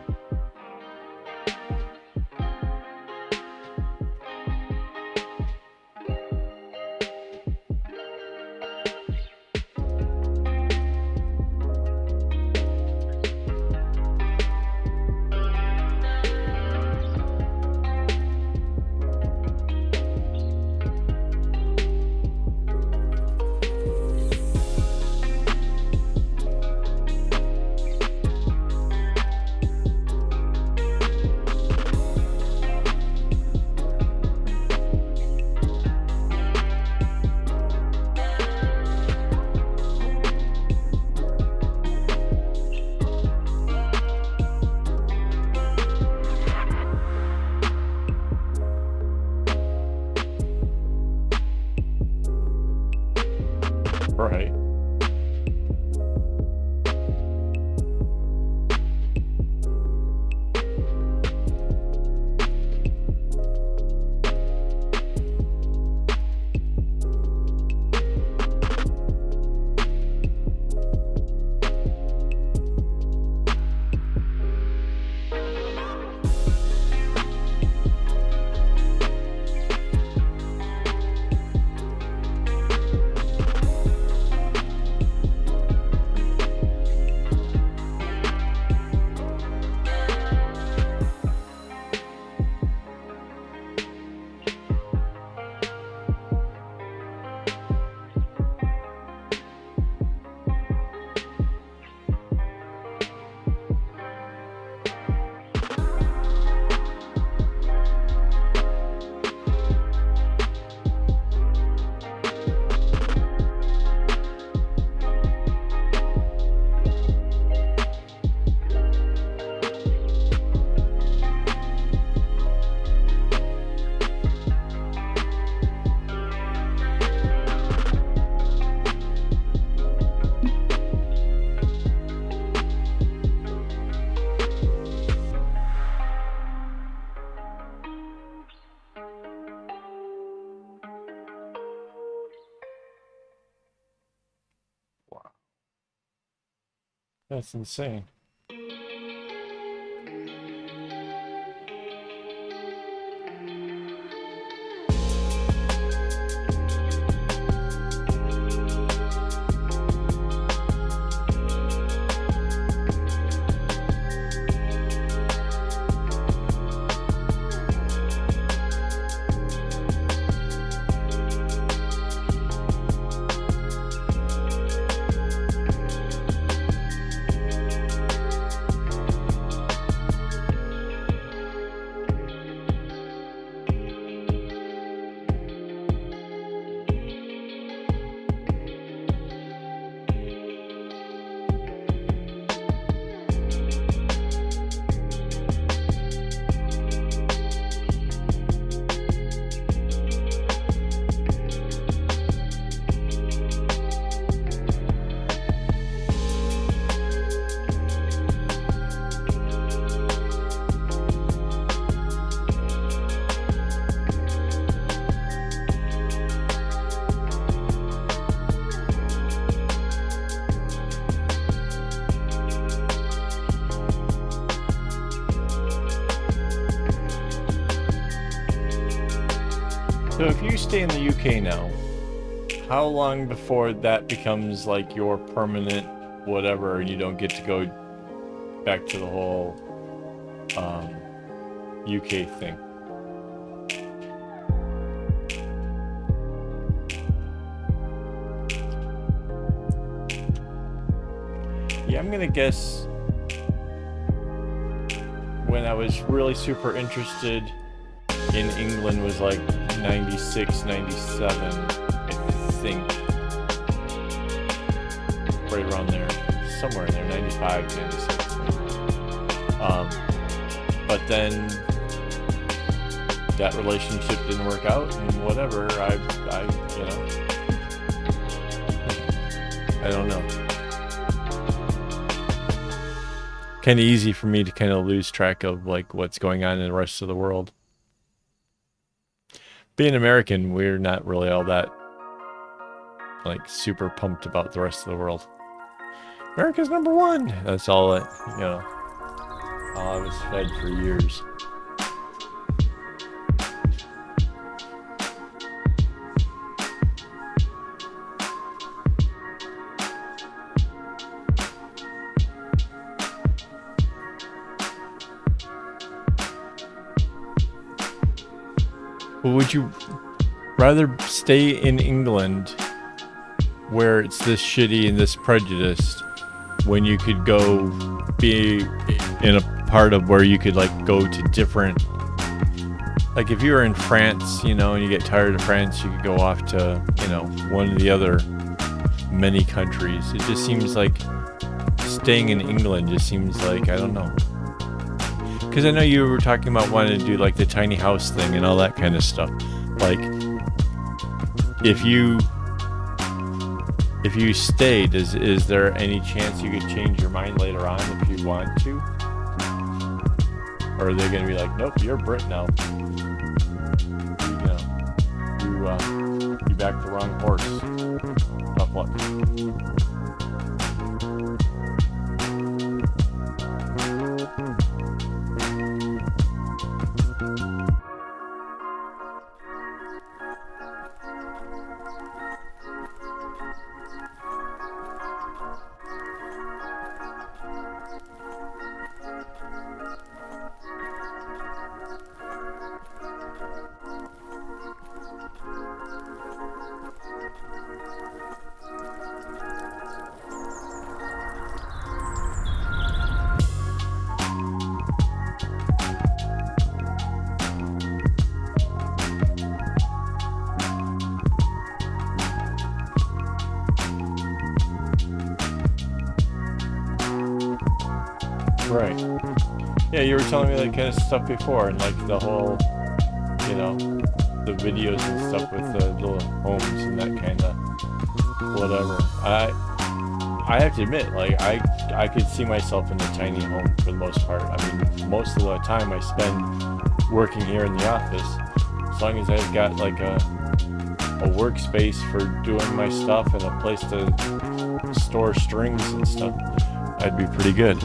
Right. Wow. That's insane. So if you stay in the UK now, how long before that becomes like your permanent whatever and you don't get to go back to the whole UK thing? Yeah, I'm gonna guess when I was really super interested in England was like 96, 97, I think. Right around there. Somewhere in there, 95, 96. But then that relationship didn't work out and whatever, I you know, I don't know. Kind of easy for me to kind of lose track of like what's going on in the rest of the world. Being American, we're not really all that like super pumped about the rest of the world. America's number one. That's all that, all I was fed for years. But would you rather stay in England where it's this shitty and this prejudiced when you could go be in a part of where you could like go to different, like if you were in France, and you get tired of France, you could go off to, one of the other many countries. It just seems like staying in England just seems like, I don't know. Because I know you were talking about wanting to do like the tiny house thing and all that kind of stuff. Like, if you stayed, is there any chance you could change your mind later on if you want to? Or are they going to be like, nope, you're a Brit now. You backed the wrong horse. Tough luck. Right. Yeah, you were telling me that kind of stuff before, and like the whole, the videos and stuff with the little homes and that kind of whatever. I have to admit, like I could see myself in a tiny home for the most part. I mean, most of the time I spend working here in the office. As long as I've got like a workspace for doing my stuff and a place to store strings and stuff, I'd be pretty good.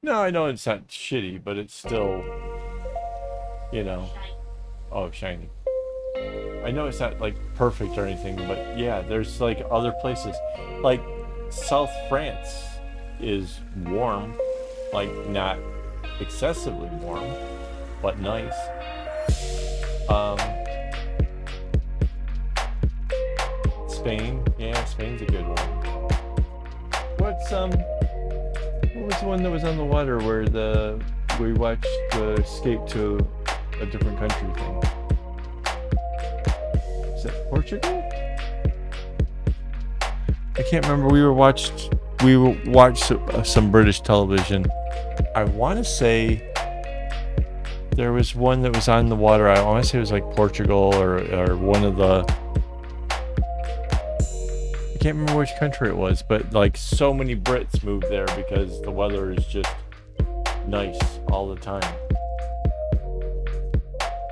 No, I know it's not shitty, but it's still, oh, shiny. I know it's not like perfect or anything, but yeah, there's like other places. Like South France is warm, like not excessively warm, but nice. Spain, yeah, Spain's a good one. What was the one that was on the water where we watched the escape to a different country thing? Is that Portugal? I can't remember. We watched some British television. I want to say there was one that was on the water. I want to say it was like Portugal or one of the. I can't remember which country it was, but like so many Brits moved there because the weather is just nice all the time.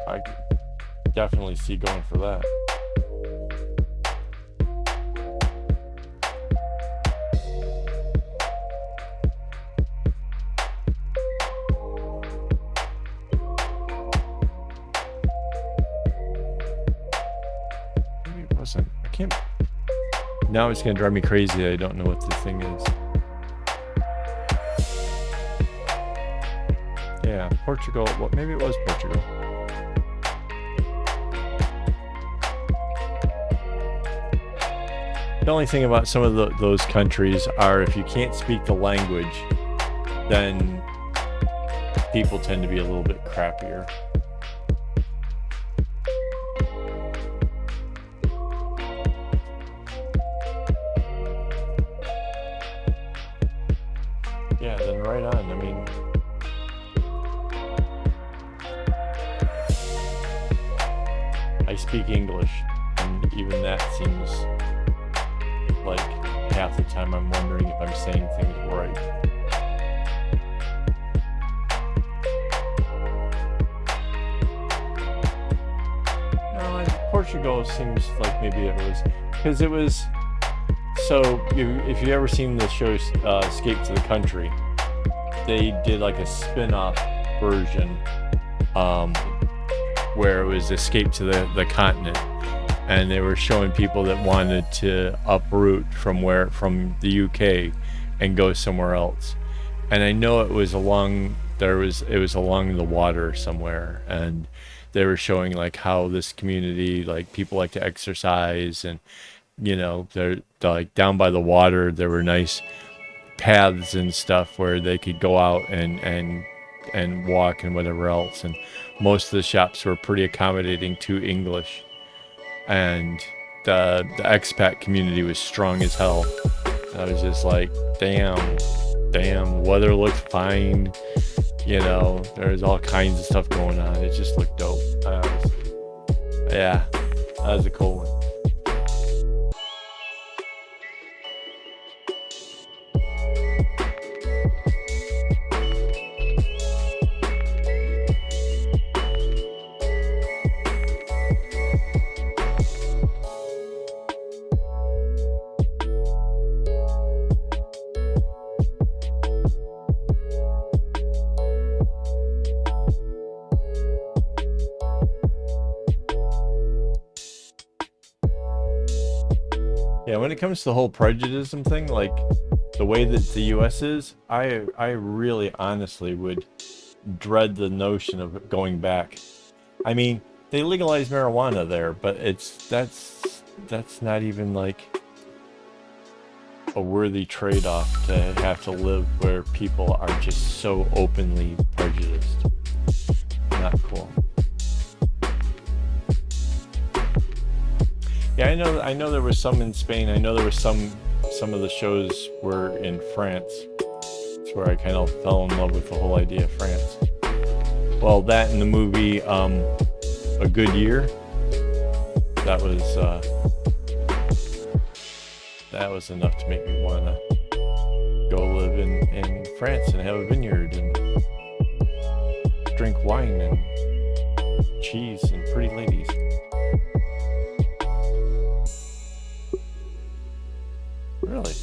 I could definitely see going for that. Maybe it wasn't. I can't. Now it's going to drive me crazy. I don't know what the thing is. Yeah, Portugal. Well, maybe it was Portugal. The only thing about some of those countries are if you can't speak the language, then people tend to be a little bit crappier. Yeah, then right on. I mean, I speak English, and even that seems like half the time I'm wondering if I'm saying things right. years ago seems like maybe it was because it was. So if you've ever seen the show Escape to the Country, they did like a spin-off version where it was Escape to the Continent, and they were showing people that wanted to uproot from the UK and go somewhere else. And I know it was along the water somewhere, and they were showing like how this community, like people like to exercise, and they're like down by the water there were nice paths and stuff where they could go out and walk and whatever else, and most of the shops were pretty accommodating to English, and the expat community was strong as hell. And I was just like, damn, weather looked fine, there's all kinds of stuff going on. It just looked dope. Yeah, that was a cool one. Yeah, when it comes to the whole prejudice thing, like the way that the US is, I really honestly would dread the notion of going back. I mean, they legalized marijuana there, but that's not even like a worthy trade-off to have to live where people are just so openly prejudiced. Not cool. Yeah, I know there was some in Spain. I know there was some of the shows were in France. It's where I kind of fell in love with the whole idea of France. Well, that and the movie A Good Year. That was enough to make me want to go live in France and have a vineyard and drink wine and cheese and pretty ladies. Really?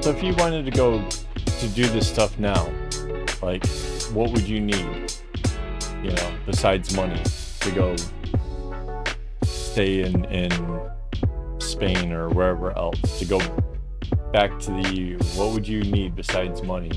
So if you wanted to go to do this stuff now, like, what would you need, besides money to go stay in Spain or wherever else, to go back to the EU? What would you need besides money?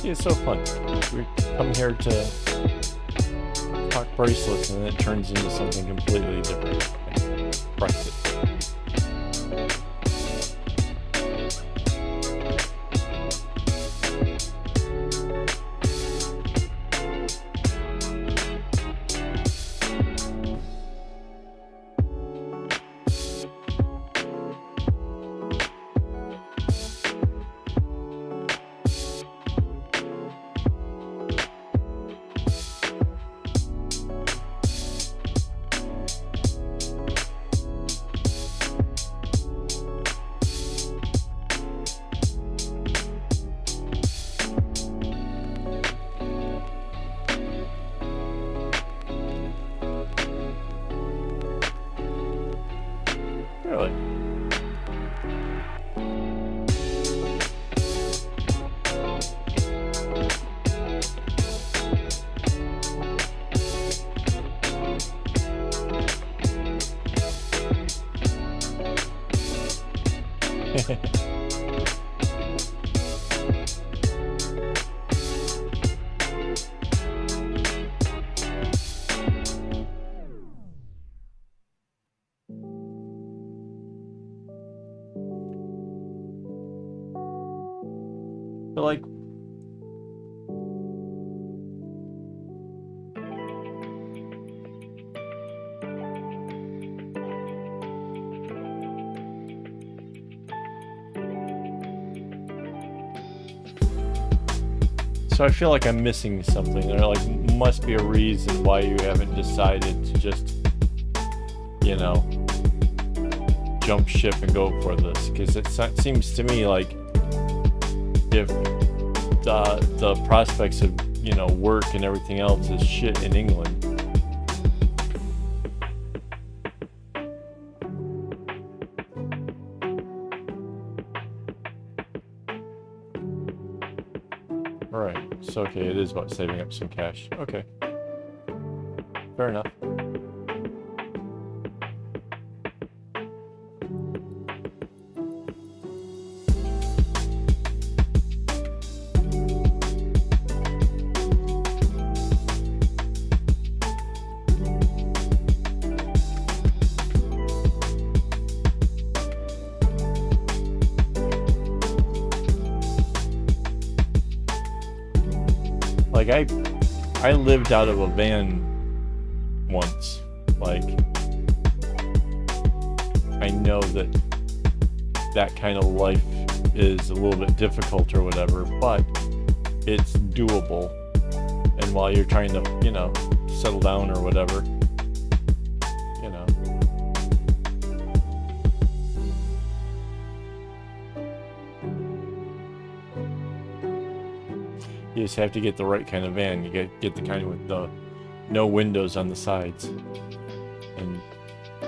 It's so fun. We come here to talk bracelets and then it turns into something completely different. Brexit. So I feel like I'm missing something. There like must be a reason why you haven't decided to just, you know, jump ship and go for this. Because it seems to me like if the prospects of, you know, work and everything else is shit in England. Alright, so okay, it is about saving up some cash. Okay. Fair enough. Like I lived out of a van once. Like I know that kind of life is a little bit difficult or whatever, but it's doable. And while you're trying to, you know, settle down or whatever, you know. You just have to get the right kind of van. You get the kind with the no windows on the sides, and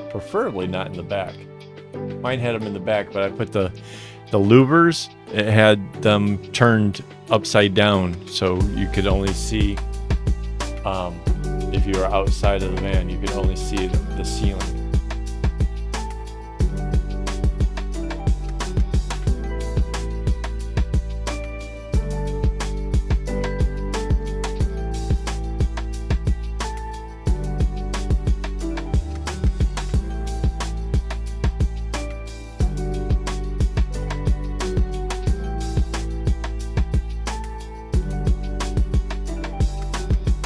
preferably not in the back. Mine had them in the back, but I put the louvers. It had them turned upside down, so you could only see. If you were outside of the van, you could only see the ceiling.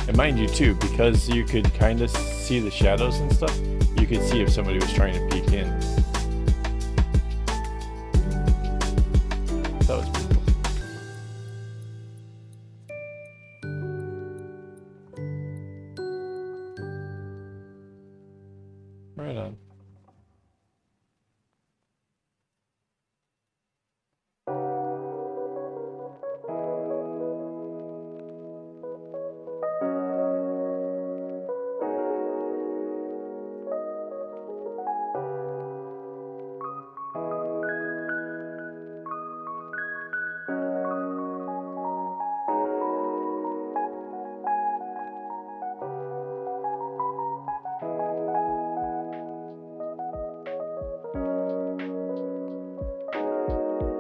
And mind you too, because you could kind of see the shadows and stuff, you could see if somebody was trying to peek in. That was pretty cool. Right on.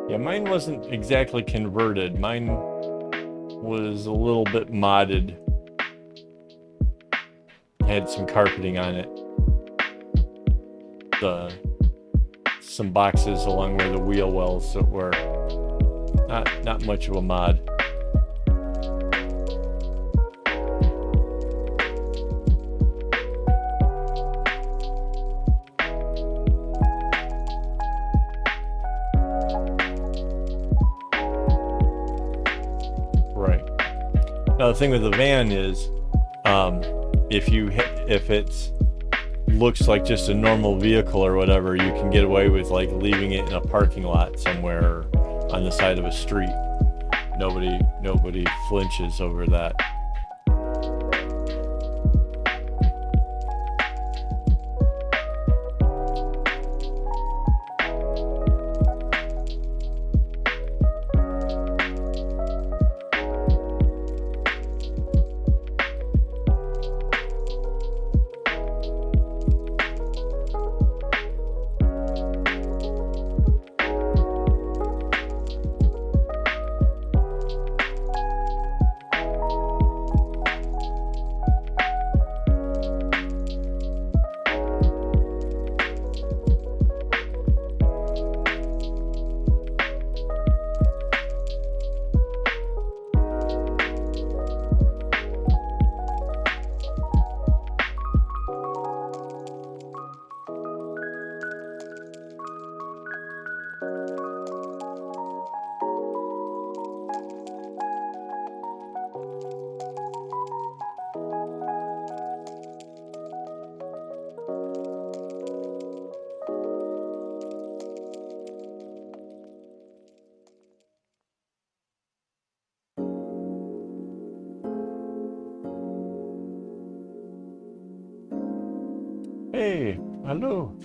Yeah, mine wasn't exactly converted. Mine was a little bit modded. Had some carpeting on it. Some boxes along where the wheel wells that were not much of a mod. Now the thing with the van is, if it looks like just a normal vehicle or whatever, you can get away with like leaving it in a parking lot somewhere on the side of a street. Nobody flinches over that. Hey, hello.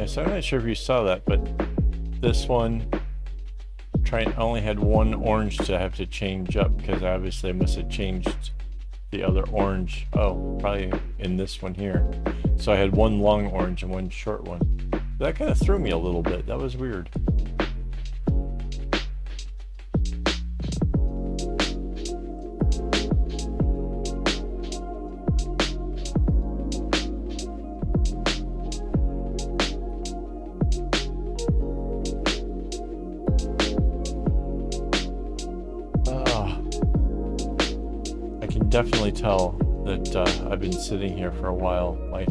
So I'm not sure if you saw that, but this one I only had one orange to have to change up because obviously I must have changed the other orange. Oh, probably in this one here. So I had one long orange and one short one. That kind of threw me a little bit. That was weird. Definitely tell that I've been sitting here for a while. My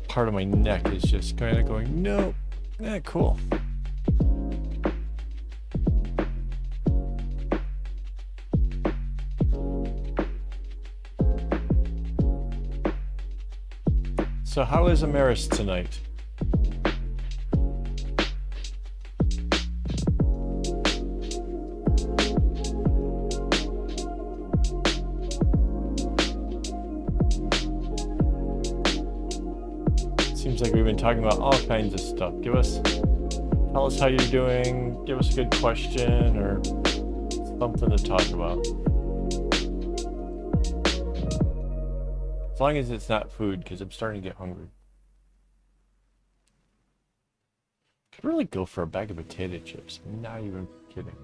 part of my neck is just kind of going, no, cool. So how is Amaris tonight? Seems like we've been talking about all kinds of stuff. Tell us how you're doing, give us a good question or something to talk about. As long as it's not food, because I'm starting to get hungry. Could really go for a bag of potato chips, not even kidding.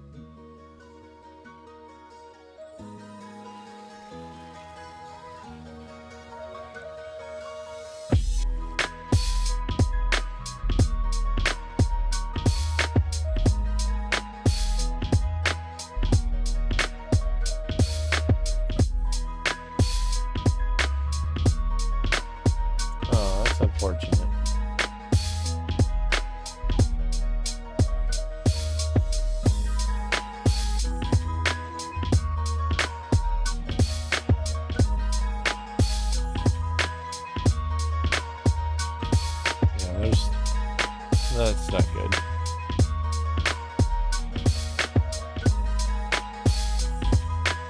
Unfortunate. Yeah, that's not good.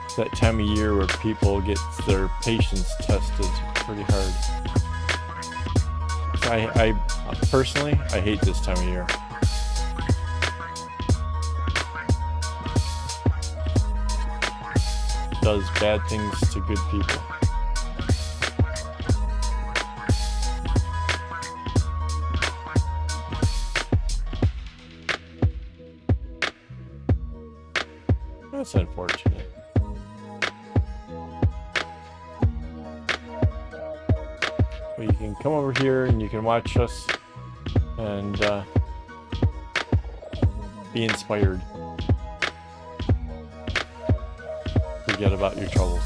It's that time of year where people get their patience tested pretty hard. I personally, I hate this time of year. Does bad things to good people. That's unfortunate. But you can come over here and you can watch us and be inspired. Forget about your troubles.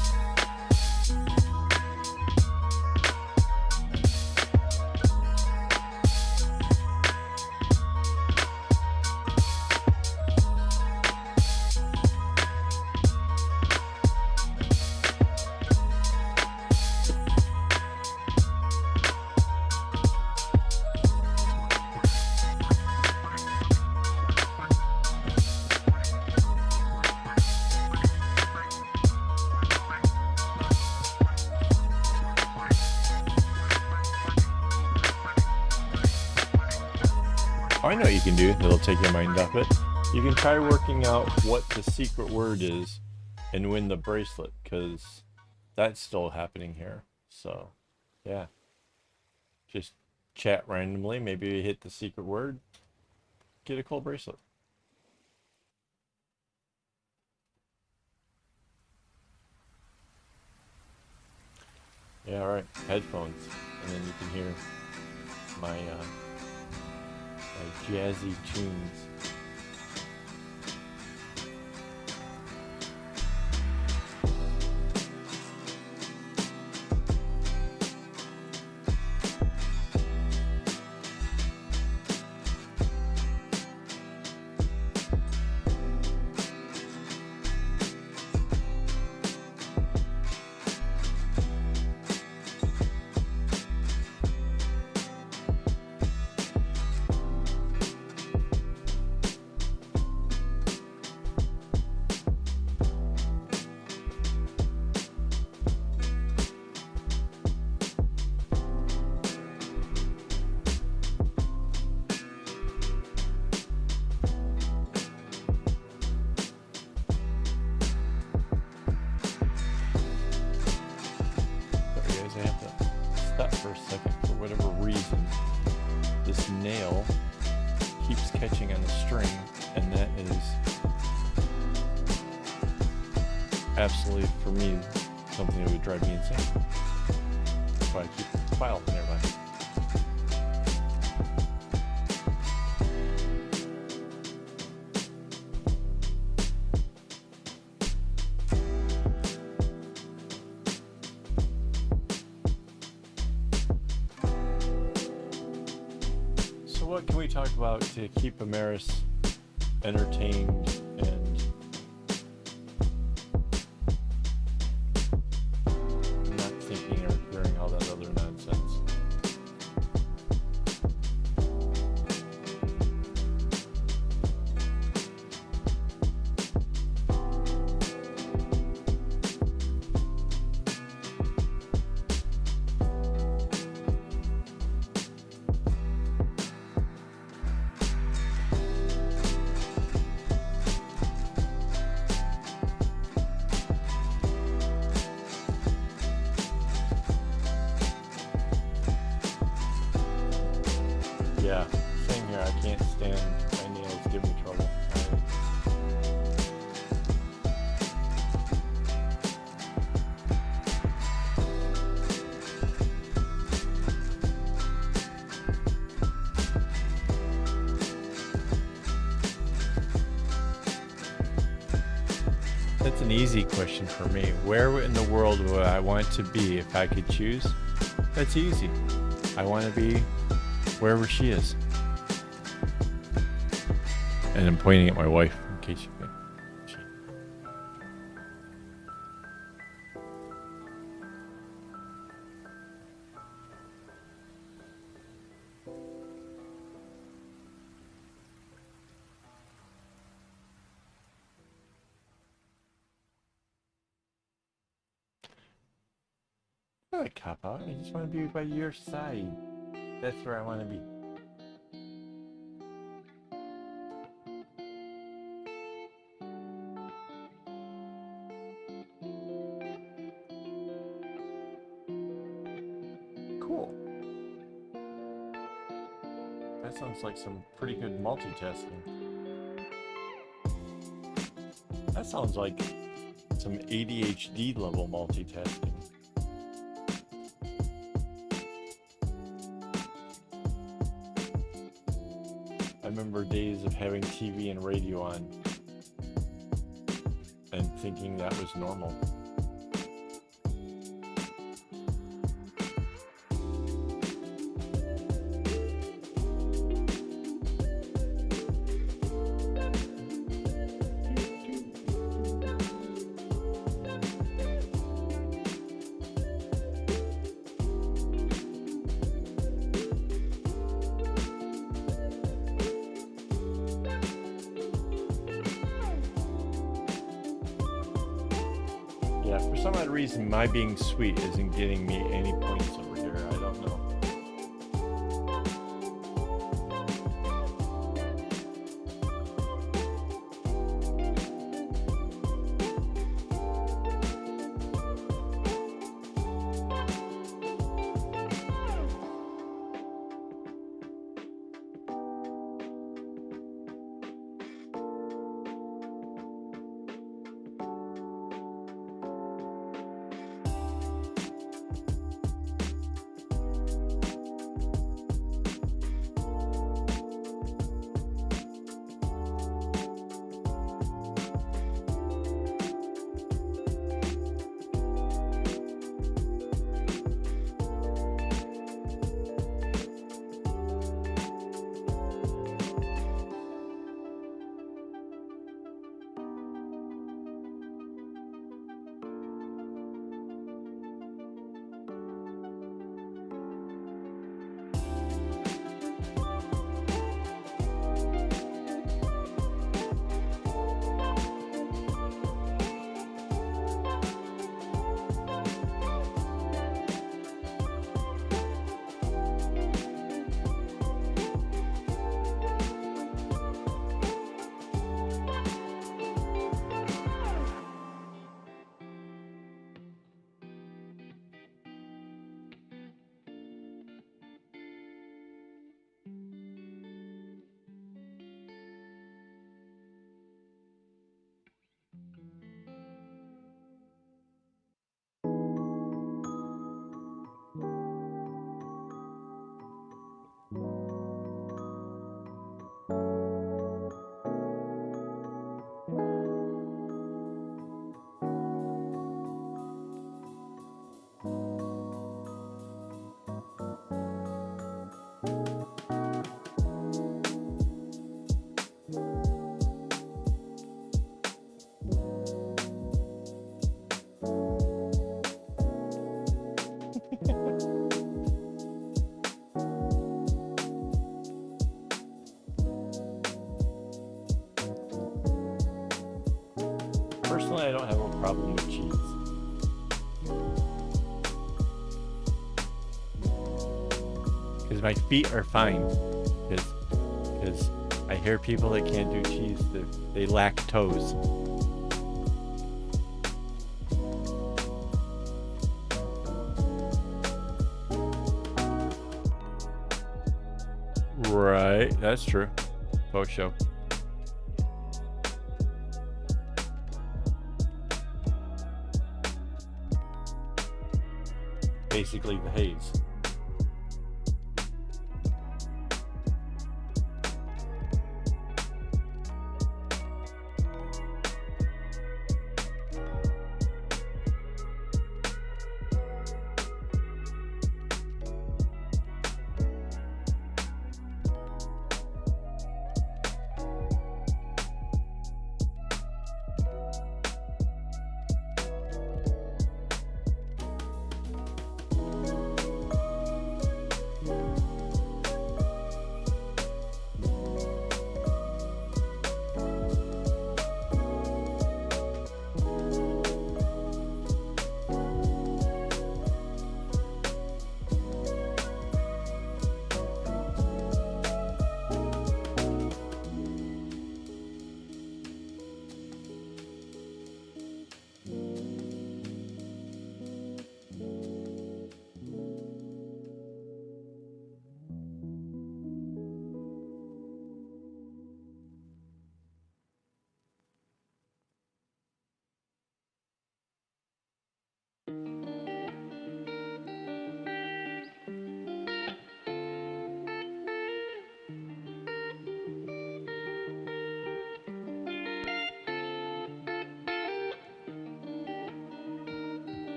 I know what you can do that'll take your mind off it. You can try working out what the secret word is and win the bracelet, because that's still happening here. So, yeah. Just chat randomly, maybe you hit the secret word, get a cool bracelet. Yeah, alright, headphones, and then you can hear my jazzy tunes. catching on the string, and that is absolutely, for me, something that would drive me insane. That's why I keep the file nearby. So what can we talk about to keep Amaris entertained and not thinking or hearing all that other nonsense? Yeah, same here. I can't stand my nails give me trouble. That's an easy question for me. Where in the world would I want to be if I could choose? That's easy. I want to be wherever she is. And I'm pointing at my wife in case you can. I don't cop out. I just want to be by your side. That's where I want to be. Cool. That sounds like some pretty good multitasking. That sounds like some ADHD level multitasking. I remember days of having TV and radio on and thinking that was normal. Yeah, for some odd reason, my being sweet isn't getting me any points over here. I don't know. Personally, I don't have a problem with cheese. Because my feet are fine. Because I hear people that can't do cheese, they lack toes. Right, that's true. Post show. Basically the haze.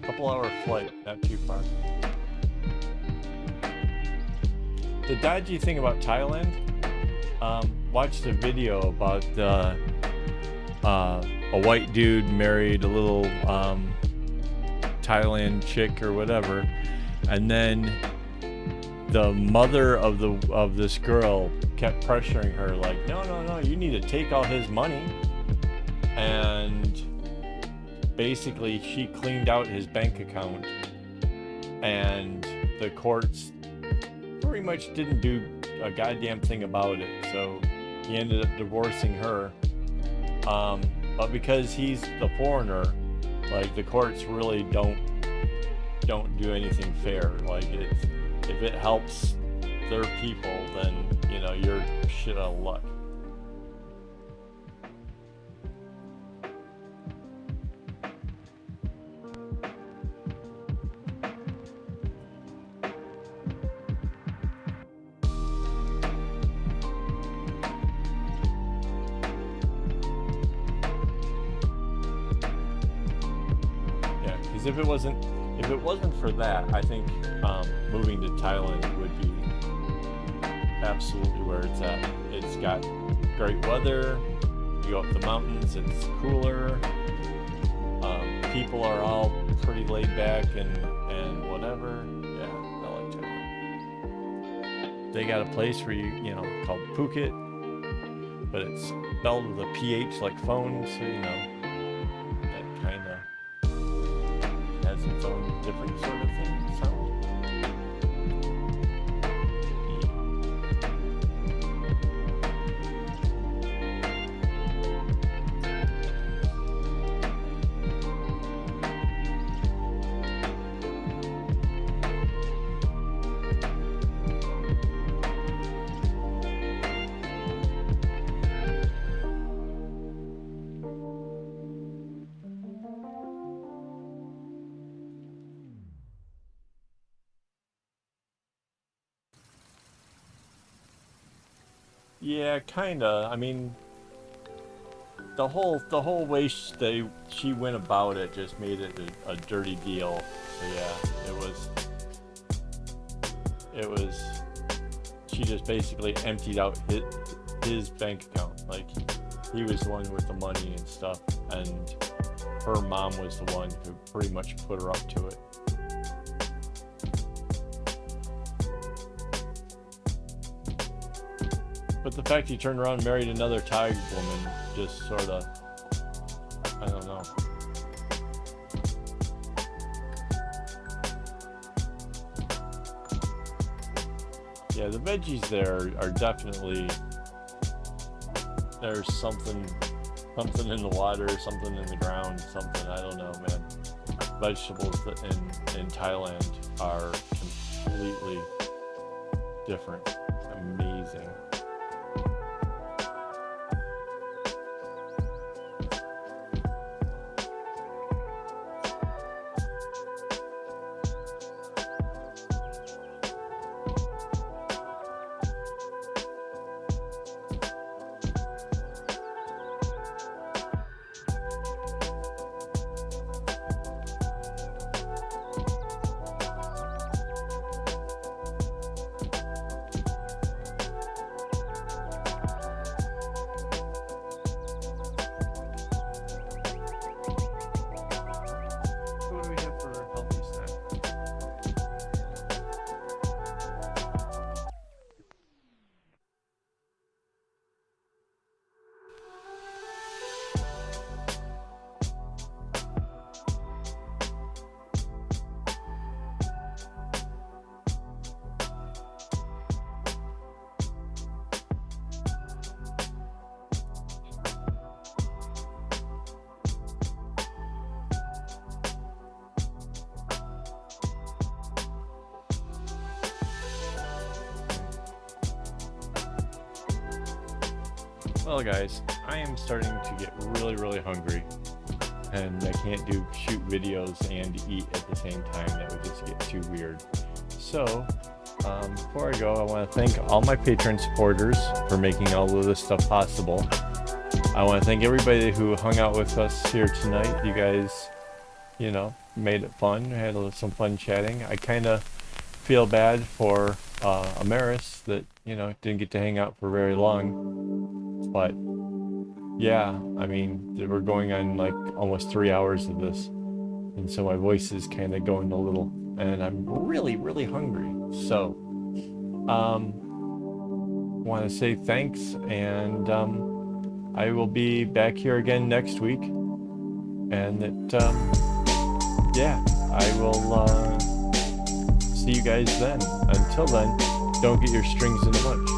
Couple-hour flight, not too far. The dodgy thing about Thailand, watched a video about a white dude married a little Thailand chick or whatever, and then the mother of this girl kept pressuring her like, no, you need to take all his money, and basically she cleaned out his bank account, and the courts pretty much didn't do a goddamn thing about it, so he ended up divorcing her. But because he's the foreigner, like, the courts really don't do anything fair. Like, if it helps their people, then, you know, you're shit out of luck. If it wasn't for that, I think moving to Thailand would be absolutely where it's at. It's got great weather. You go up the mountains, it's cooler. People are all pretty laid back and whatever. Yeah, I like Thailand. They got a place where you know, called Phuket, but it's spelled with a PH like phone, so you know, that kind of has its own different sort of thing. Yeah, kinda. I mean, the whole way she went about it just made it a dirty deal. So yeah, it was. She just basically emptied out his bank account. Like, he was the one with the money and stuff, and her mom was the one who pretty much put her up to it. But the fact he turned around and married another Thai woman just sort of, I don't know. Yeah, the veggies there are definitely, there's something in the water, something in the ground, something, I don't know, man. Vegetables in Thailand are completely different. Amazing. What do we have for healthy snack? Well, guys, I am starting to get really hungry, and I can't shoot videos and eat at the same time. That would just get too weird. So, before I go, I want to thank all my Patreon supporters for making all of this stuff possible. I want to thank everybody who hung out with us here tonight. You guys, you know, made it fun. We had some fun chatting. I kind of feel bad for Amaris that, you know, didn't get to hang out for very long. But yeah, I mean, we're going on like almost 3 hours of this. And so my voice is kind of going a little, and I'm really hungry. So, want to say thanks, and I will be back here again next week. And that, yeah, I will see you guys then. Until then, don't get your strings in a bunch.